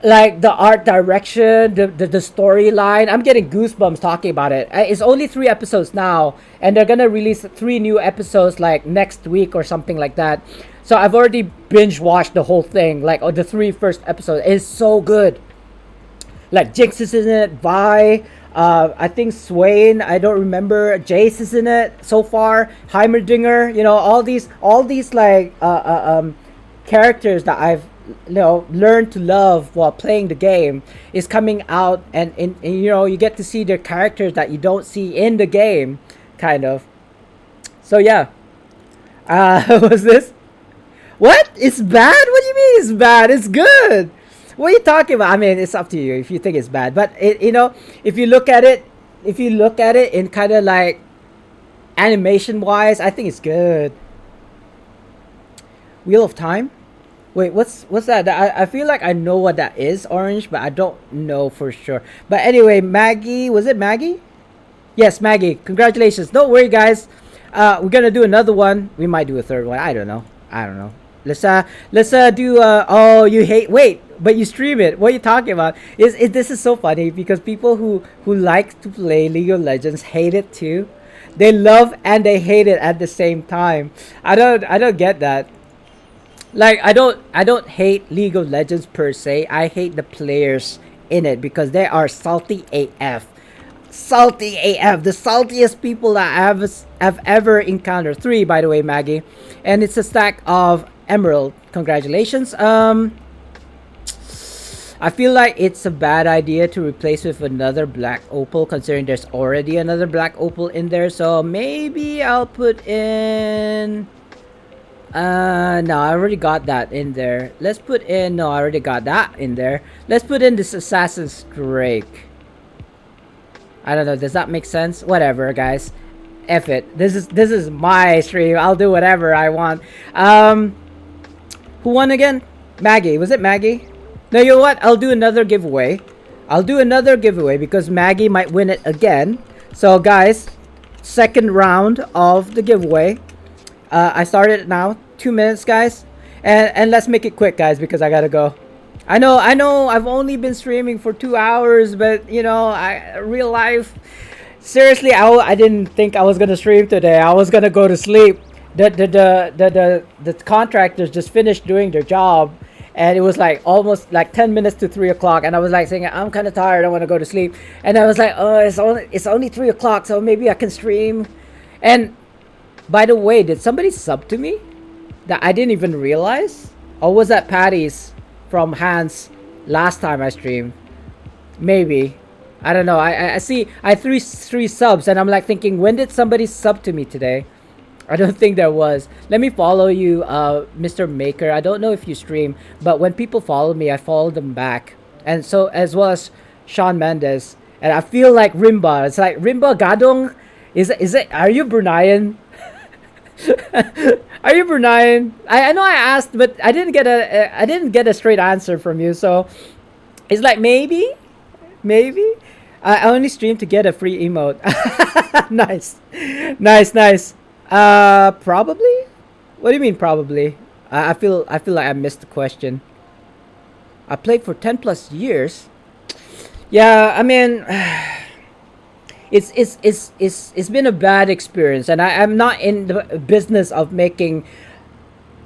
Like, the art direction, the storyline. I'm getting goosebumps talking about it. It's only 3 episodes now, and they're gonna release 3 new episodes like next week or something like that. So I've already binge watched the whole thing, like the 3 first episodes. It's so good. Like, Jinx is in it, Vi, I think Swain, I don't remember, Jace is in it so far, Heimerdinger, all these like characters that I've learned to love while playing the game is coming out, and you get to see their characters that you don't see in the game, kind of. So yeah, what's this? What? It's bad? What do you mean it's bad? It's good. What are you talking about? I mean, it's up to you if you think it's bad. But if you look at it in kind of like animation wise, I think it's good. Wheel of Time? Wait, what's that? I feel like I know what that is, Orange, but I don't know for sure. But anyway, Maggie, was it Maggie? Yes, Maggie. Congratulations. Don't worry, guys. We're gonna do another one. We might do a third one. I don't know. Let's do oh, you hate, wait, but you stream it. What are you talking about? This is so funny, because people who like to play League of Legends hate it too. They love and they hate it at the same time. I don't get that. Like, I don't hate League of Legends per se. I hate the players in it because they are salty AF. salty AF, the saltiest people that have ever encountered. 3, by the way, Maggie, and it's a stack of emerald. Congratulations. I feel like it's a bad idea to replace with another black opal, considering there's already another black opal in there. So maybe I'll put in. No, I already got that in there. Let's put in. No, I already got that in there. Let's put in this Assassin's Drake. I don't know. Does that make sense? Whatever, guys. F it. This is my stream. I'll do whatever I want. Who won again? Maggie. Was it Maggie? No, you know what? I'll do another giveaway. I'll do another giveaway because Maggie might win it again. So, guys, second round of the giveaway. I started it now. 2 minutes, guys. And let's make it quick, guys, because I gotta go. I know. I've only been streaming for 2 hours, but you know, real life. Seriously, I didn't think I was gonna stream today. I was gonna go to sleep. The contractors just finished doing their job, and it was like almost like 10 minutes to 3 o'clock, and I was like saying I'm kind of tired. I want to go to sleep, and I was like, oh, it's only 3 o'clock, so maybe I can stream. And by the way, did somebody sub to me that I didn't even realize? Or was that Patty's from Hans last time I streamed? Maybe. I don't know. I see I had three subs, and I'm like thinking, when did somebody sub to me today? I don't think there was. Let me follow you, Mr. Maker. I don't know if you stream, but when people follow me, I follow them back. And so, as well as Sean Mendes. And I feel like Rimba. It's like, Rimba Gadong? Is it, are you Bruneian? Are you Bruneian? I know I asked, but I didn't get a straight answer from you. So it's like maybe. I only stream to get a free emote. Nice. Probably. What do you mean probably? I feel like I missed the question. I played for 10 plus years. Yeah, I mean. It's been a bad experience, and I'm not in the business of making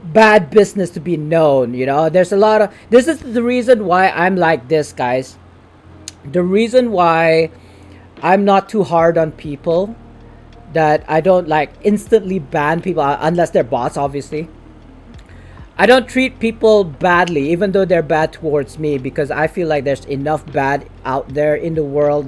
bad business to be known. You know, there's a lot of, this is the reason why I'm like this, guys. The reason why I'm not too hard on people, that I don't like instantly ban people unless they're bots, obviously. I don't treat people badly, even though they're bad towards me, because I feel like there's enough bad out there in the world.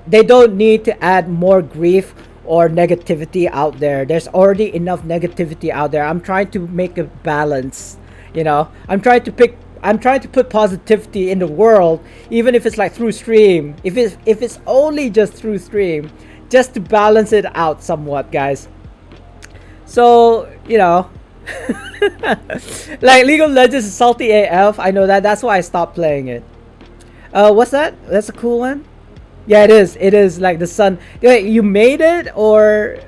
They don't need to add more grief or negativity out there. There's already enough negativity out there. I'm trying to make a balance, you know. I'm trying to put positivity in the world, even if it's like through stream. If it's only just through stream, just to balance it out somewhat, guys. So, you know. Like League of Legends is salty AF. I know that. That's why I stopped playing it. What's that? That's a cool one. Yeah, it is. It is like the sun. Wait, you made it, or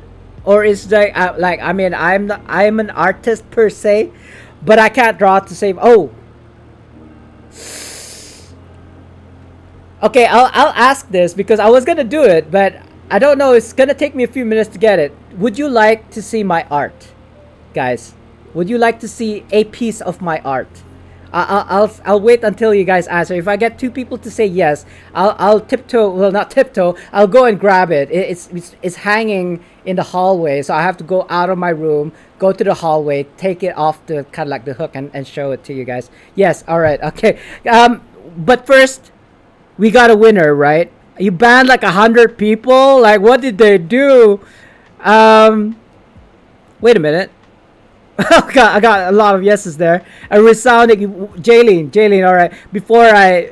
is like I mean, I'm an artist per se, but I can't draw to save. Oh. Okay, I'll ask this because I was gonna do it, but I don't know. It's gonna take me a few minutes to get it. Would you like to see my art, guys? Would you like to see a piece of my art? I'll wait until you guys answer. If I get 2 people to say yes, I'll tiptoe. Well, not tiptoe. I'll go and grab it. It's hanging in the hallway, so I have to go out of my room, go to the hallway, take it off the kind of like the hook, and show it to you guys. Yes. All right. Okay. But first, we got a winner, right? You banned like 100 people. Like, what did they do? Wait a minute. I got a lot of yeses there. A resounding Jaylene. All right. Before I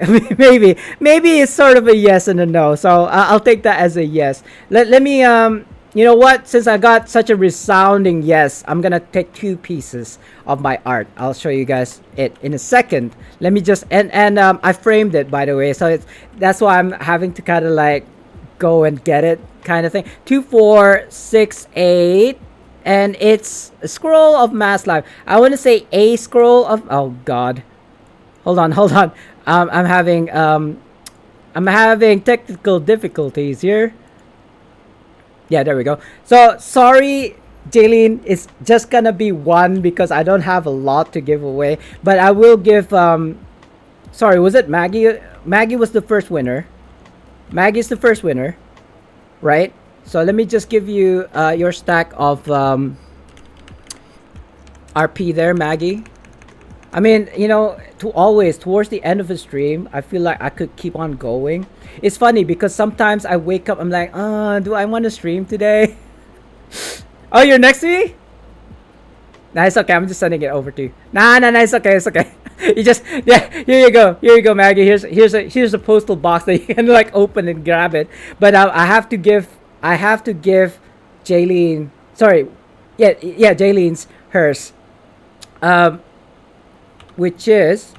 maybe it's sort of a yes and a no. So I'll take that as a yes. Let me you know what? Since I got such a resounding yes, I'm gonna take 2 pieces of my art. I'll show you guys it in a second. Let me just and I framed it, by the way. So that's why I'm having to kind of like go and get it kind of thing. 2, 4, 6, 8. And it's a scroll of mass life. I want to say a scroll of. Oh God, hold on. I'm having technical difficulties here. Yeah, there we go. So sorry, Jaylene. It's just gonna be 1 because I don't have a lot to give away. But I will give. Sorry, was it Maggie? Maggie was the first winner. Maggie's the first winner. right? So let me just give you your stack of RP there, Maggie. I mean, to always towards the end of the stream, I feel like I could keep on going. It's funny because sometimes I wake up, I'm like, do I want to stream today? Oh, you're next to me? Nah, it's okay. I'm just sending it over to you. Nah, it's okay, it's okay. You just, yeah, here you go, Maggie. Here's a postal box that you can like open and grab it. But I have to give Jaylene, sorry, yeah, Jaylene's hers, um, which is,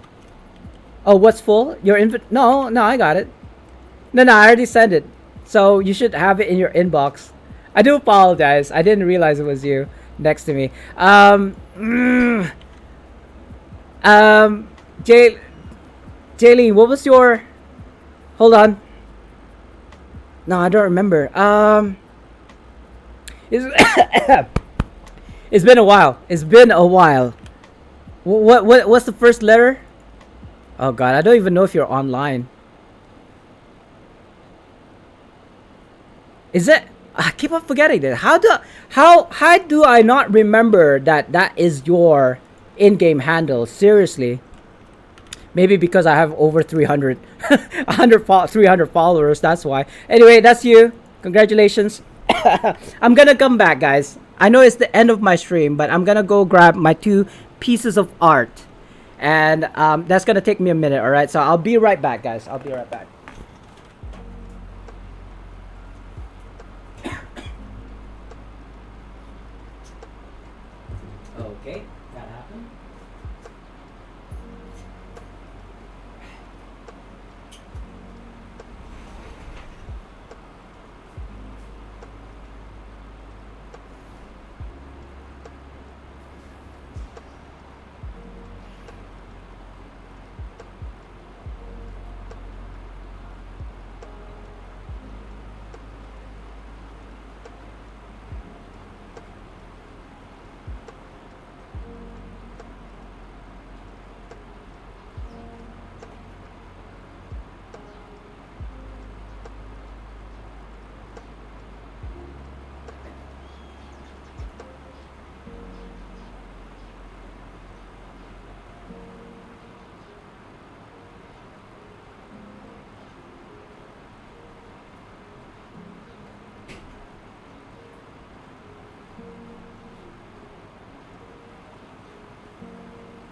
oh, what's full? Your no, I got it. No, I already sent it. So you should have it in your inbox. I do apologize. I didn't realize it was you next to me. Um, Jay, Jaylene, what was your? Hold on. No, I don't remember. It's, it's been a while. It's been a while. What's the first letter? Oh God, I don't even know if you're online. Is it? I keep on forgetting this. How do I not remember that is your in-game handle? Seriously. Maybe because I have over 300 300 followers, that's why. Anyway, that's you. Congratulations. I'm gonna come back, guys. I know it's the end of my stream, but I'm gonna go grab my 2 pieces of art. And that's gonna take me a minute, alright? So I'll be right back, guys. I'll be right back. Okay, that happened.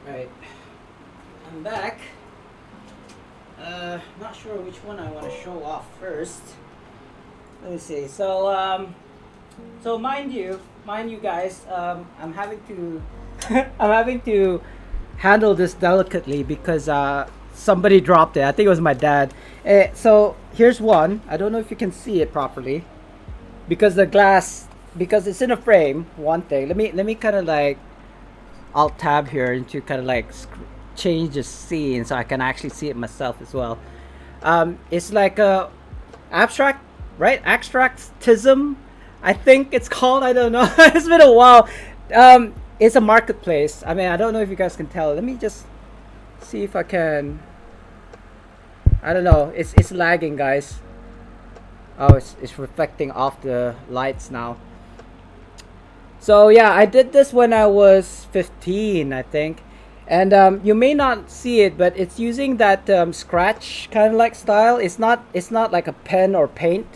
Right, I'm back. Not sure which one I want to show off first. Let me see. So mind you guys, I'm having to, I'm having to handle this delicately because somebody dropped it. I think it was my dad. So here's one. I don't know if you can see it properly because the glass, because it's in a frame. One thing. Let me kind of like alt tab here and to kind of like change the scene so I can actually see it myself as well. It's like a abstract, right? Abstractism, I think it's called. I don't know. It's been a while. It's a marketplace. I mean, I don't know if you guys can tell. Let me just see if I can. I don't know. It's lagging, guys. Oh, it's reflecting off the lights now. So yeah, I did this when I was 15, I think. And you may not see it, but it's using that scratch kind of like style. It's not like a pen or paint.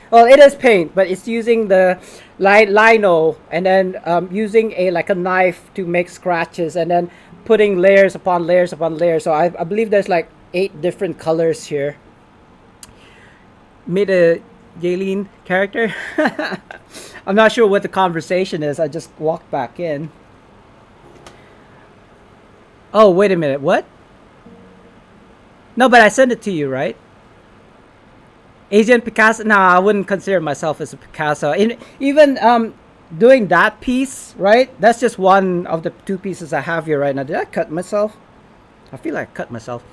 Well, it is paint, but it's using the lino and then using a knife to make scratches and then putting layers upon layers upon layers. So I believe there's like 8 different colors here. Made a Jaylene character. I'm not sure what the conversation is. I just walked back in. Oh, wait a minute. What? No, but I sent it to you, right? Asian Picasso. No, I wouldn't consider myself as a Picasso. Even doing that piece, right? That's just one of the 2 pieces I have here right now. Did I cut myself? I feel like I cut myself.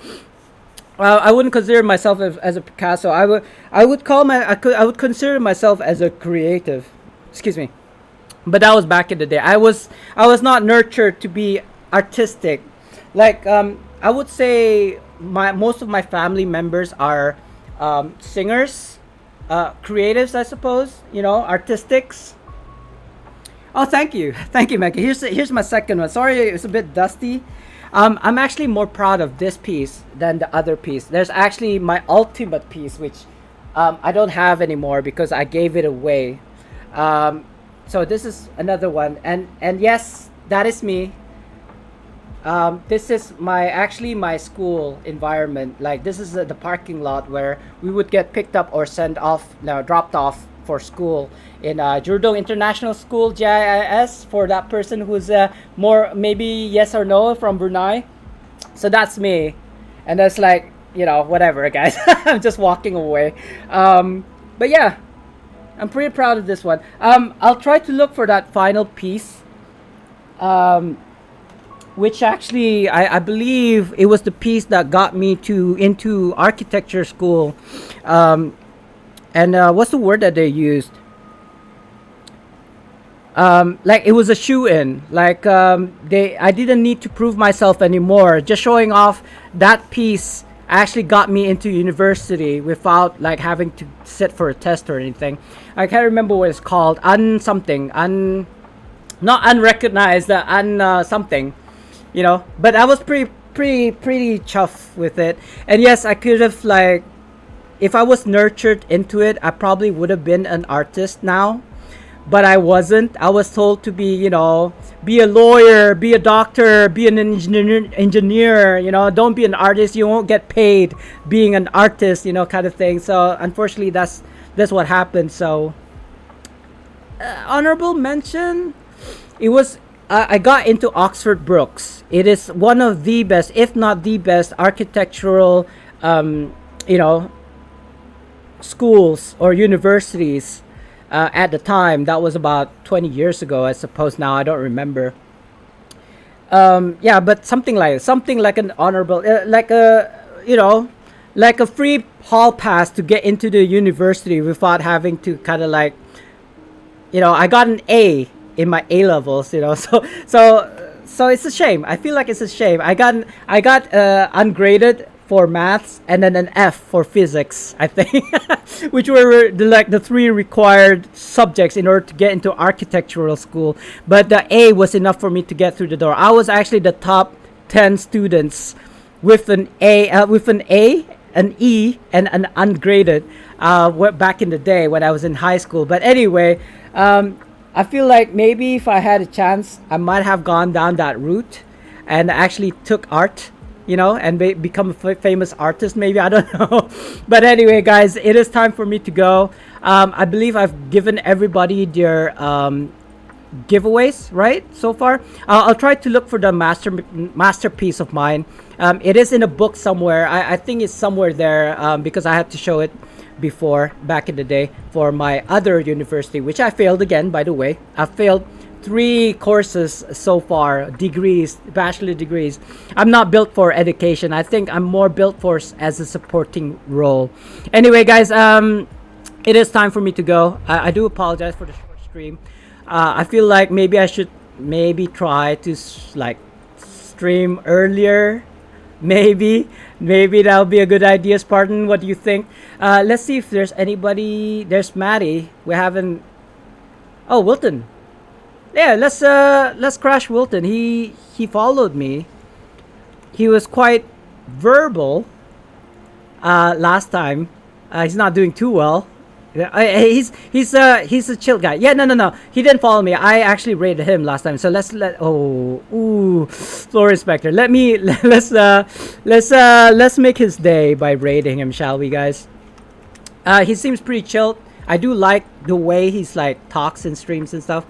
I wouldn't consider myself as a Picasso. I would consider myself as a creative. Excuse me. But that was back in the day. I was not nurtured to be artistic. Like I would say most of my family members are singers, creatives, I suppose. You know, artistics. Oh, thank you, thank you, Maggie. Here's my second one. Sorry, it's a bit dusty. I'm actually more proud of this piece than the other piece. There's actually my ultimate piece, which I don't have anymore because I gave it away. Um, so this is another one, and yes, that is me. This is my actually my school environment. Like this is the parking lot where we would get picked up or sent off, no, dropped off for school in Jurdong International School, JIS, for that person who's more maybe yes or no from Brunei. So that's me, and that's like whatever, guys. I'm just walking away. But yeah, I'm pretty proud of this one. I'll try to look for that final piece. Um, which actually I believe it was the piece that got me to into architecture school. Um, and what's the word that they used? Like it was a shoe in. Like they, I didn't need to prove myself anymore. Just showing off that piece actually got me into university without like having to sit for a test or anything. I can't remember what it's called. Un something. Un Not unrecognized. Un something. But I was pretty chuffed with it. And yes, I could have like, if I was nurtured into it, I probably would have been an artist now, but I wasn't. I was told to be, be a lawyer, be a doctor, be an engineer, don't be an artist, you won't get paid being an artist, kind of thing. So unfortunately that's what happened. So honorable mention, it was I got into Oxford Brookes. It is one of the best, if not the best, architectural, you know, schools or universities at the time. That was about 20 years ago, I suppose. Now I don't remember. Yeah, but something like an honorable, like a like a free hall pass to get into the university without having to kind of like, I got an A in my A levels, so it's a shame. I feel like it's a shame. I got ungraded for maths and then an F for physics, I think, which were the three required subjects in order to get into architectural school. But the A was enough for me to get through the door. I was actually the top 10 students with an A, an E, and an ungraded back in the day when I was in high school. But anyway, I feel like maybe if I had a chance, I might have gone down that route and actually took art, and become a famous artist. Maybe, I don't know. But anyway, guys, it is time for me to go. I believe I've given everybody their giveaways right so far. I'll try to look for the masterpiece of mine. It is in a book somewhere. I think it's somewhere there, because I had to show it before back in the day for my other university, which I failed again, by the way. I failed 3 courses so far, degrees, bachelor degrees. I'm not built for education. I think I'm more built for as a supporting role. Anyway, guys, it is time for me to go. I do apologize for the short stream. I feel like maybe I should try to like stream earlier. Maybe that'll be a good idea, Spartan. What do you think? Let's see if there's anybody. There's Maddie. We haven't. Oh, Wilton. Yeah, let's crash Wilton. He followed me. He was quite verbal last time. He's not doing too well. Yeah, he's a chill guy. Yeah, no. He didn't follow me. I actually rated him last time. So let's floor inspector. Let's make his day by rating him, shall we, guys? He seems pretty chill. I do like the way he's like talks and streams and stuff.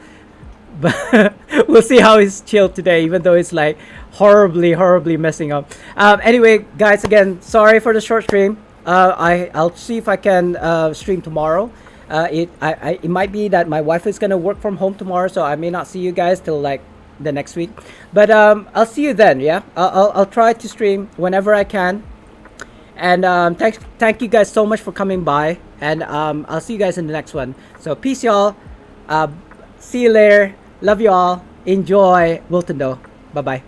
But we'll see how he's chilled today, even though it's like horribly messing up. Anyway, guys, again, sorry for the short stream. I'll see if I can stream tomorrow. It might be that my wife is gonna work from home tomorrow, so I may not see you guys till like the next week. But I'll see you then. Yeah, I'll try to stream whenever I can. And thank you guys so much for coming by. And I'll see you guys in the next one. So peace, y'all. See you later. Love you all. Enjoy Wilton though. Bye bye.